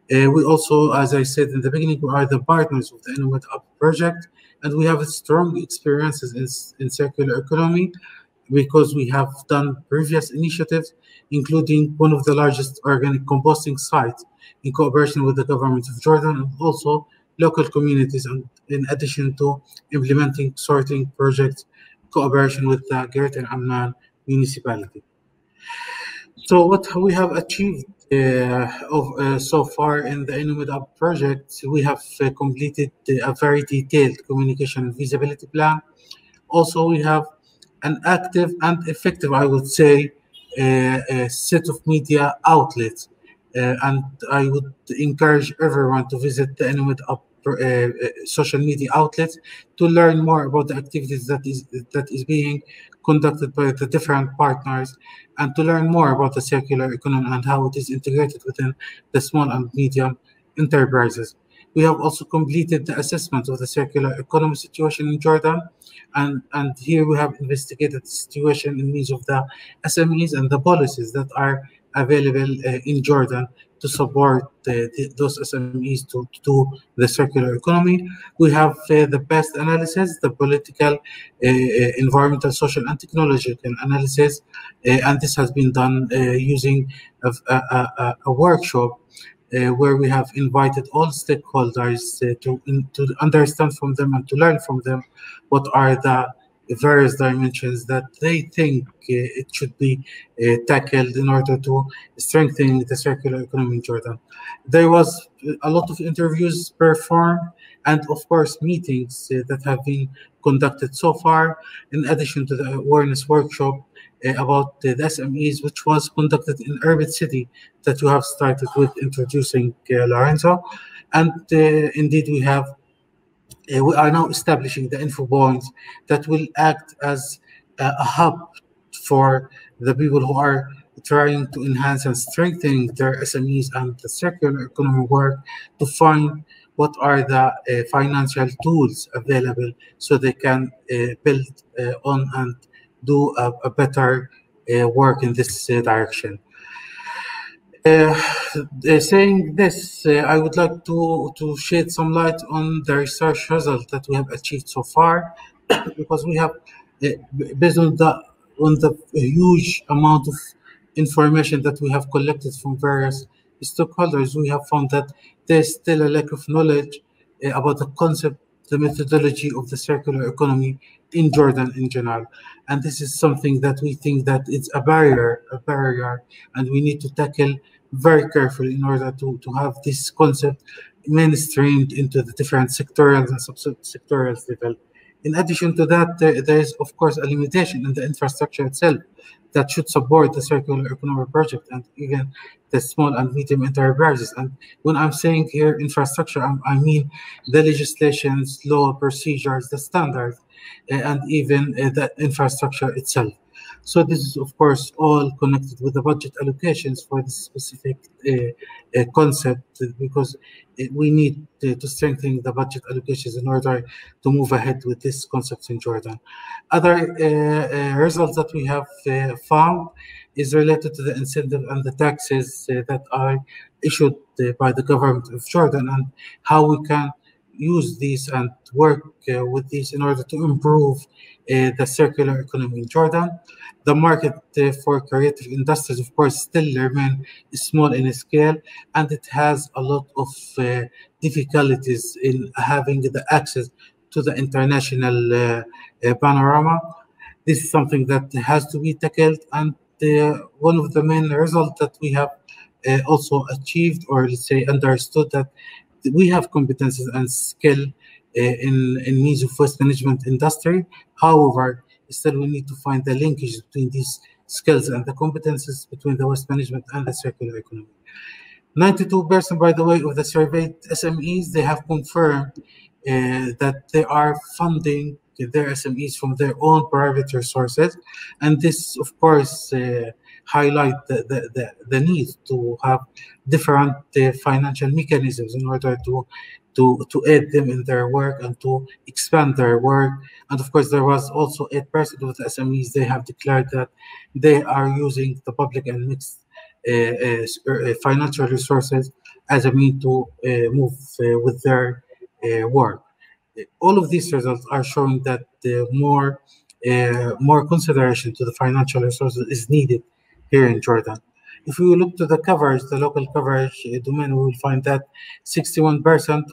We also, as I said in the beginning, we are the partners of the INNOMED-UP project, and we have strong experiences in circular economy because we have done previous initiatives, including one of the largest organic composting sites in cooperation with the government of Jordan and also local communities, and in addition to implementing sorting projects cooperation with the Greater Amman municipality. So what we have achieved so far in the INNOMED-UP project, we have completed a very detailed communication and feasibility plan. Also, we have an active and effective, I would say, set of media outlets. And I would encourage everyone to visit the INNOMED-UP social media outlets to learn more about the activities that is being conducted by the different partners, and to learn more about the circular economy and how it is integrated within the small and medium enterprises. We have also completed the assessment of the circular economy situation in Jordan, and here we have investigated the situation in means of the SMEs and the policies that are available in Jordan to support those SMEs to do the circular economy. We have the best analysis, the political, environmental, social, and technological analysis, and this has been done using a workshop where we have invited all stakeholders to understand from them and to learn from them what are the various dimensions that they think it should be tackled in order to strengthen the circular economy in Jordan. There was a lot of interviews performed and, of course, meetings that have been conducted so far, in addition to the awareness workshop about the SMEs, which was conducted in Irbid City, that you have started with introducing, Lorenzo. And indeed, we are now establishing the info points that will act as a hub for the people who are trying to enhance and strengthen their SMEs and the circular economy work, to find what are the financial tools available so they can build on and do a better work in this direction. Saying this, I would like to shed some light on the research results that we have achieved so far, because we have, based on the huge amount of information that we have collected from various stakeholders, we have found that there's still a lack of knowledge about the concept, the methodology of the circular economy in Jordan in general. And this is something that we think that it's a barrier, and we need to tackle very carefully in order to have this concept mainstreamed into the different sectorial and sub-sectorial level. In addition to that, there is, of course, a limitation in the infrastructure itself that should support the circular economy project and even the small and medium enterprises. And when I'm saying here infrastructure, I mean the legislations, law, procedures, the standards, and even the infrastructure itself. So this is, of course, all connected with the budget allocations for this specific concept, because we need to strengthen the budget allocations in order to move ahead with this concept in Jordan. Other results that we have found is related to the incentive and the taxes that are issued by the government of Jordan, and how we can use these and work with these in order to improve the circular economy in Jordan. The market for creative industries, of course, still remain small in scale, and it has a lot of difficulties in having the access to the international panorama. This is something that has to be tackled, and one of the main results that we have also achieved, or let's say understood, that we have competences and skill in means of waste management industry. However, still we need to find the linkage between these skills and the competences between the waste management and the circular economy. 92%, by the way, of the surveyed SMEs, they have confirmed that they are funding their SMEs from their own private resources, and this, of course, highlight the need to have different financial mechanisms in order to aid them in their work and to expand their work. And of course, there was also 8% of the SMEs, they have declared that they are using the public and mixed financial resources as a means to move with their work. All of these results are showing that more consideration to the financial resources is needed here in Jordan. If we look to the coverage, the local coverage domain, we will find that 61%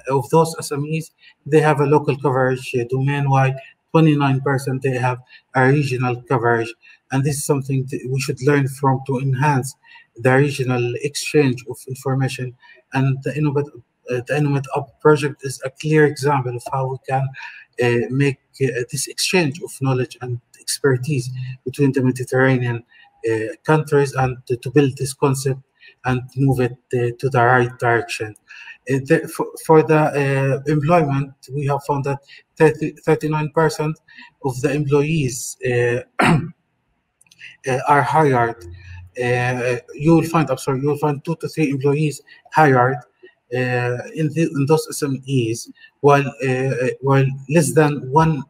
of those SMEs, they have a local coverage domain, while 29% they have a regional coverage. And this is something that we should learn from to enhance the regional exchange of information. And the INNOMED-UP project is a clear example of how we can make this exchange of knowledge and expertise between the Mediterranean countries, and to build this concept and move it to the right direction. For the employment, we have found that 39% of the employees are hired. You will find 2 to 3 employees hired in those SMEs, while less than 1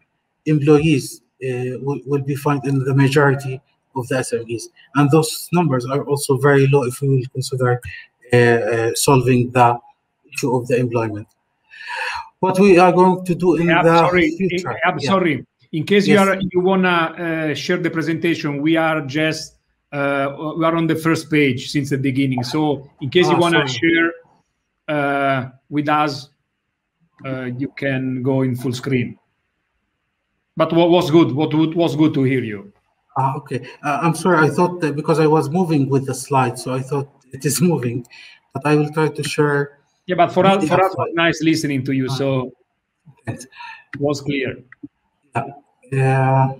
employees will be found in the majority of the SMEs, and those numbers are also very low if we will consider solving the issue of the employment. What we are going to do in the future? Sorry. In case you wanna share the presentation, we are just we are on the first page since the beginning. So in case you wanna share with us, you can go in full screen. But what was good to hear you. Okay. I'm sorry. I thought that because I was moving with the slide, so I thought it is moving. But I will try to share. Yeah, but for us, it was nice listening to you. So it was clear. Yeah.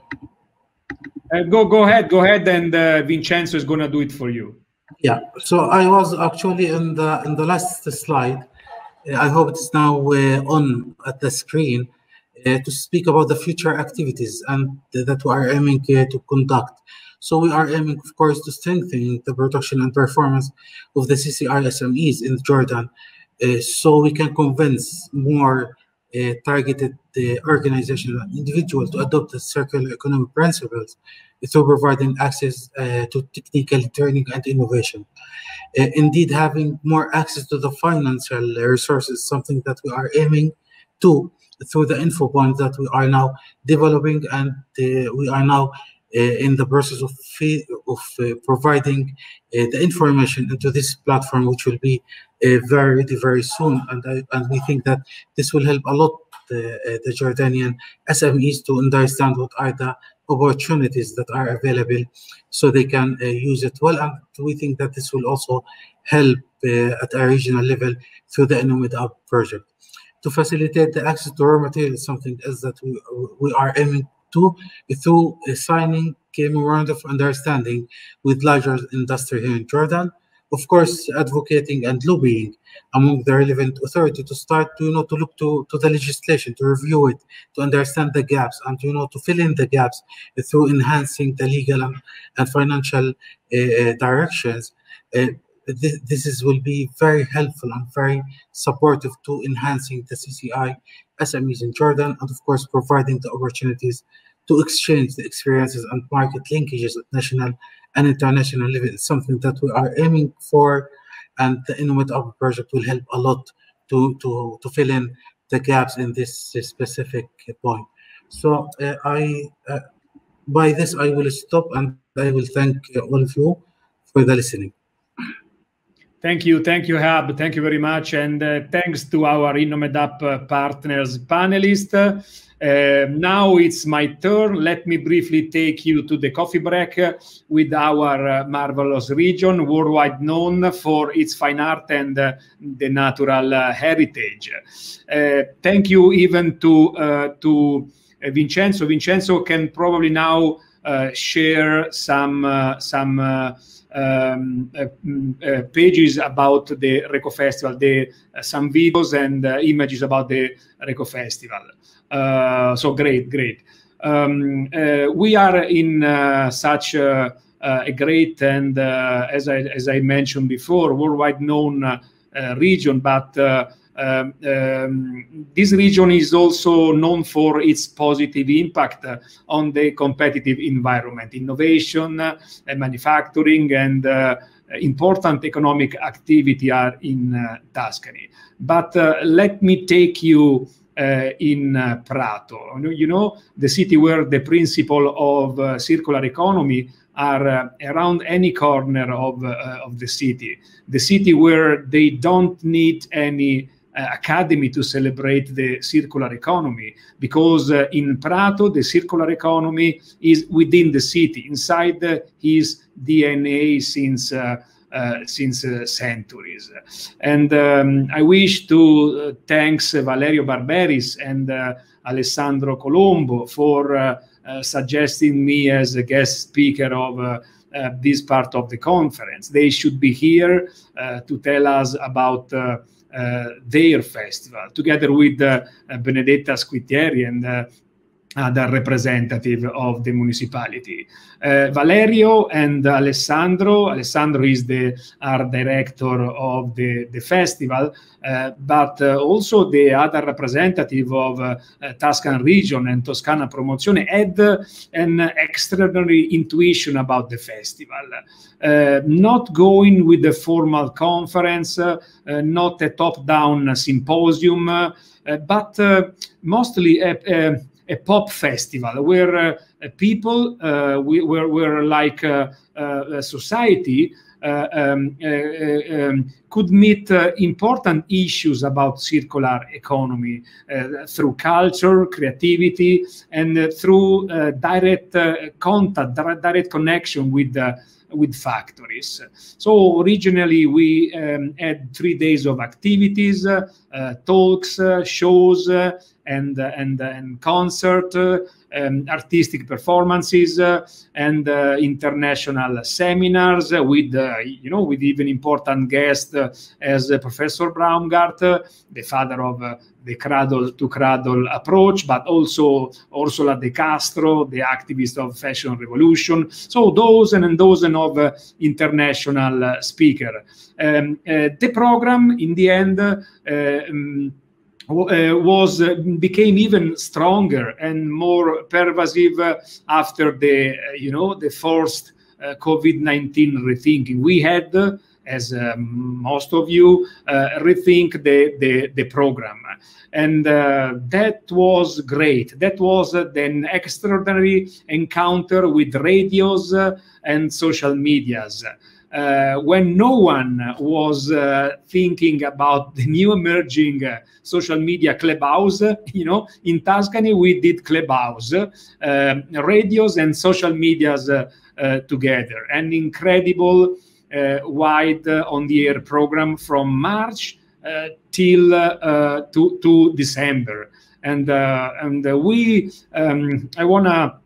Go ahead, and Vincenzo is gonna do it for you. Yeah. So I was actually in the last slide. I hope it's now on at the screen. To speak about the future activities and that we are aiming to conduct. So we are aiming, of course, to strengthen the production and performance of the CCI SMEs in Jordan, so we can convince more targeted organizations and individuals to adopt the circular economy principles through providing access to technical training and innovation. Indeed, having more access to the financial resources is something that we are aiming to through the info point that we are now developing, and we are now in the process of providing the information into this platform, which will be very ready very soon. And we think that this will help a lot the Jordanian SMEs to understand what are the opportunities that are available, so they can use it well. And we think that this will also help at a regional level through the INNOMED-UP project. To facilitate the access to raw materials, something else that we are aiming to through signing a memorandum of understanding with larger industry here in Jordan. Of course, advocating and lobbying among the relevant authority to start to look to the legislation, to review it, to understand the gaps, and to fill in the gaps through enhancing the legal and financial directions. This will be very helpful and very supportive to enhancing the CCI SMEs in Jordan, and of course providing the opportunities to exchange the experiences and market linkages at national and international level. It's something that we are aiming for, and the INNOMED-UP project will help a lot to fill in the gaps in this specific point. So by this I will stop, and I will thank all of you for the listening. Thank you, Hab. Thank you very much, and thanks to our INNOMED-UP partners, panelists. Now it's my turn. Let me briefly take you to the coffee break with our marvelous region, worldwide known for its fine art and the natural heritage. Thank you even to Vincenzo. Vincenzo can probably now share some pages about the Reco Festival, some videos and images about the Reco Festival. So great. We are in such a great and, as I mentioned before, worldwide known region, but this region is also known for its positive impact on the competitive environment, innovation, manufacturing, and important economic activity are in Tuscany. But let me take you in Prato, the city where the principle of circular economy are around any corner of the city where they don't need any academy to celebrate the circular economy, because in Prato the circular economy is within the city, inside his DNA since centuries. And I wish to thanks Valerio Barberis and Alessandro Colombo for suggesting me as a guest speaker of this part of the conference. They should be here to tell us about their festival, together with Benedetta Squitieri and other representative of the municipality. Valerio and Alessandro is the art director of the festival, but also the other representative of Tuscan region and Toscana Promozione had an extraordinary intuition about the festival. Not going with the formal conference, not a top-down symposium, but mostly a pop festival where people were like a society could meet important issues about circular economy through culture, creativity, and through direct contact, direct connection with factories. So originally we had 3 days of activities, talks, shows, and concert, artistic performances, and international seminars with with even important guests as Professor Braungart, the father of the cradle to cradle approach, but also Ursula De Castro, the activist of fashion revolution. So dozen of international speakers. The program in the end became even stronger and more pervasive after the the first COVID-19 rethinking. We had, as most of you, rethink the program. And that was great. That was an extraordinary encounter with radios and social medias. When no one was thinking about the new emerging social media Clubhouse, in Tuscany we did Clubhouse, radios and social medias together. An incredible wide on-the-air program from March till to December, and we I wanna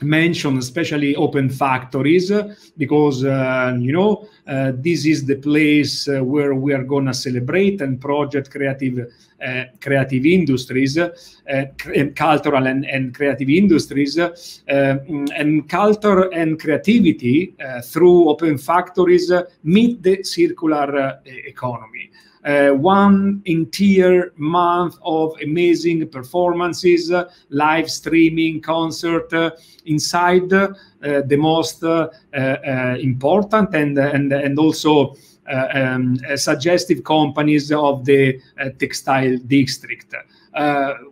mention especially open factories, because this is the place where we are going to celebrate and project creative industries, cultural and creative industries, and culture and creativity through open factories meet the circular economy. One entire month of amazing performances, live streaming, concert inside the most important and also suggestive companies of the textile district.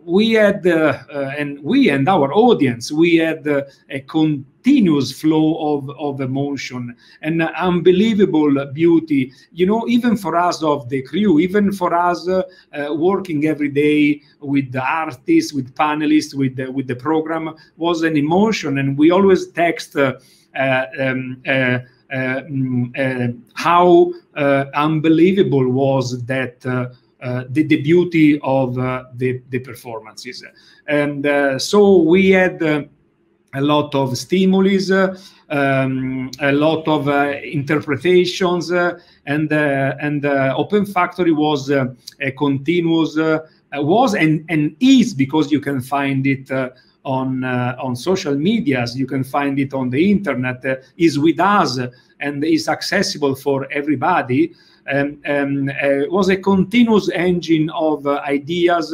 We had, and we and our audience, we had a continuous flow of emotion and unbelievable beauty. Even for us of the crew, even for us working every day with the artists, with panelists, with the program, was an emotion, and we always text how unbelievable was that. The beauty of the performances. And so we had a lot of stimulus, a lot of interpretations, and Open Factory was a continuous, was and is, because you can find it on social medias, you can find it on the internet, is with us and is accessible for everybody. Was a continuous engine of ideas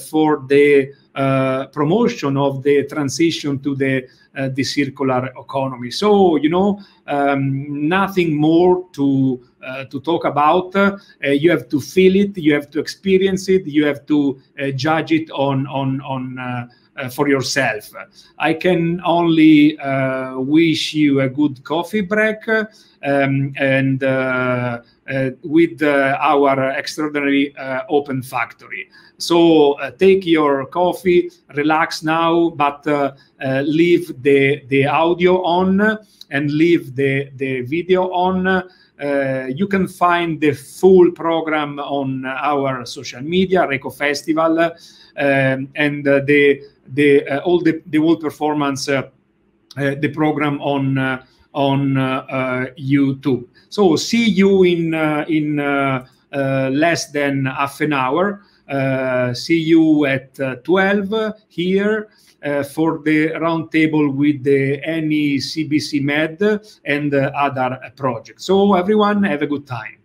for the promotion of the transition to the circular economy. So nothing more to talk about. You have to feel it, you have to experience it, you have to judge it on for yourself. I can only wish you a good coffee break, and with our extraordinary Open Factory. So take your coffee, relax now, but leave the audio on and leave the video on. You can find the full program on our social media, Reco Festival, and the whole performance, the program on YouTube. So see you in less than half an hour. See you at 12 here for the roundtable with the NECBC Med and other projects. So everyone, have a good time.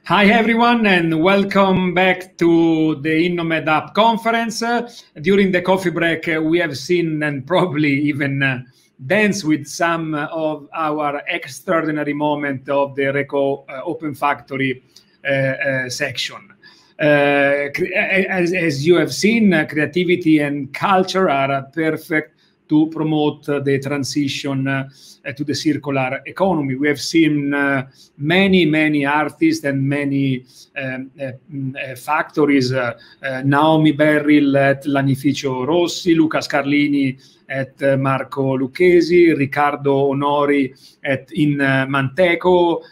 Hi, everyone, and welcome back to the INNOMED-UP conference. During the coffee break, we have seen and probably even dance with some of our extraordinary moment of the RECO Open Factory section. As you have seen, creativity and culture are perfect to promote the transition to the circular economy. We have seen many artists and many factories, Naomi Beryl at Lanificio Rossi, Luca Scarlini at Marco Lucchesi, Riccardo Onori in Manteco,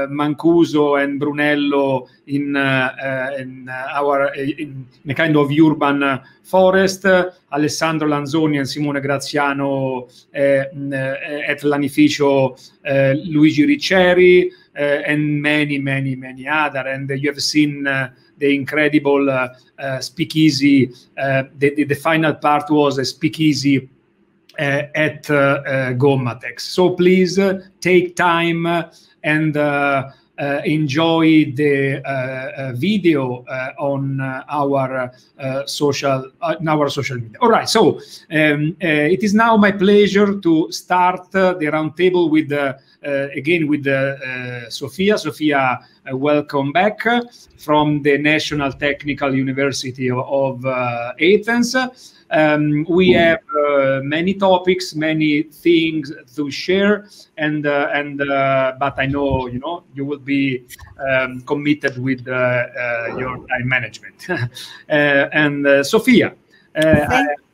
Mancuso and Brunello in a kind of urban forest, Alessandro Lanzoni and Simone Graziano at Lanificio Luigi Ricceri, and many other. And you have seen the incredible speakeasy. The final part was a speakeasy at Gommatex. So please take time and enjoy the video on our social media. All right, so it is now my pleasure to start the roundtable with again with Sofia. Sofia, welcome back from the National Technical University of Athens. We have many topics, many things to share, but I know you will be committed with your time management. And Sofia,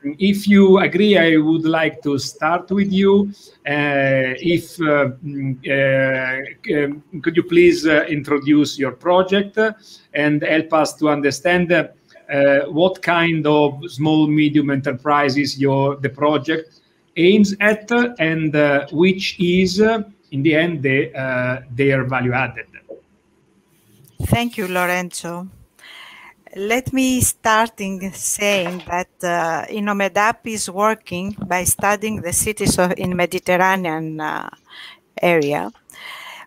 if you agree, I would like to start with you. Could you please introduce your project and help us to understand what kind of small, medium enterprises the project aims at, and which is, in the end, their value added? Thank you, Lorenzo. Let me start in saying that INNOMED-UP is working by studying the cities in Mediterranean area.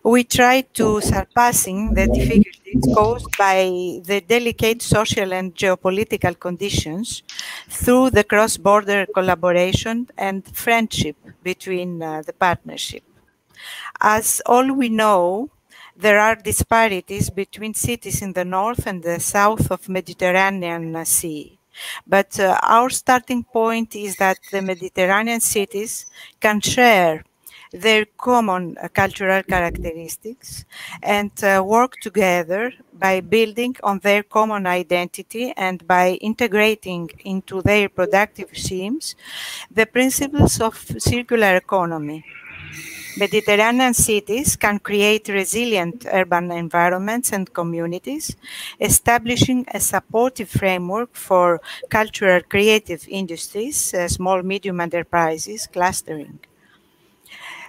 We try to surpassing the difficulties caused by the delicate social and geopolitical conditions through the cross-border collaboration and friendship between the partnership. As all we know, there are disparities between cities in the north and the south of Mediterranean Sea. But our starting point is that the Mediterranean cities can share their common cultural characteristics and work together by building on their common identity and by integrating into their productive schemes the principles of circular economy. Mediterranean cities can create resilient urban environments and communities, establishing a supportive framework for cultural creative industries, small, medium enterprises, clustering.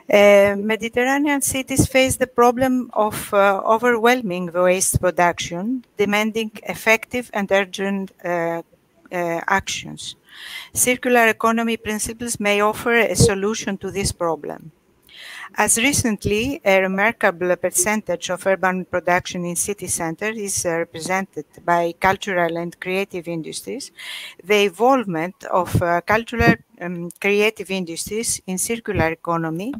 Mediterranean cities face the problem of overwhelming waste production, demanding effective and urgent actions. Circular economy principles may offer a solution to this problem. As recently, a remarkable percentage of urban production in city centers is represented by cultural and creative industries. The involvement of cultural creative industries in circular economy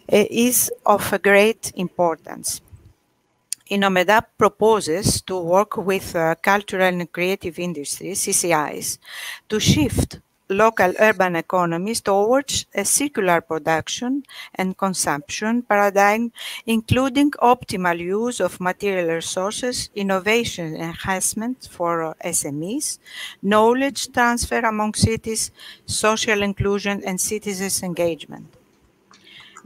is of great importance. INNOMED-UP proposes to work with cultural and creative industries, CCIs, to shift local urban economies towards a circular production and consumption paradigm, including optimal use of material resources, innovation enhancement for SMEs, knowledge transfer among cities, social inclusion, and citizens' engagement.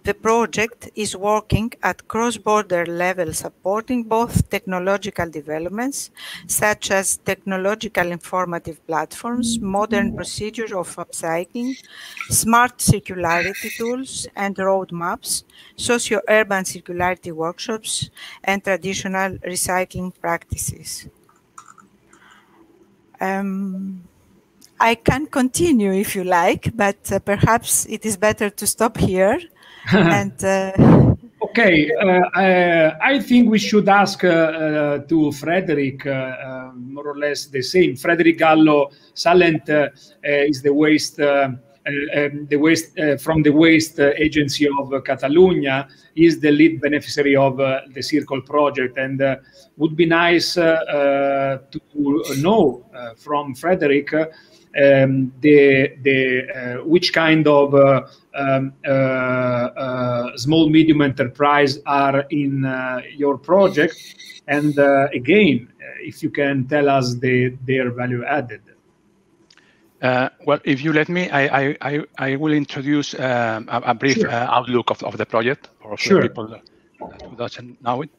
The project is working at cross-border level, supporting both technological developments, such as technological informative platforms, modern procedures of upcycling, smart circularity tools and roadmaps, socio-urban circularity workshops, and traditional recycling practices. I can continue if you like, but perhaps it is better to stop here. And Okay, I think we should ask to Frederick more or less the same. Frederick Gallo Salent is the waste from the waste agency of Catalonia, is the lead beneficiary of the Circle project, and would be nice to know from Frederick which kind of small medium enterprise are in your project, and again, if you can tell us their value added. Well, if you let me, I will introduce a brief outlook of the project for the people who doesn't know it.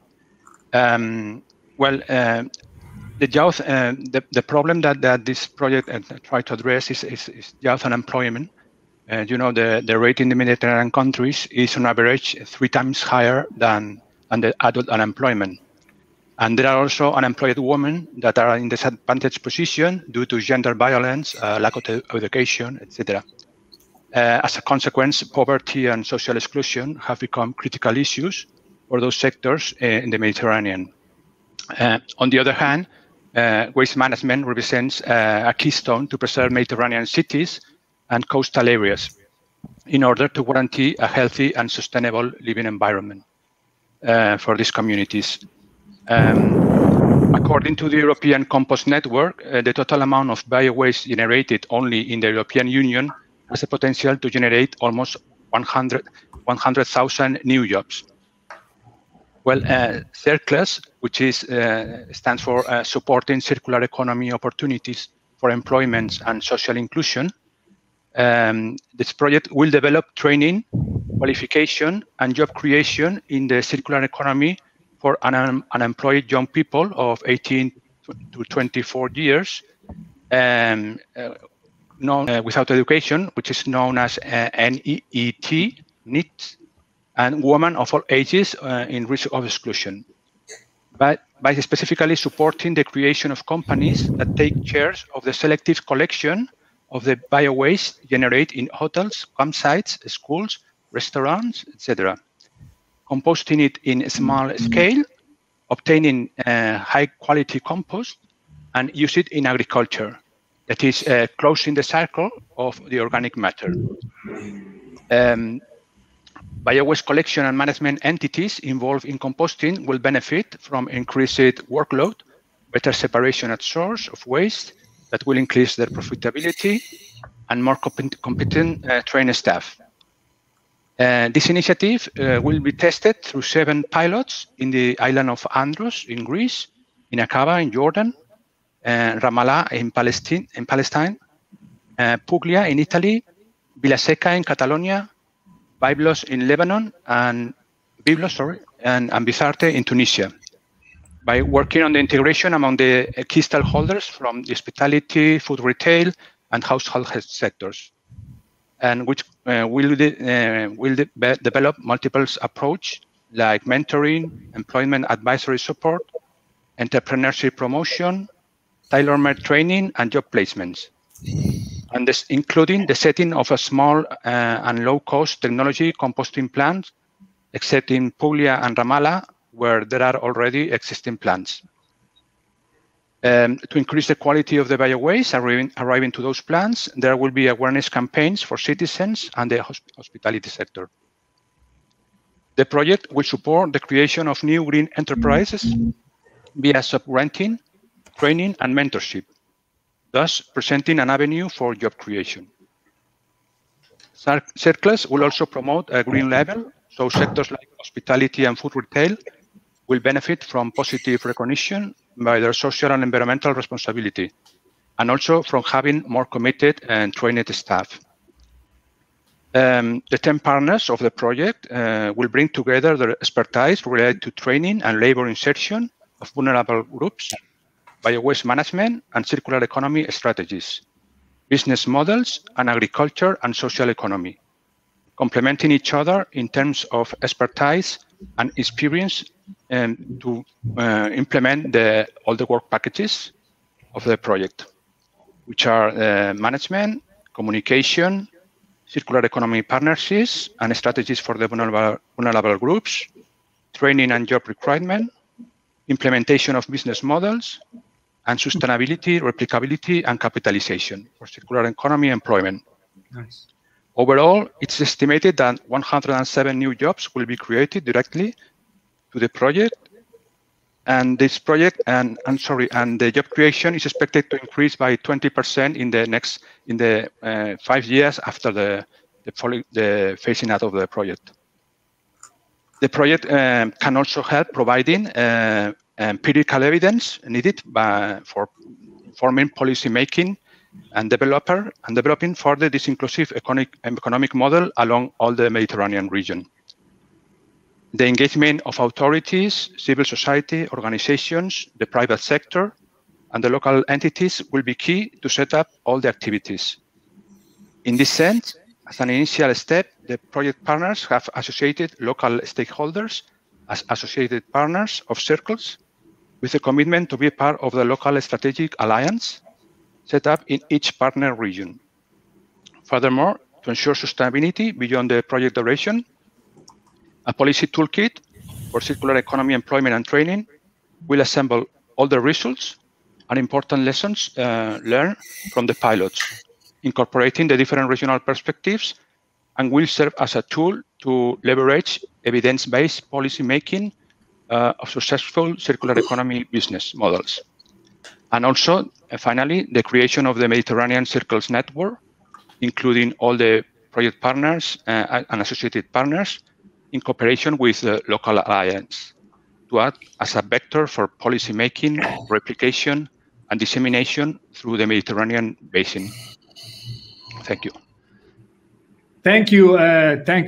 The problem that this project tries to address is youth unemployment. You know, the rate in the Mediterranean countries is on average 3 times higher than the adult unemployment. And there are also unemployed women that are in disadvantaged position due to gender violence, lack of education, etc. As a consequence, poverty and social exclusion have become critical issues for those sectors in the Mediterranean. On the other hand, waste management represents a keystone to preserve Mediterranean cities and coastal areas in order to guarantee a healthy and sustainable living environment for these communities. According to the European Compost Network, the total amount of bio-waste generated only in the European Union has the potential to generate almost 100,000 new jobs. Well, CIRCLES, which stands for Supporting Circular Economy Opportunities for Employment and Social Inclusion, this project will develop training, qualification, and job creation in the circular economy for unemployed young people of 18 to 24 years without education, which is known as NEET, and women of all ages in risk of exclusion. By specifically supporting the creation of companies that take charge of the selective collection of the bio-waste generated in hotels, campsites, schools, restaurants, etc. Composting it in a small scale, obtaining high-quality compost, and use it in agriculture. That is closing the cycle of the organic matter. Bio-waste collection and management entities involved in composting will benefit from increased workload, better separation at source of waste that will increase their profitability, and more competent trained staff. This initiative will be tested through 7 pilots in the island of Andros in Greece, in Aqaba in Jordan, Ramallah in Palestine, Puglia in Italy, Vilaseca in Catalonia, Byblos in Lebanon, and Bizarte in Tunisia. By working on the integration among the key stakeholders from the hospitality, food retail, and household sectors, and which will develop multiple approaches like mentoring, employment advisory support, entrepreneurship promotion, tailor-made training, and job placements. And this including the setting of a small and low-cost technology composting plant, except in Puglia and Ramallah, where there are already existing plants. To increase the quality of the bio-waste arriving to those plants, there will be awareness campaigns for citizens and the hospitality sector. The project will support the creation of new green enterprises via sub-renting, training, and mentorship, thus presenting an avenue for job creation. CIRCLES will also promote a green label, so sectors like hospitality and food retail will benefit from positive recognition by their social and environmental responsibility, and also from having more committed and trained staff. The 10 partners of the project will bring together their expertise related to training and labor insertion of vulnerable groups, bio-waste management and circular economy strategies, business models, and agriculture and social economy, complementing each other in terms of expertise and experience to implement all the work packages of the project, which are management, communication, circular economy partnerships, and strategies for the vulnerable groups, training and job requirement, implementation of business models, and sustainability, replicability, and capitalization for circular economy employment. Nice. Overall, it's estimated that 107 new jobs will be created directly to the project. And this project, and the job creation is expected to increase by 20% in the 5 years after the phasing out of the project. The project can also help providing empirical evidence needed for forming policy making and developing further this inclusive economic model along all the Mediterranean region. The engagement of authorities, civil society, organizations, the private sector, and the local entities will be key to set up all the activities. In this sense, as an initial step, the project partners have associated local stakeholders as associated partners of circles with a commitment to be part of the local strategic alliance set up in each partner region. Furthermore, to ensure sustainability beyond the project duration, a policy toolkit for circular economy employment and training will assemble all the results and important lessons learned from the pilots, incorporating the different regional perspectives, and will serve as a tool to leverage evidence-based policy making of successful circular economy business models. And also, finally, the creation of the Mediterranean Circles Network, including all the project partners and associated partners, in cooperation with the local alliance, to act as a vector for policy making, replication, and dissemination through the Mediterranean basin. Thank you. Thank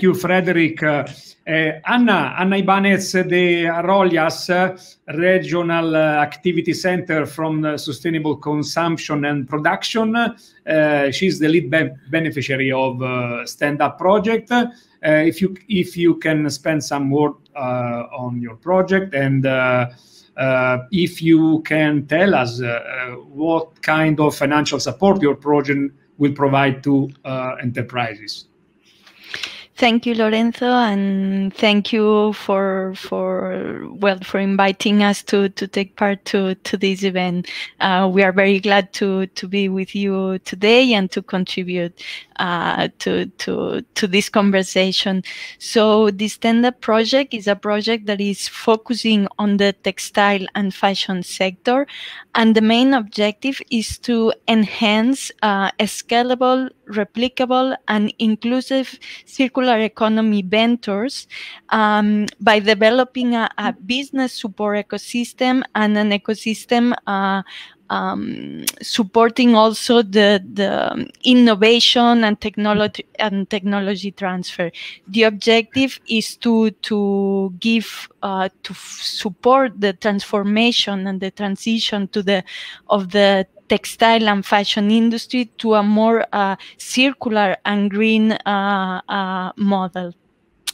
you, Frederick. Anna Ibanez de Arroyas, Regional Activity Center from Sustainable Consumption and Production. She's the lead beneficiary of Stand Up project. If you can spend some word on your project, and if you can tell us what kind of financial support your project will provide to enterprises. Thank you, Lorenzo, and thank you for inviting us to take part to this event. We are very glad to be with you today and to contribute to this conversation. So the Stand Up project is a project that is focusing on the textile and fashion sector, and the main objective is to enhance a scalable, replicable, and inclusive circular economy ventures by developing a business support ecosystem and an ecosystem supporting also the innovation and technology transfer. The objective is to give to support the transformation and the transition of the textile and fashion industry to a more circular and green model.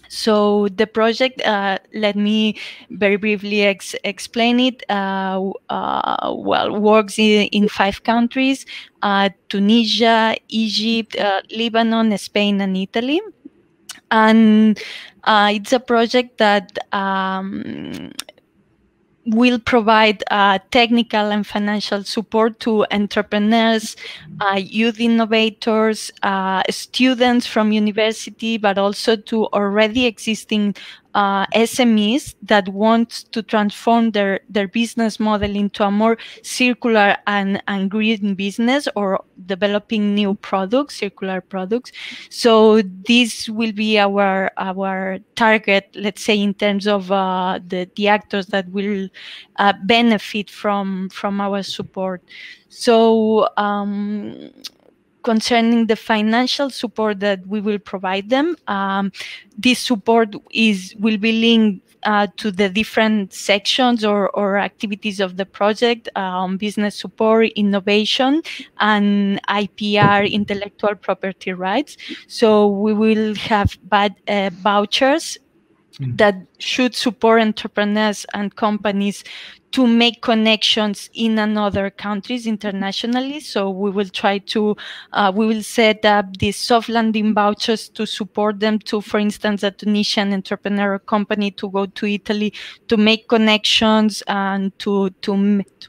So the project, let me very briefly explain it, works in 5 countries, Tunisia, Egypt, Lebanon, Spain, and Italy. And it's a project that will provide technical and financial support to entrepreneurs, youth innovators, students from university, but also to already existing SMEs that want to transform their business model into a more circular and green business, or developing new products, circular products. So this will be our target, let's say, in terms of the actors that will benefit from our support. So concerning the financial support that we will provide them, this support will be linked to the different sections or activities of the project, business support, innovation, and IPR, intellectual property rights. So we will have vouchers that should support entrepreneurs and companies to make connections in another countries internationally. So we will try to, we will set up these soft landing vouchers to support them to, for instance, a Tunisian entrepreneur company to go to Italy to make connections and to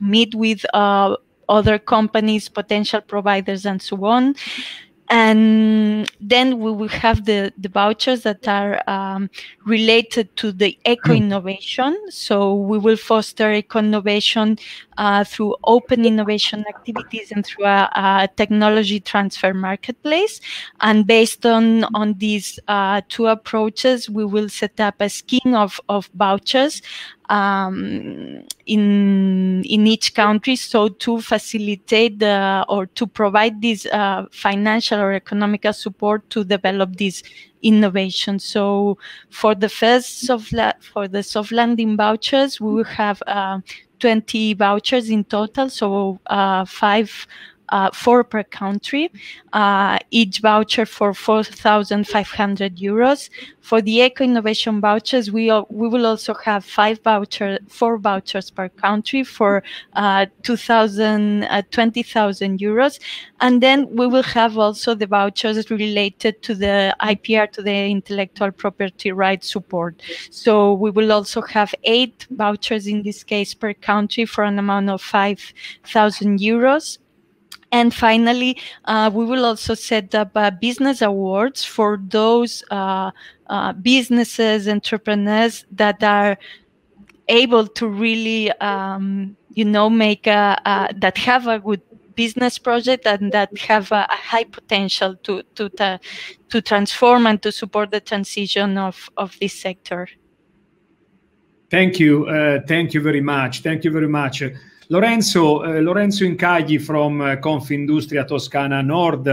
meet with other companies, potential providers, and so on. And then we will have the vouchers that are related to the eco-innovation. So we will foster eco-innovation through open innovation activities and through a technology transfer marketplace. And based on these two approaches, we will set up a scheme of vouchers in each country, so to facilitate or to provide this financial or economical support to develop this innovation. So for the first for the soft landing vouchers, we will have 20 vouchers in total, so 4 per country, each voucher for 4,500 euros. For the eco-innovation vouchers, we will also have 4 vouchers per country for 20,000 euros. And then we will have also the vouchers related to the IPR, to the intellectual property rights support. So we will also have 8 vouchers in this case per country for an amount of 5,000 euros. And finally, we will also set up business awards for those businesses, entrepreneurs that are able to really, make that have a good business project and that have a high potential to transform and to support the transition of this sector. Thank you very much. Thank you very much. Lorenzo Incagli from Confindustria Toscana Nord,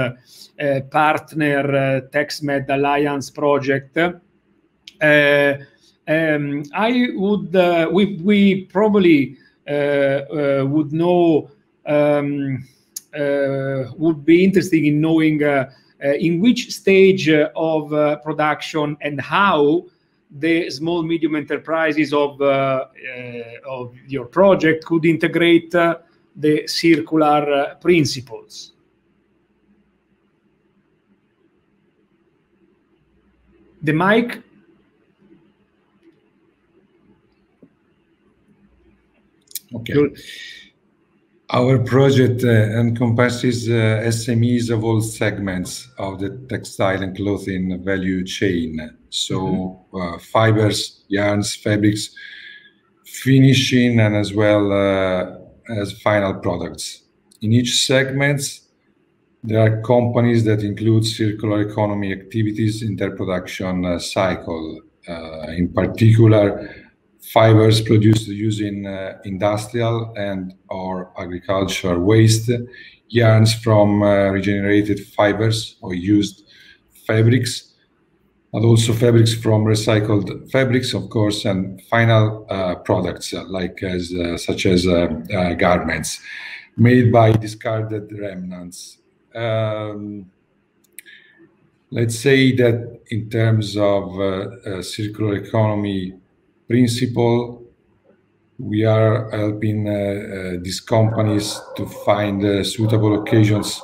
partner TextMed Alliance project. We probably would know, would be interested in knowing in which stage of production and how the small medium enterprises of your project could integrate the circular principles. The mic. Okay. Good. Our project encompasses SMEs of all segments of the textile and clothing value chain. So fibers, yarns, fabrics, finishing, and as well as final products. In each segment, there are companies that include circular economy activities in their production cycle. In particular, fibers produced using industrial and or agricultural waste, yarns from regenerated fibers or used fabrics, and also fabrics from recycled fabrics, of course, and final products such as garments made by discarded remnants. Let's say that in terms of circular economy principle, we are helping these companies to find suitable occasions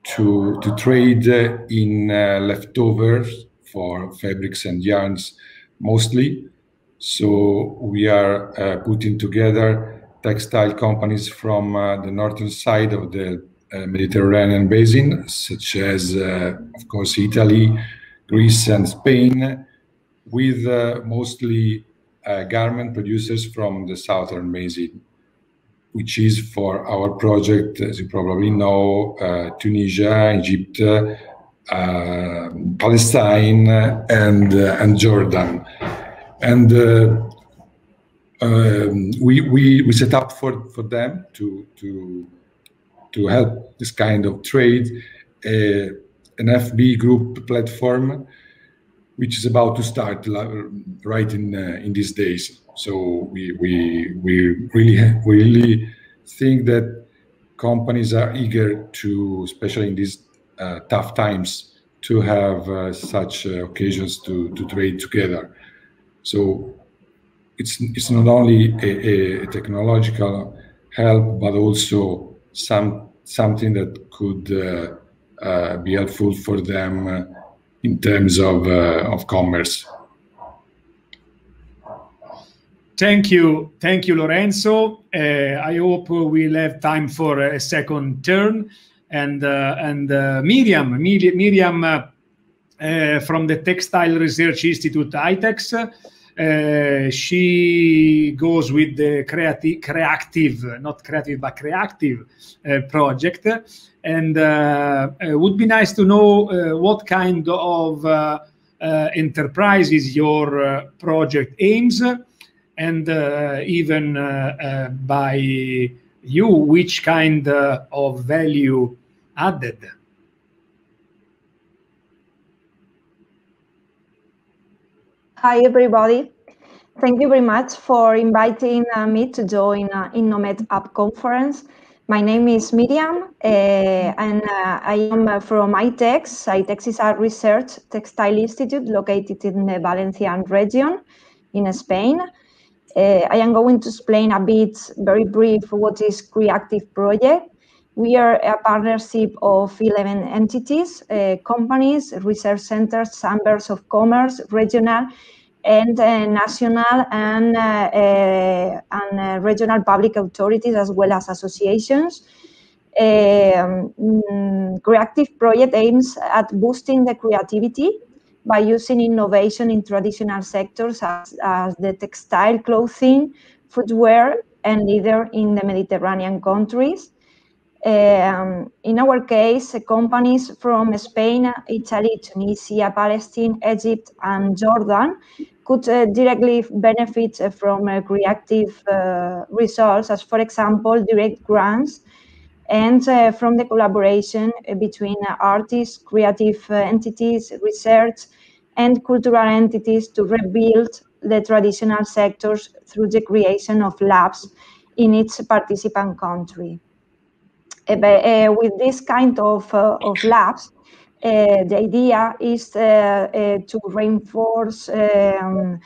to trade in leftovers for fabrics and yarns mostly. So we are putting together textile companies from the northern side of the Mediterranean basin, such as, of course, Italy, Greece, and Spain, with mostly garment producers from the southern basin, which is for our project, as you probably know, Tunisia, Egypt, Palestine, and Jordan. And we set up for them to help this kind of trade an FB group platform, which is about to start right in these days. So we really think that companies are eager to, especially in these tough times, to have such occasions to trade together. So it's not only a technological help, but also something that could be helpful for them in terms of commerce. Thank you, Lorenzo. I hope we'll have time for a second turn. And Miriam from the Textile Research Institute, ITEX. She goes with the creative project, and would be nice to know what kind of enterprises your project aims, and even by you, which kind of value added. Hi, everybody. Thank you very much for inviting me to join INNOMED-UP conference. My name is Miriam, and I am from ITEX. ITEX is a research textile institute located in the Valencian region in Spain. I am going to explain a bit, very brief, what is Creative Project. We are a partnership of 11 entities, companies, research centers, chambers of commerce, regional and national and regional public authorities, as well as associations. Creative Project aims at boosting the creativity by using innovation in traditional sectors as the textile, clothing, footwear, and leather in the Mediterranean countries. In our case, companies from Spain, Italy, Tunisia, Palestine, Egypt, and Jordan could directly benefit from creative results, as for example, direct grants, and from the collaboration between artists, creative entities, research, and cultural entities to rebuild the traditional sectors through the creation of labs in each participant country. With this kind of labs, the idea is to reinforce the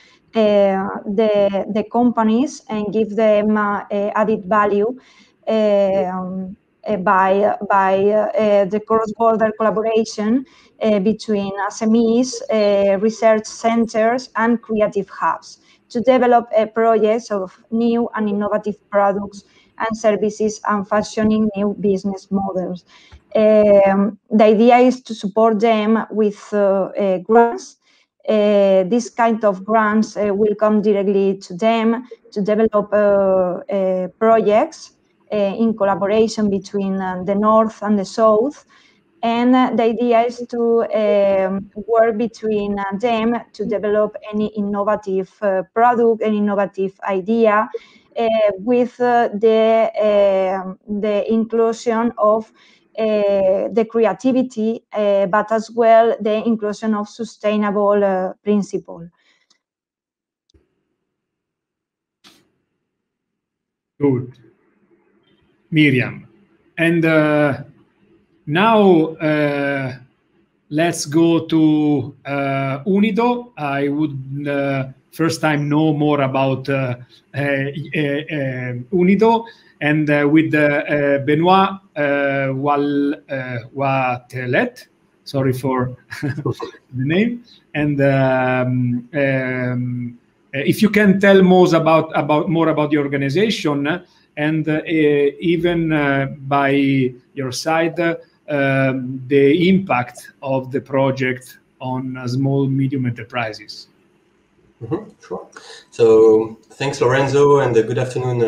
companies and give them added value by the cross-border collaboration between SMEs, research centers, and creative hubs to develop projects of new and innovative products and services and fashioning new business models. The idea is to support them with grants. This kind of grants will come directly to them to develop projects in collaboration between the North and the South. And the idea is to work between them to develop any innovative product, an innovative idea, with the inclusion of the creativity, but as well the inclusion of sustainable principle. Good, Miriam. And now let's go to UNIDO. I would first time know more about UNIDO, and with Benoit Watelet, sorry for the name, and if you can tell more about the organization, and even by your side, the impact of the project on small, medium enterprises. Sure. So thanks, Lorenzo, and good afternoon,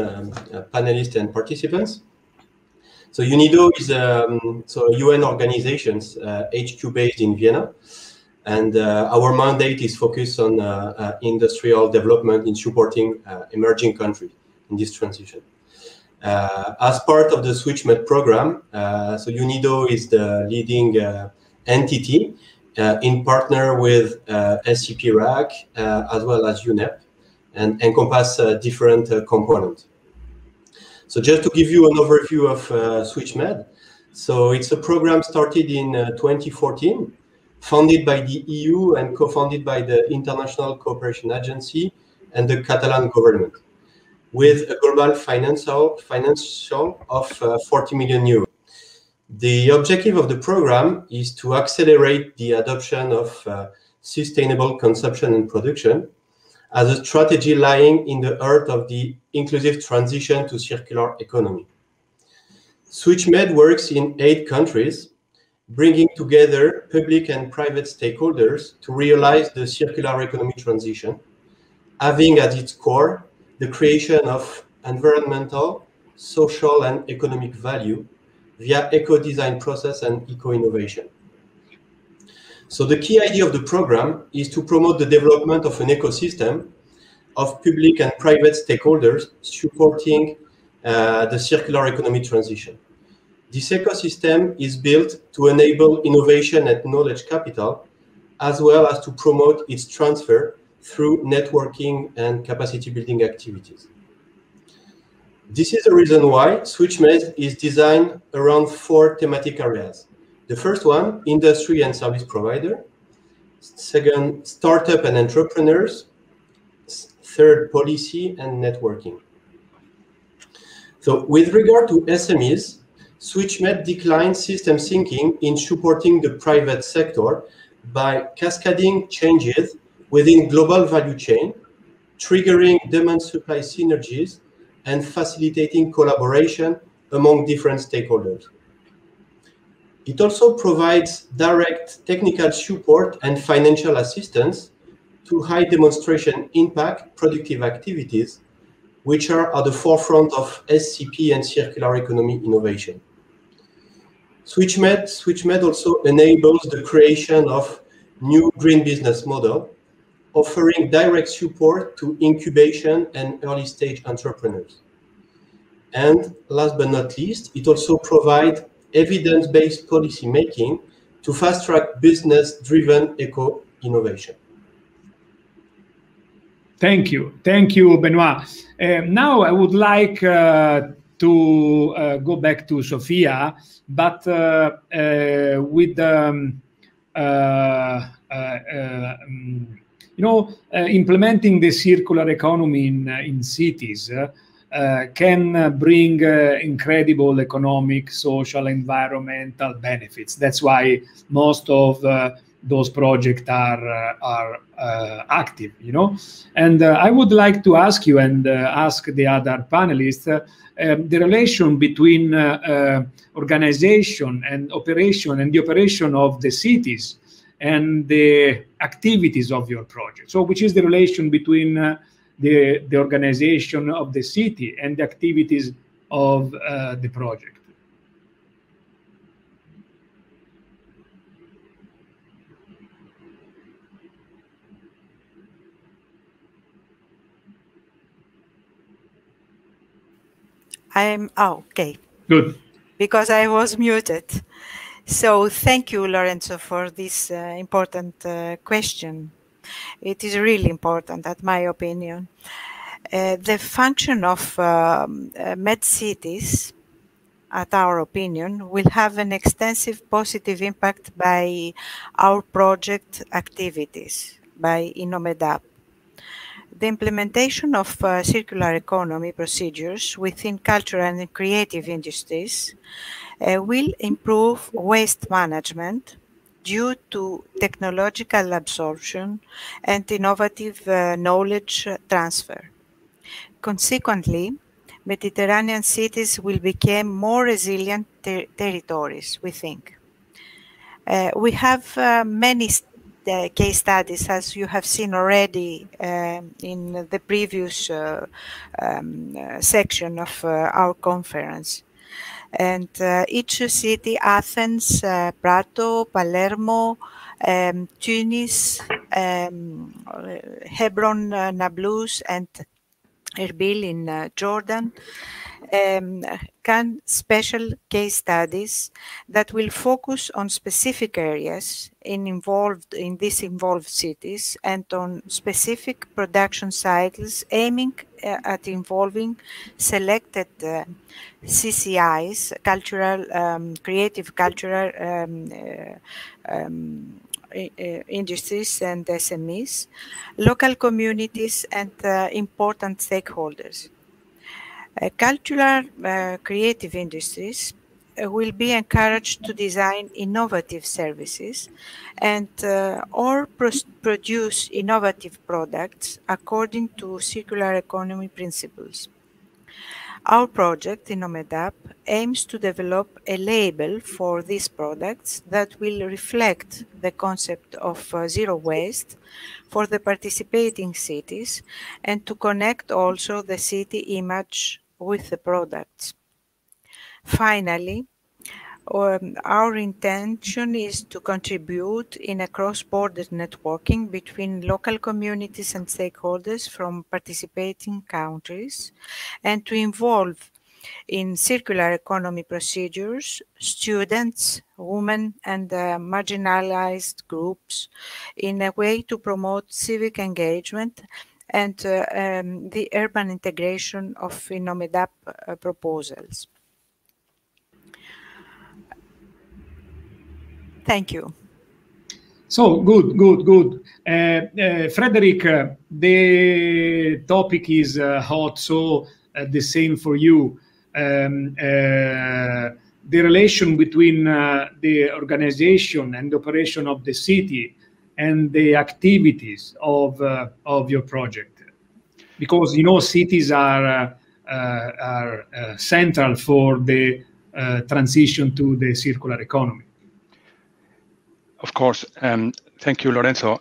panelists and participants. So UNIDO is a UN organization, HQ based in Vienna, and our mandate is focused on industrial development in supporting emerging countries in this transition. As part of the SwitchMed program, so UNIDO is the leading entity in partner with SCP-RAC as well as UNEP, and encompass different components. So just to give you an overview of SwitchMed, so it's a program started in 2014 funded by the EU and co-funded by the International Cooperation Agency and the Catalan government, with a global financial of 40 million euros. The objective of the program is to accelerate the adoption of sustainable consumption and production as a strategy lying in the heart of the inclusive transition to circular economy. SwitchMed works in 8 countries, bringing together public and private stakeholders to realize the circular economy transition, having at its core the creation of environmental, social, and economic value via eco-design process and eco-innovation. So the key idea of the program is to promote the development of an ecosystem of public and private stakeholders supporting the circular economy transition. This ecosystem is built to enable innovation and knowledge capital, as well as to promote its transfer through networking and capacity building activities. This is the reason why SwitchMed is designed around 4 thematic areas. The first one, industry and service provider. Second, startup and entrepreneurs. Third, policy and networking. So with regard to SMEs, SwitchMed declines system thinking in supporting the private sector by cascading changes within global value chain, triggering demand-supply synergies, and facilitating collaboration among different stakeholders. It also provides direct technical support and financial assistance to high demonstration impact productive activities, which are at the forefront of SCP and circular economy innovation. SwitchMed also enables the creation of new green business model, offering direct support to incubation and early stage entrepreneurs. And last but not least, it also provides evidence-based policy making to fast-track business-driven eco-innovation. Thank you, Benoit. Now I would like to go back to Sofia, but with implementing the circular economy in cities can bring incredible economic, social, environmental benefits. That's why most of those projects are active, And I would like to ask you and ask the other panelists the relation between organization and operation and the operation of the cities and the activities of your project. So which is the relation between the organization of the city and the activities of the project? Okay. Good. Because I was muted. So thank you, Lorenzo, for this important question. It is really important, in my opinion. The function of MedCities, at our opinion, will have an extensive positive impact by our project activities, by INNOMED-UP. The implementation of circular economy procedures within cultural and creative industries will improve waste management due to technological absorption and innovative knowledge transfer. Consequently, Mediterranean cities will become more resilient territories, we think. We have many case studies, as you have seen already in the previous section of our conference. And each city, Athens, Prato, Palermo, Tunis, Hebron, Nablus, and Erbil in Jordan, can special case studies that will focus on specific areas in these involved cities and on specific production cycles aiming at involving selected CCIs, creative cultural industries and SMEs, local communities, and important stakeholders. Cultural creative industries will be encouraged to design innovative services and or produce innovative products according to circular economy principles. Our project, INNOMED-UP, aims to develop a label for these products that will reflect the concept of zero waste for the participating cities and to connect also the city image with the products. Finally, our intention is to contribute in a cross-border networking between local communities and stakeholders from participating countries and to involve in circular economy procedures students, women and marginalized groups in a way to promote civic engagement and the urban integration of INNOMED-UP proposals. Thank you. So good. Frederick, the topic is hot, so the same for you. The relation between the organization and operation of the city and the activities of your project, because you know cities are central for the transition to the circular economy. Of course. Thank you, Lorenzo.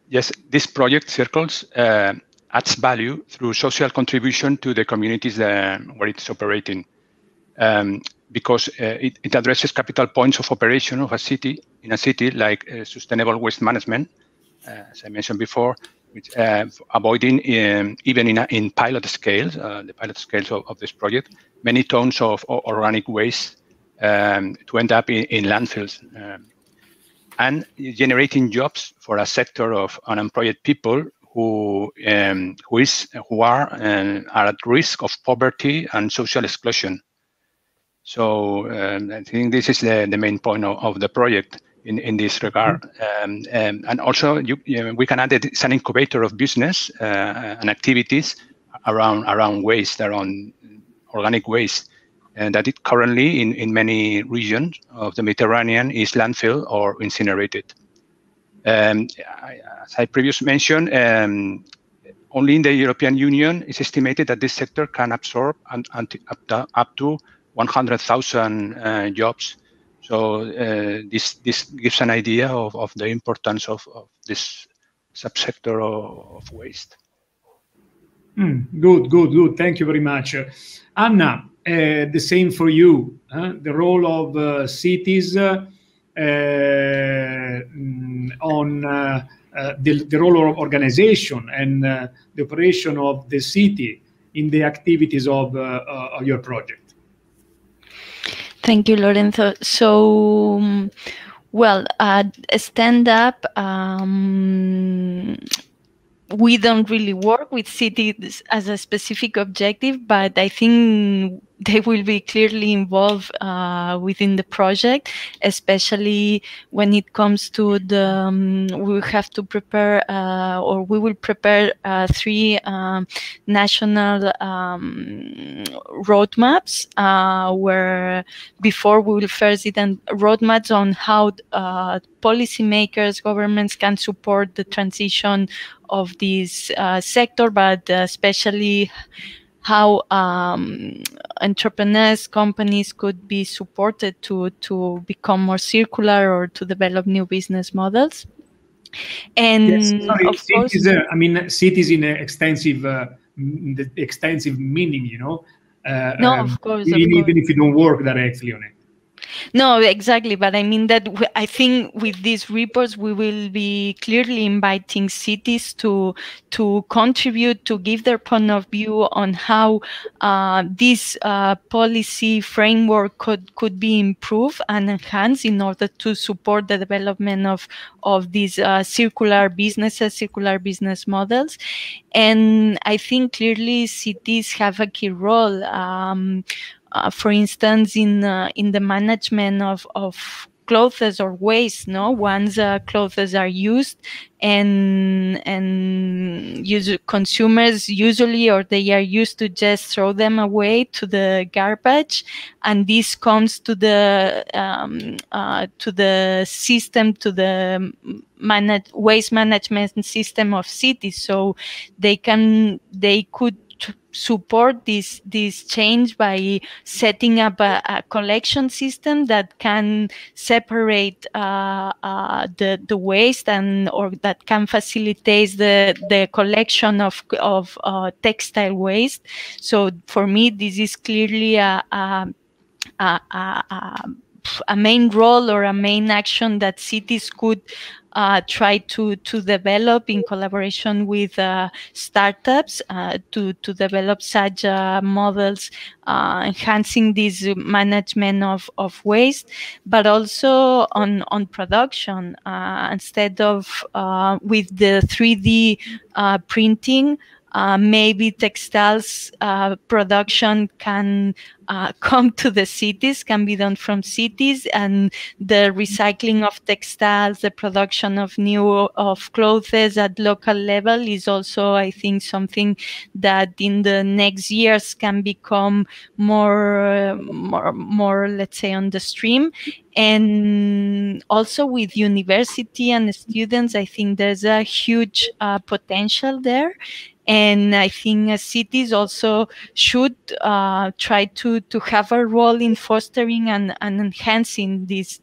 Yes, this project, Circles, adds value through social contribution to the communities where it's operating, because it addresses capital points of operation of a city, in a city like sustainable waste management, as I mentioned before, which, avoiding even in pilot scales, the pilot scales of this project, many tons of organic waste to end up in landfills. And generating jobs for a sector of unemployed people who are at risk of poverty and social exclusion. So I think this is the main point of the project in this regard. And also we can add it's an incubator of business and activities around waste, around organic waste. And that it currently in many regions of the Mediterranean is landfill or incinerated. As I previously mentioned, only in the European Union it's estimated that this sector can absorb up to 100,000 jobs. So this gives an idea of the importance of this subsector of waste. Good. Thank you very much. Anna, the same for you. The role of cities on the role of organization and the operation of the city in the activities of your project. Thank you, Lorenzo. So, well, Stand Up, we don't really work with cities as a specific objective, but I think they will be clearly involved within the project, especially when it comes to the, we have to prepare, or we will prepare 3 national roadmaps, where before we will first see roadmaps on how policymakers, governments can support the transition of this sector, but especially how entrepreneurs, companies could be supported to become more circular or to develop new business models. And yes, sorry, of course, I mean, cities in extensive meaning, you know. No, of course. Even if you don't work directly on it. No, exactly. But I mean that I think with these reports, we will be clearly inviting cities to contribute, to give their point of view on how this policy framework could be improved and enhanced in order to support the development of these circular business models. And I think clearly cities have a key role. For instance, in the management of clothes or waste, no? Once clothes are used, and consumers usually, or they are used to just throw them away to the garbage, and this comes to the system, to the waste management system of cities. So they could support this change by setting up a collection system that can separate the waste, or that can facilitate the collection of textile waste. So for me, this is clearly a main role or a main action that cities could try to develop in collaboration with startups to develop such models, enhancing this management of waste, but also on production. Instead of with the 3D printing, maybe textiles production can come to the cities, can be done from cities, and the recycling of textiles, the production of clothes at local level is also, I think, something that in the next years can become more, let's say, on the stream. And also with university and students, I think there's a huge potential there. And I think cities also should try to have a role in fostering and enhancing this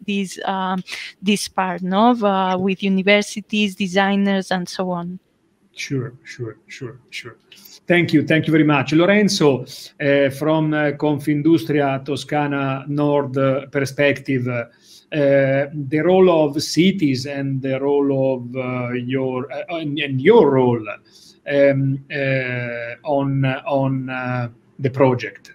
part, no, with universities, designers, and so on. Sure. Thank you very much, Lorenzo. From Confindustria Toscana Nord perspective, the role of cities and the role of your role on the project.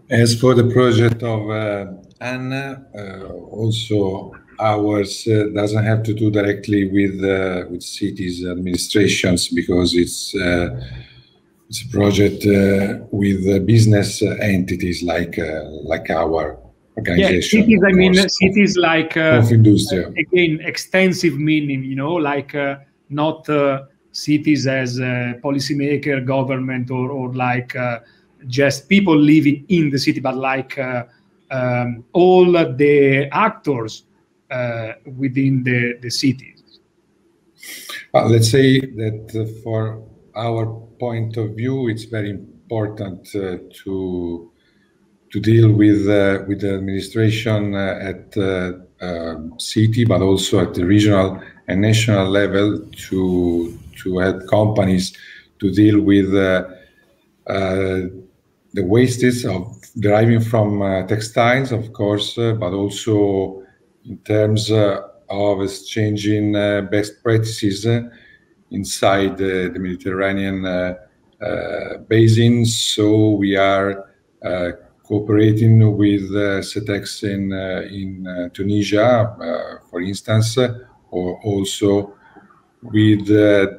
As for the project of Anna, also ours doesn't have to do directly with cities administrations, because it's a project with business entities like our organization. Yeah, cities, I mean, cities like again, extensive meaning, like not cities as policymaker, government, or like just people living in the city, but like all the actors within the cities. Let's say that for our point of view, it's very important to deal with the administration at city, but also at the regional and national level, to help companies to deal with the wastes deriving from textiles, of course, but also in terms of exchanging best practices inside the Mediterranean basin. So we are cooperating with CETEX in Tunisia, for instance, or also with the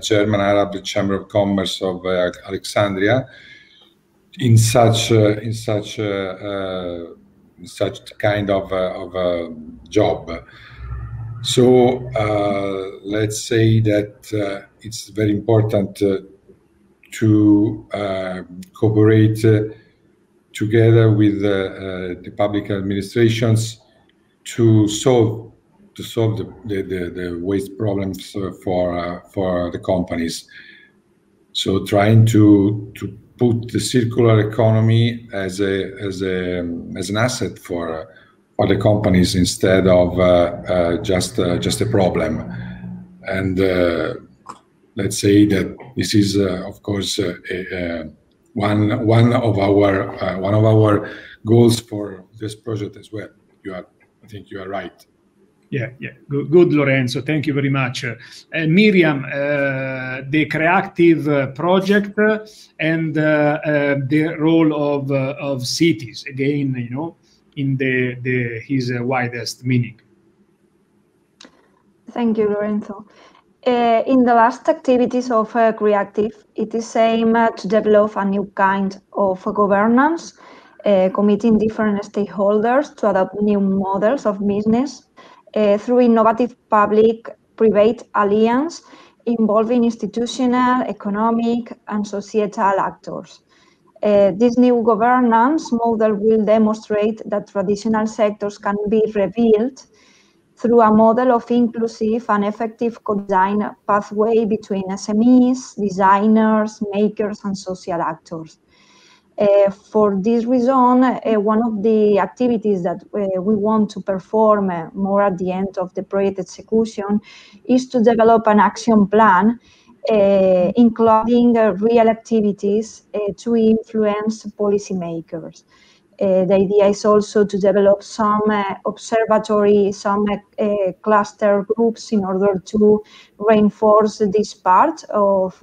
German Arab Chamber of Commerce of Alexandria in such kind of job. So let's say that it's very important to cooperate together with the public administrations to solve the waste problems for the companies. So trying to put the circular economy as an asset for the companies instead of just a problem. And let's say that this is of course one of our goals for this project as well. I think you are right. Yeah. Good, Lorenzo. Thank you very much. Miriam, the creative project and the role of cities, again, in his widest meaning. Thank you, Lorenzo. In the last activities of Creative, it is aimed to develop a new kind of governance, committing different stakeholders to adopt new models of business through innovative public-private alliance involving institutional, economic, and societal actors. This new governance model will demonstrate that traditional sectors can be rebuilt through a model of inclusive and effective co-design pathway between SMEs, designers, makers, and social actors. For this reason, one of the activities that we want to perform more at the end of the project execution is to develop an action plan including real activities to influence policymakers. The idea is also to develop some observatory, some cluster groups in order to reinforce this part of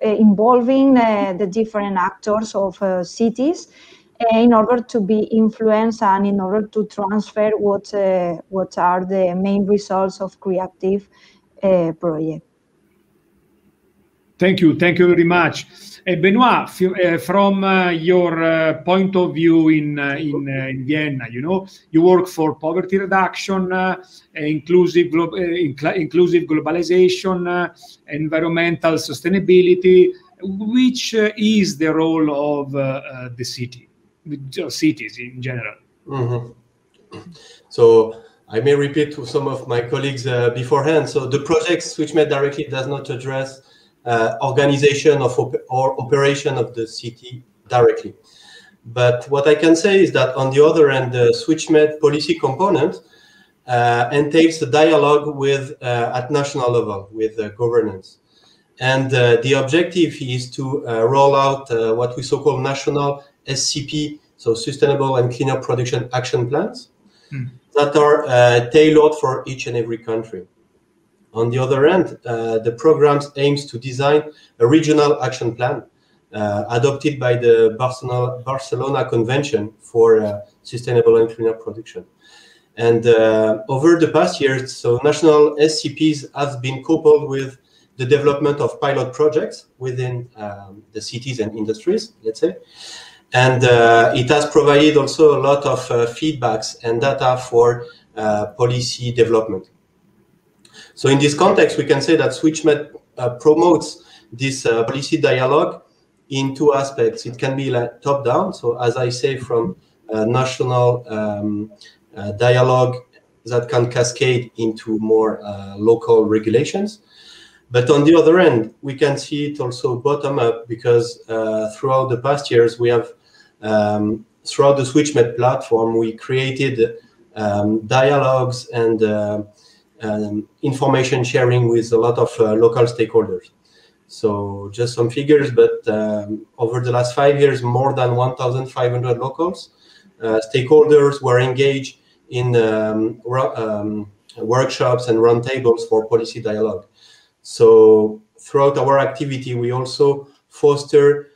involving the different actors of cities in order to be influenced and in order to transfer what are the main results of creative project. Thank you very much. Benoit, from your point of view in Vienna, you work for poverty reduction, inclusive globalization, environmental sustainability. Which is the role of the city, cities in general? Mm-hmm. So I may repeat to some of my colleagues beforehand. So the project SwitchMed directly does not address organization or operation of the city directly. But what I can say is that on the other end, the SwitchMed policy component entails the dialogue with at national level with governance. And the objective is to roll out what we so-called national SCP, so Sustainable and Cleaner Production Action Plans, that are tailored for each and every country. On the other end, the program aims to design a regional action plan adopted by the Barcelona Convention for Sustainable and Cleaner Production. And over the past years, so national SCPs have been coupled with the development of pilot projects within the cities and industries, let's say. And it has provided also a lot of feedbacks and data for policy development. So in this context, we can say that SwitchMed promotes this policy dialogue in two aspects. It can be like top-down, so as I say, from national dialogue that can cascade into more local regulations. But on the other end, we can see it also bottom-up because throughout the past years, we have, throughout the SwitchMed platform, we created dialogues and information sharing with a lot of local stakeholders. So just some figures, but over the last 5 years, more than 1,500 locals, stakeholders were engaged in workshops and roundtables for policy dialogue. So throughout our activity, we also foster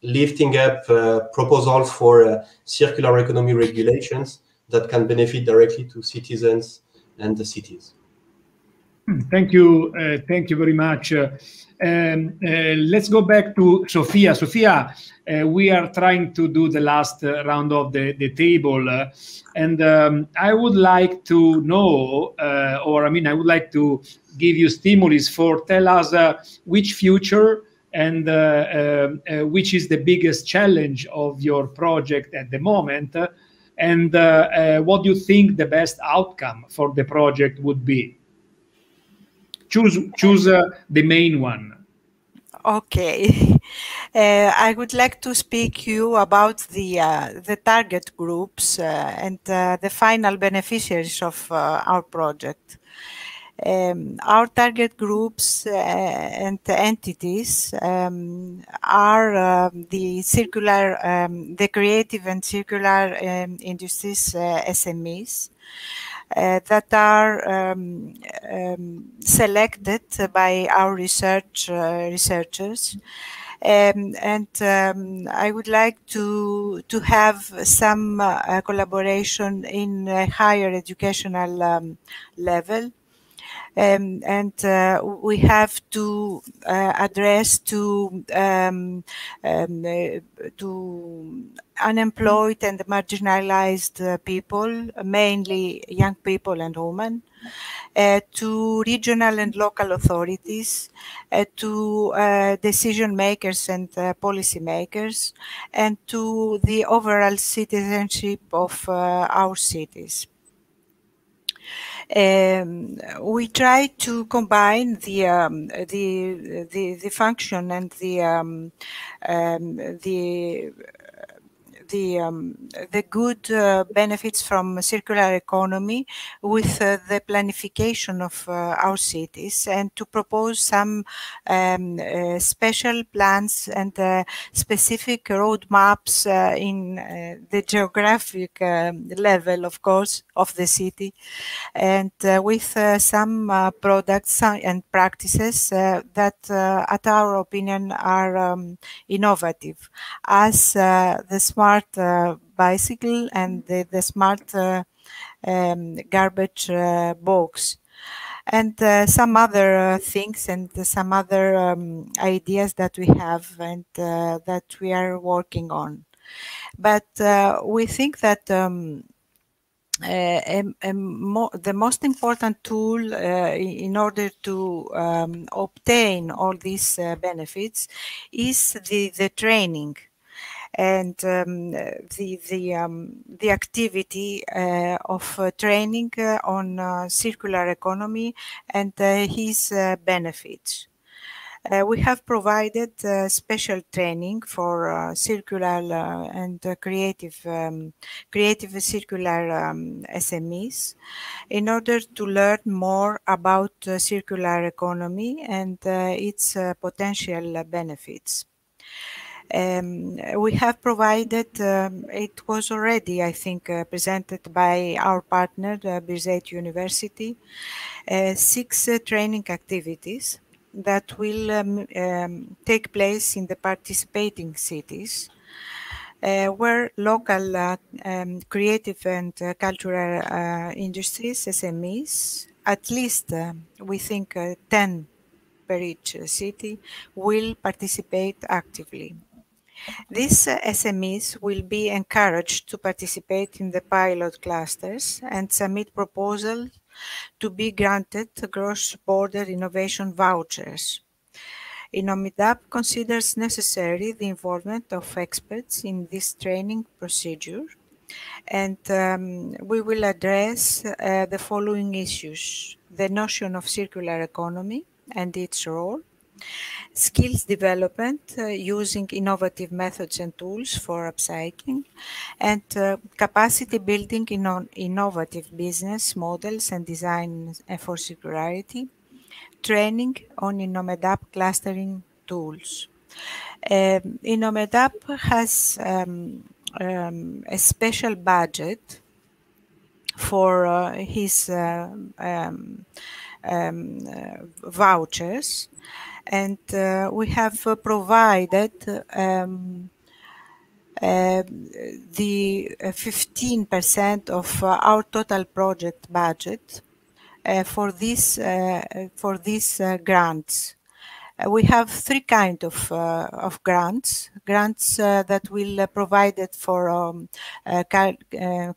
lifting up proposals for circular economy regulations that can benefit directly to citizens and the cities. Thank you very much. Let's go back to Sofia. Sofia, we are trying to do the last round of the table, and I would like to know, I would like to give you stimulus for tell us which future and which is the biggest challenge of your project at the moment, and what do you think the best outcome for the project would be? Choose the main one. Okay. I would like to speak you about the target groups and the final beneficiaries of our project. Our target groups and entities are the creative and circular industries SMEs that are selected by our researchers I would like to have some collaboration in a higher educational level. We have to address to unemployed and marginalized people, mainly young people and women, to regional and local authorities, to decision makers and policy makers, and to the overall citizenship of our cities. We try to combine the function and the good benefits from circular economy with the planification of our cities, and to propose some special plans and specific roadmaps in the geographic level, of course, of the city, and with some products and practices that, at our opinion, are innovative, as the smart bicycle and the smart garbage box, and some other things and some other ideas that we have and that we are working on. But we think that the most important tool in order to obtain all these benefits is the training and the activity of training on circular economy and his benefits. We have provided special training for circular and creative circular SMEs in order to learn more about circular economy and its potential benefits. We have provided, it was already, I think, presented by our partner, Birzeit University, 6 training activities that will take place in the participating cities, where local creative and cultural industries, SMEs, at least we think 10 per each city, will participate actively. These SMEs will be encouraged to participate in the pilot clusters and submit proposals to be granted cross-border innovation vouchers. INNOMED-UP considers necessary the involvement of experts in this training procedure, and we will address the following issues: the notion of circular economy and its role, skills development using innovative methods and tools for upcycling, and capacity building in innovative business models and design for circularity, training on INNOMED-UP clustering tools. INNOMED-UP has a special budget for his vouchers, and we have provided the 15% of our total project budget for these grants. We have 3 kinds of grants that will provided for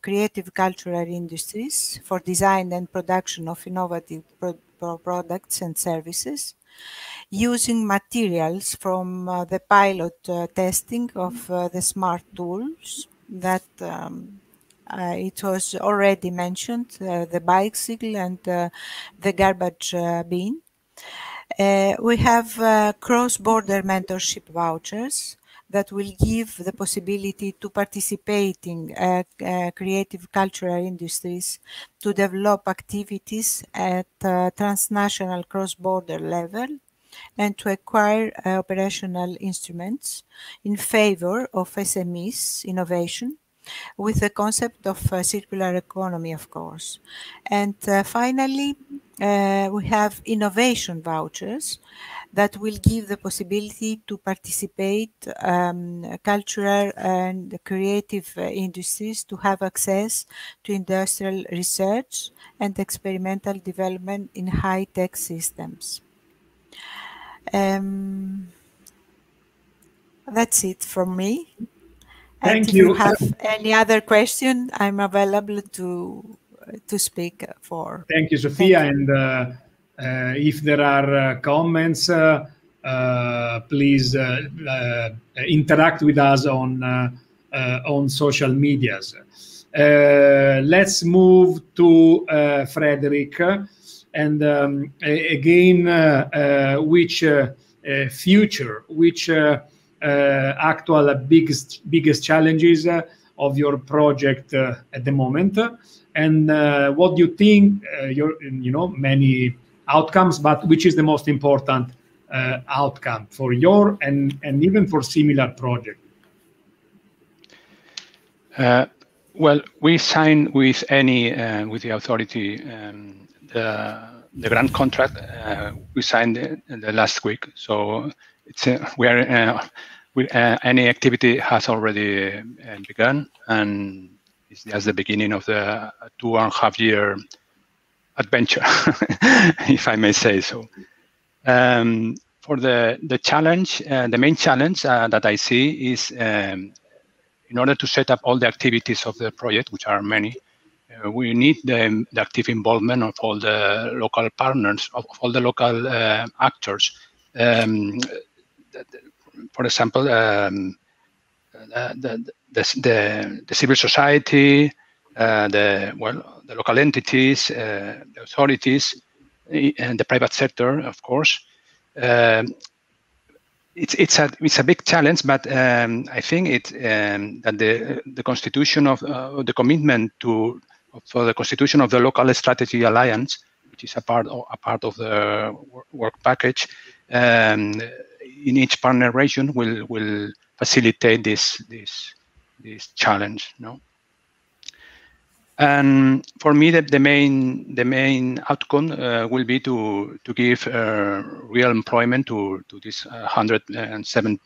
creative cultural industries, for design and production of innovative products and services, using materials from the pilot testing of the smart tools that it was already mentioned, the bicycle and the garbage bin. We have cross-border mentorship vouchers that will give the possibility to participating creative cultural industries to develop activities at transnational cross-border level and to acquire operational instruments in favor of SMEs innovation with the concept of circular economy, of course. And finally, we have innovation vouchers that will give the possibility to participate cultural and creative industries to have access to industrial research and experimental development in high-tech systems. That's it from me. And Thank if you. you have any other question, I'm available to speak for. Thank you, Sophia. And if there are comments, please interact with us on social medias. Let's move to Frederick. And again, which future, which actual biggest challenges of your project at the moment, and what do you think many outcomes, but which is the most important outcome for your and even for similar project? Well, we sign with with the authority the grant contract. We signed the last week, so it's any activity has already begun, and it's just the beginning of the 2.5-year adventure, if I may say so. For the challenge, the main challenge that I see is in order to set up all the activities of the project, which are many, we need the active involvement of all the local partners, of all the local actors. For example, the civil society, the local entities, the authorities, and the private sector, of course. It's a big challenge, but I think that the constitution of the commitment for the constitution of the local strategy alliance, which is a part of the work package, in each partner region will facilitate this challenge. No. And for me, the main outcome will be to give real employment to these 107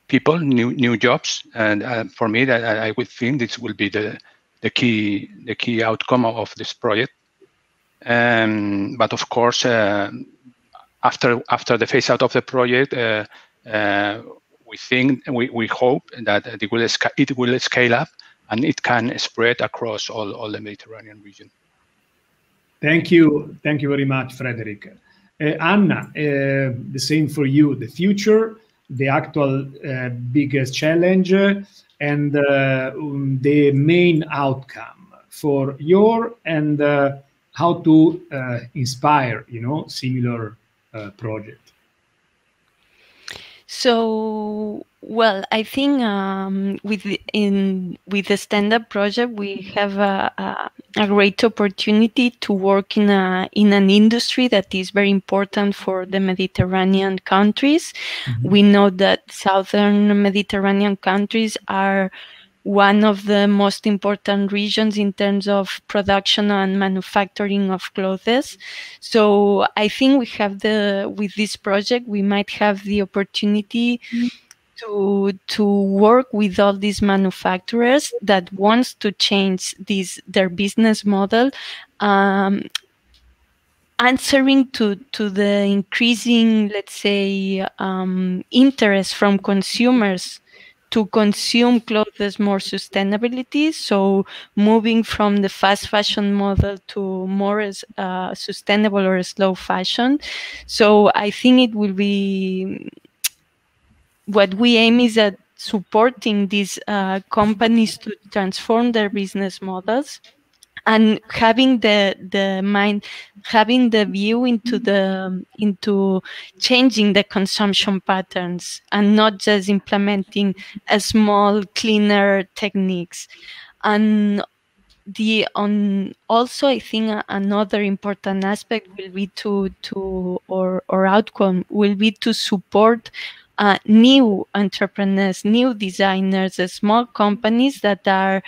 people, new jobs. And for me, that I would think this will be the key outcome of this project. But of course, after the phase out of the project, we hope that it will scale up and it can spread across all the Mediterranean region. Thank you very much, Frederick. Anna, the same for you. The future, the actual biggest challenge, and the main outcome for your and how to inspire, similar project. So, well, I think with the stand-up project, we have a great opportunity to work in an industry that is very important for the Mediterranean countries. Mm-hmm. We know that southern Mediterranean countries are one of the most important regions in terms of production and manufacturing of clothes. So I think with this project, we might have the opportunity to work with all these manufacturers that wants to change their business model, answering to the increasing, let's say, interest from consumers to consume clothes more sustainability. So moving from the fast fashion model to more sustainable or slow fashion. So I think it will be, what we aim is at supporting these companies to transform their business models, and having the view into changing the consumption patterns, and not just implementing a small cleaner techniques. And also I think another important aspect will be or outcome will be to support new entrepreneurs, new designers, small companies that are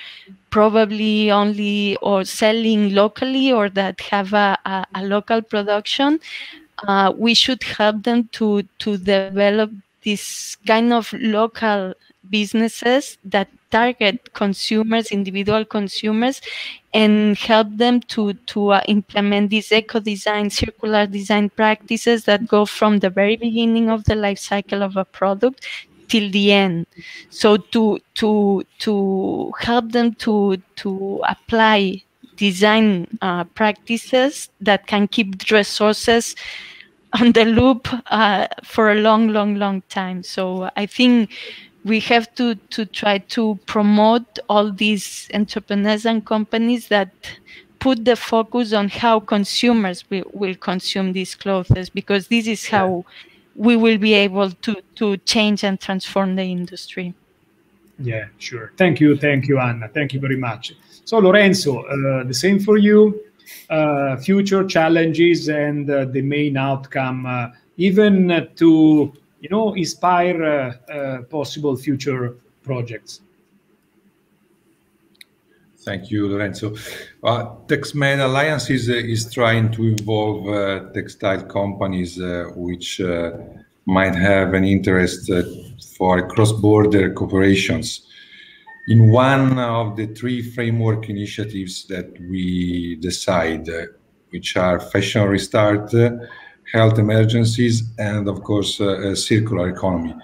probably only or selling locally or that have a local production. We should help them to develop this kind of local businesses that target consumers, individual consumers, and help them to implement these eco-design, circular design practices that go from the very beginning of the life cycle of a product till the end. So to help them to apply design practices that can keep resources on the loop for a long time. So I think we have to try to promote all these entrepreneurs and companies that put the focus on how consumers will consume these clothes, because this is how we will be able to change and transform the industry. Yeah, sure. Thank you, Anna. Thank you very much. So Lorenzo, the same for you. Future challenges and the main outcome, even to inspire possible future projects. Thank you, Lorenzo. TexMed Alliance is trying to involve textile companies which might have an interest for cross-border cooperations in one of the 3 framework initiatives that we decide, which are fashion restart, health emergencies, and of course, circular economy,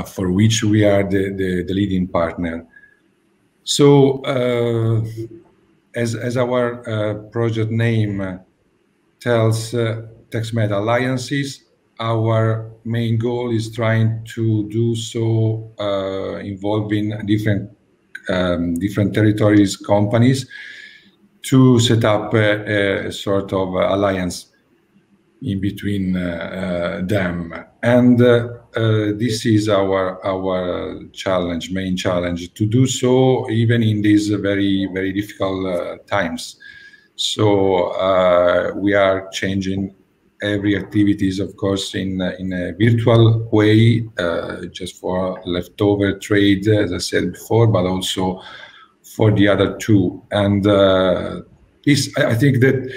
for which we are the leading partner. So, as our project name tells, TexMed Alliances, our main goal is trying to do so involving different territories, companies, to set up a sort of alliance in between them. And this is our challenge, main challenge, to do so even in these very difficult times. So we are changing every activities, of course, in a virtual way, just for leftover trade, as I said before, but also for the other 2. And this, I think that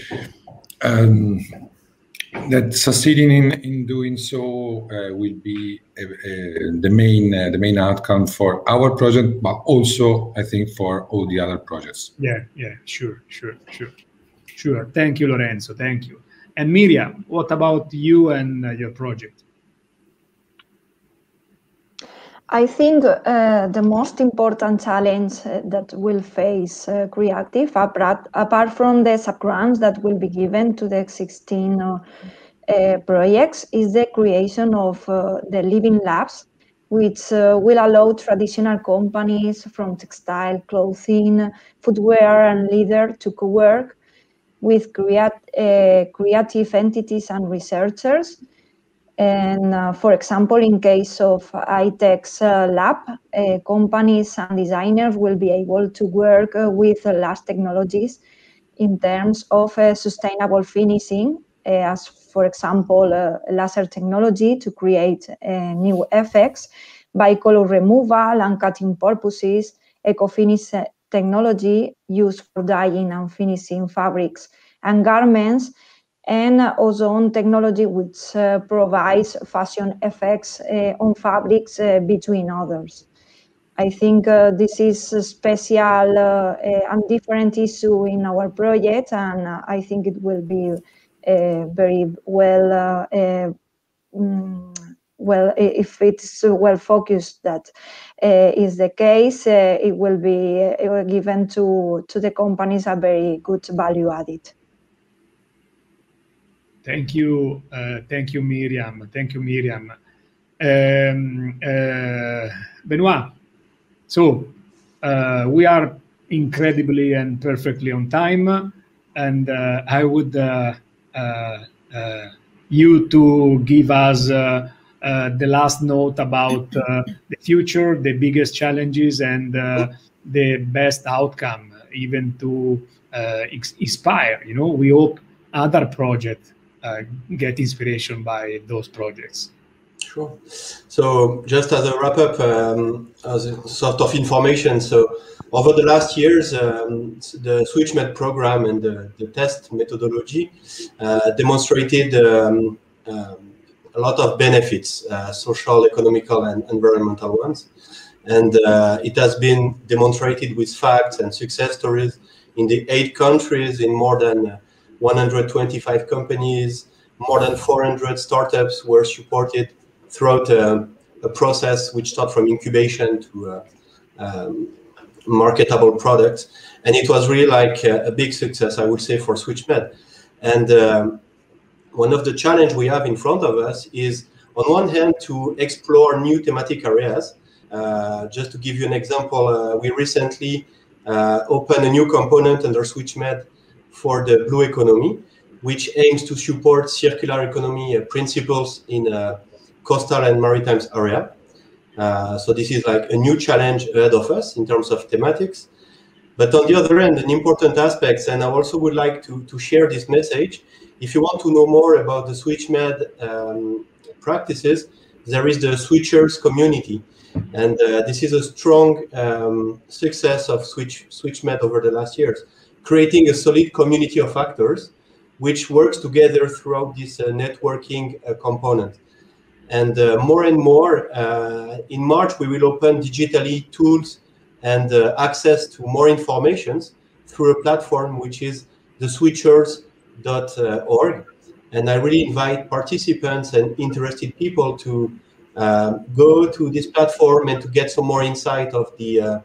that succeeding in doing so will be the main outcome for our project, but also I think for all the other projects. Yeah, sure. Thank you, Lorenzo. Thank you. And Miriam, what about you and your project? I think the most important challenge that will face Creative, apart from the subgrants that will be given to the existing projects, is the creation of the living labs, which will allow traditional companies from textile, clothing, footwear, and leather to co-work with creative entities and researchers. And for example, in case of ITEX lab, companies and designers will be able to work with last technologies in terms of sustainable finishing, as for example, laser technology to create new effects, bicolor removal and cutting purposes, eco-finish technology used for dyeing and finishing fabrics and garments, and ozone technology, which provides fashion effects on fabrics between others. I think this is a special and different issue in our project, and I think it will be very well, if it's well focused, that is the case, it will be given to the companies a very good value added. Thank you, Miriam. Benoit, so we are incredibly and perfectly on time, and I would you to give us the last note about the future, the biggest challenges, and the best outcome, even to inspire. We hope other projects get inspiration by those projects. Sure. So just as a wrap-up, as a sort of information, so over the last years, the SwitchMed program and the test methodology demonstrated a lot of benefits, social, economical, and environmental ones. And it has been demonstrated with facts and success stories in the 8 countries, in more than 125 companies. More than 400 startups were supported throughout a process which started from incubation to marketable products. And it was really like a big success, I would say, for SwitchMed. And one of the challenges we have in front of us is, on one hand, to explore new thematic areas. Just to give you an example, we recently opened a new component under SwitchMed for the blue economy, which aims to support circular economy principles in coastal and maritime area. So this is like a new challenge ahead of us in terms of thematics. But on the other hand, an important aspect, and I also would like to share this message, if you want to know more about the SwitchMed practices, there is the Switchers community. And this is a strong success of SwitchMed over the last years, creating a solid community of actors which works together throughout this networking component. And more, in March, we will open digitally tools and access to more informations through a platform which is the switchers.org. And I really invite participants and interested people to go to this platform and to get some more insight of the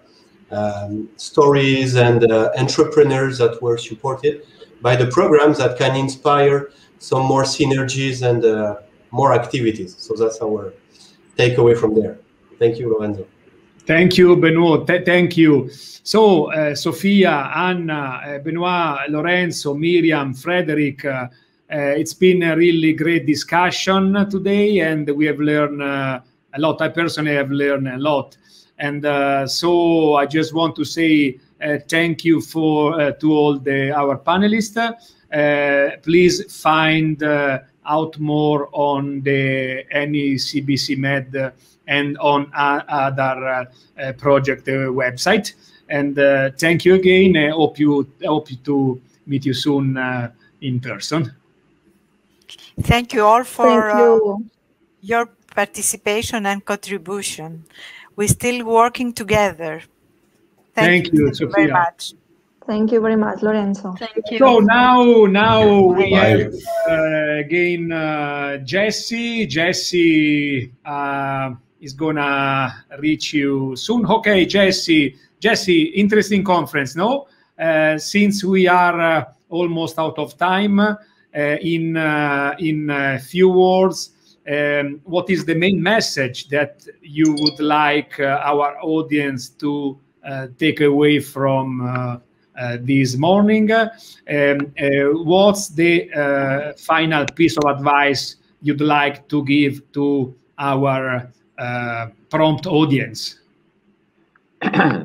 stories and entrepreneurs that were supported by the programs that can inspire some more synergies and more activities. So that's our takeaway from there. Thank you, Lorenzo. Thank you, Benoit. Thank you. So, Sophia, Anna, Benoit, Lorenzo, Miriam, Frederick, it's been a really great discussion today, and we have learned a lot. I personally have learned a lot. And so I just want to say thank you to all our panelists. Please find out more on the NECBC Med and on other project website. And thank you again. I hope to meet you soon in person. Thank you all for your participation and contribution. We're still working together. Thank you very much. Thank you very much, Lorenzo. Thank you. So now we have again Jesse. Jesse is gonna reach you soon. Okay, Jesse, interesting conference, no? Since we are almost out of time, in a few words, what is the main message that you would like our audience to take away from this morning? What's the final piece of advice you'd like to give to our prompt audience?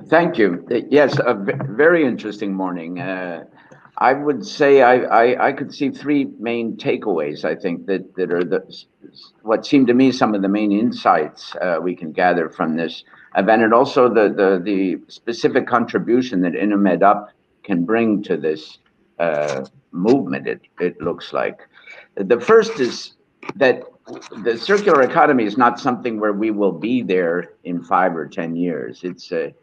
Thank you. Yes, a very interesting morning. I would say I could see 3 main takeaways, I think, that are what seem to me some of the main insights we can gather from this event, and also the specific contribution that INNOMED-UP can bring to this movement, it looks like. The first is that the circular economy is not something where we will be there in 5 or 10 years. It's the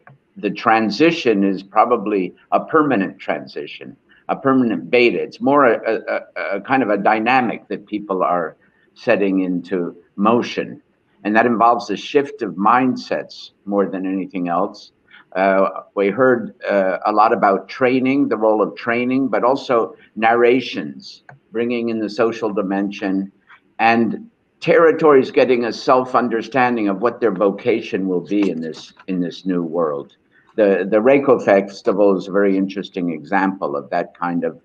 transition is probably a permanent transition, a permanent beta. It's more a kind of a dynamic that people are setting into motion. And that involves a shift of mindsets more than anything else. We heard a lot about training, the role of training, but also narrations, bringing in the social dimension, and territories getting a self-understanding of what their vocation will be in this new world. The Reiko Festival is a very interesting example of that kind of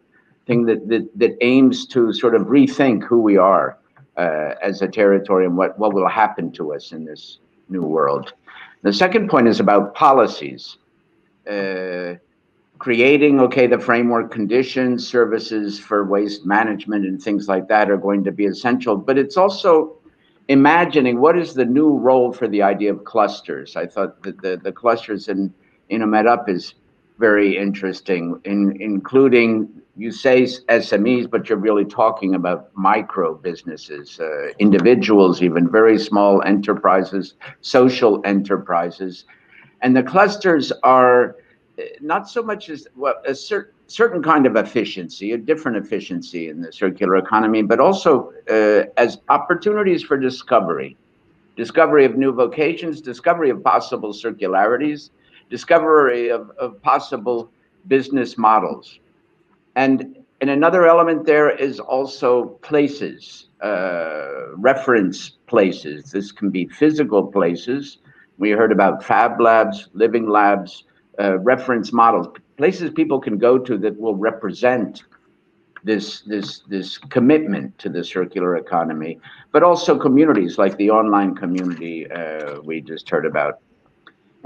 thing that aims to sort of rethink who we are as a territory and what will happen to us in this new world. The second point is about policies. Creating, the framework conditions, services for waste management and things like that are going to be essential, but it's also imagining what is the new role for the idea of clusters. I thought that the clusters in INNOMED-UP is very interesting, including, you say SMEs, but you're really talking about micro businesses, individuals, even very small enterprises, social enterprises. And the clusters are not so much as a certain kind of efficiency, a different efficiency in the circular economy, but also as opportunities for discovery of new vocations, discovery of possible circularities, discovery of possible business models. And another element there is also places, reference places. This can be physical places. We heard about fab labs, living labs, reference models, places people can go to that will represent this commitment to the circular economy, but also communities like the online community we just heard about.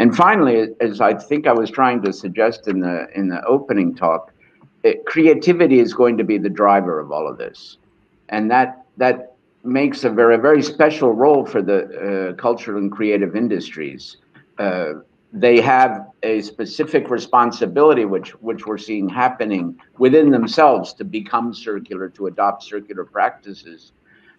And finally, as I think I was trying to suggest in the opening talk, creativity is going to be the driver of all of this, and that makes a very special role for the cultural and creative industries. They have a specific responsibility, which we're seeing happening within themselves, to become circular, to adopt circular practices.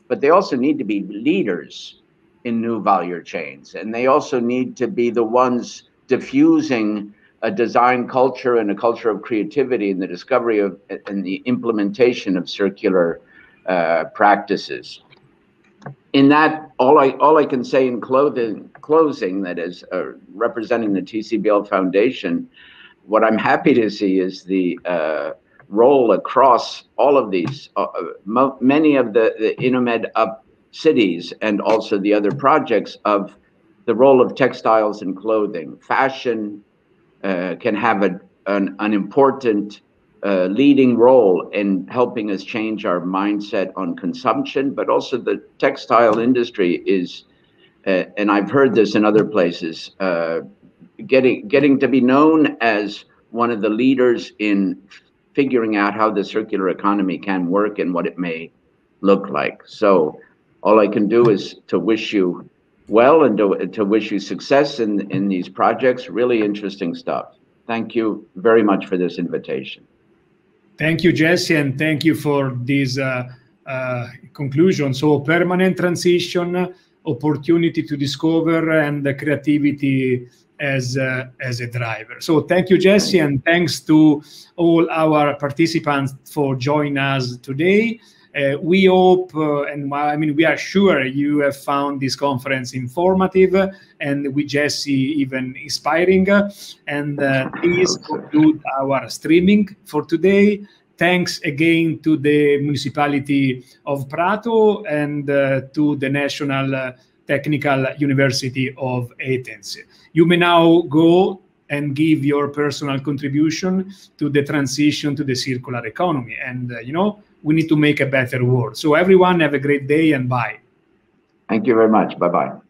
But they also need to be leaders in new value chains, and they also need to be the ones diffusing a design culture and a culture of creativity in the discovery of and the implementation of circular practices. In that, all I can say in closing, that is representing the TCBL Foundation, what I'm happy to see is the role across all of these, many of the INNOMED-UP cities and also the other projects, of the role of textiles and clothing. Fashion can have an important leading role in helping us change our mindset on consumption, but also the textile industry is, and I've heard this in other places, getting to be known as one of the leaders in figuring out how the circular economy can work and what it may look like. So all I can do is to wish you well and to wish you success in these projects. Really interesting stuff. Thank you very much for this invitation. Thank you, Jesse, and thank you for this conclusion. So permanent transition, opportunity to discover, and the creativity as a driver. So thank you, Jesse, and thanks to all our participants for joining us today. We hope, and I mean, we are sure you have found this conference informative and with Jesse even inspiring. And this concludes our streaming for today. Thanks again to the municipality of Prato and to the National Technical University of Athens. You may now go and give your personal contribution to the transition to the circular economy. And, you know, we need to make a better world. So everyone have a great day and bye. Thank you very much. Bye-bye.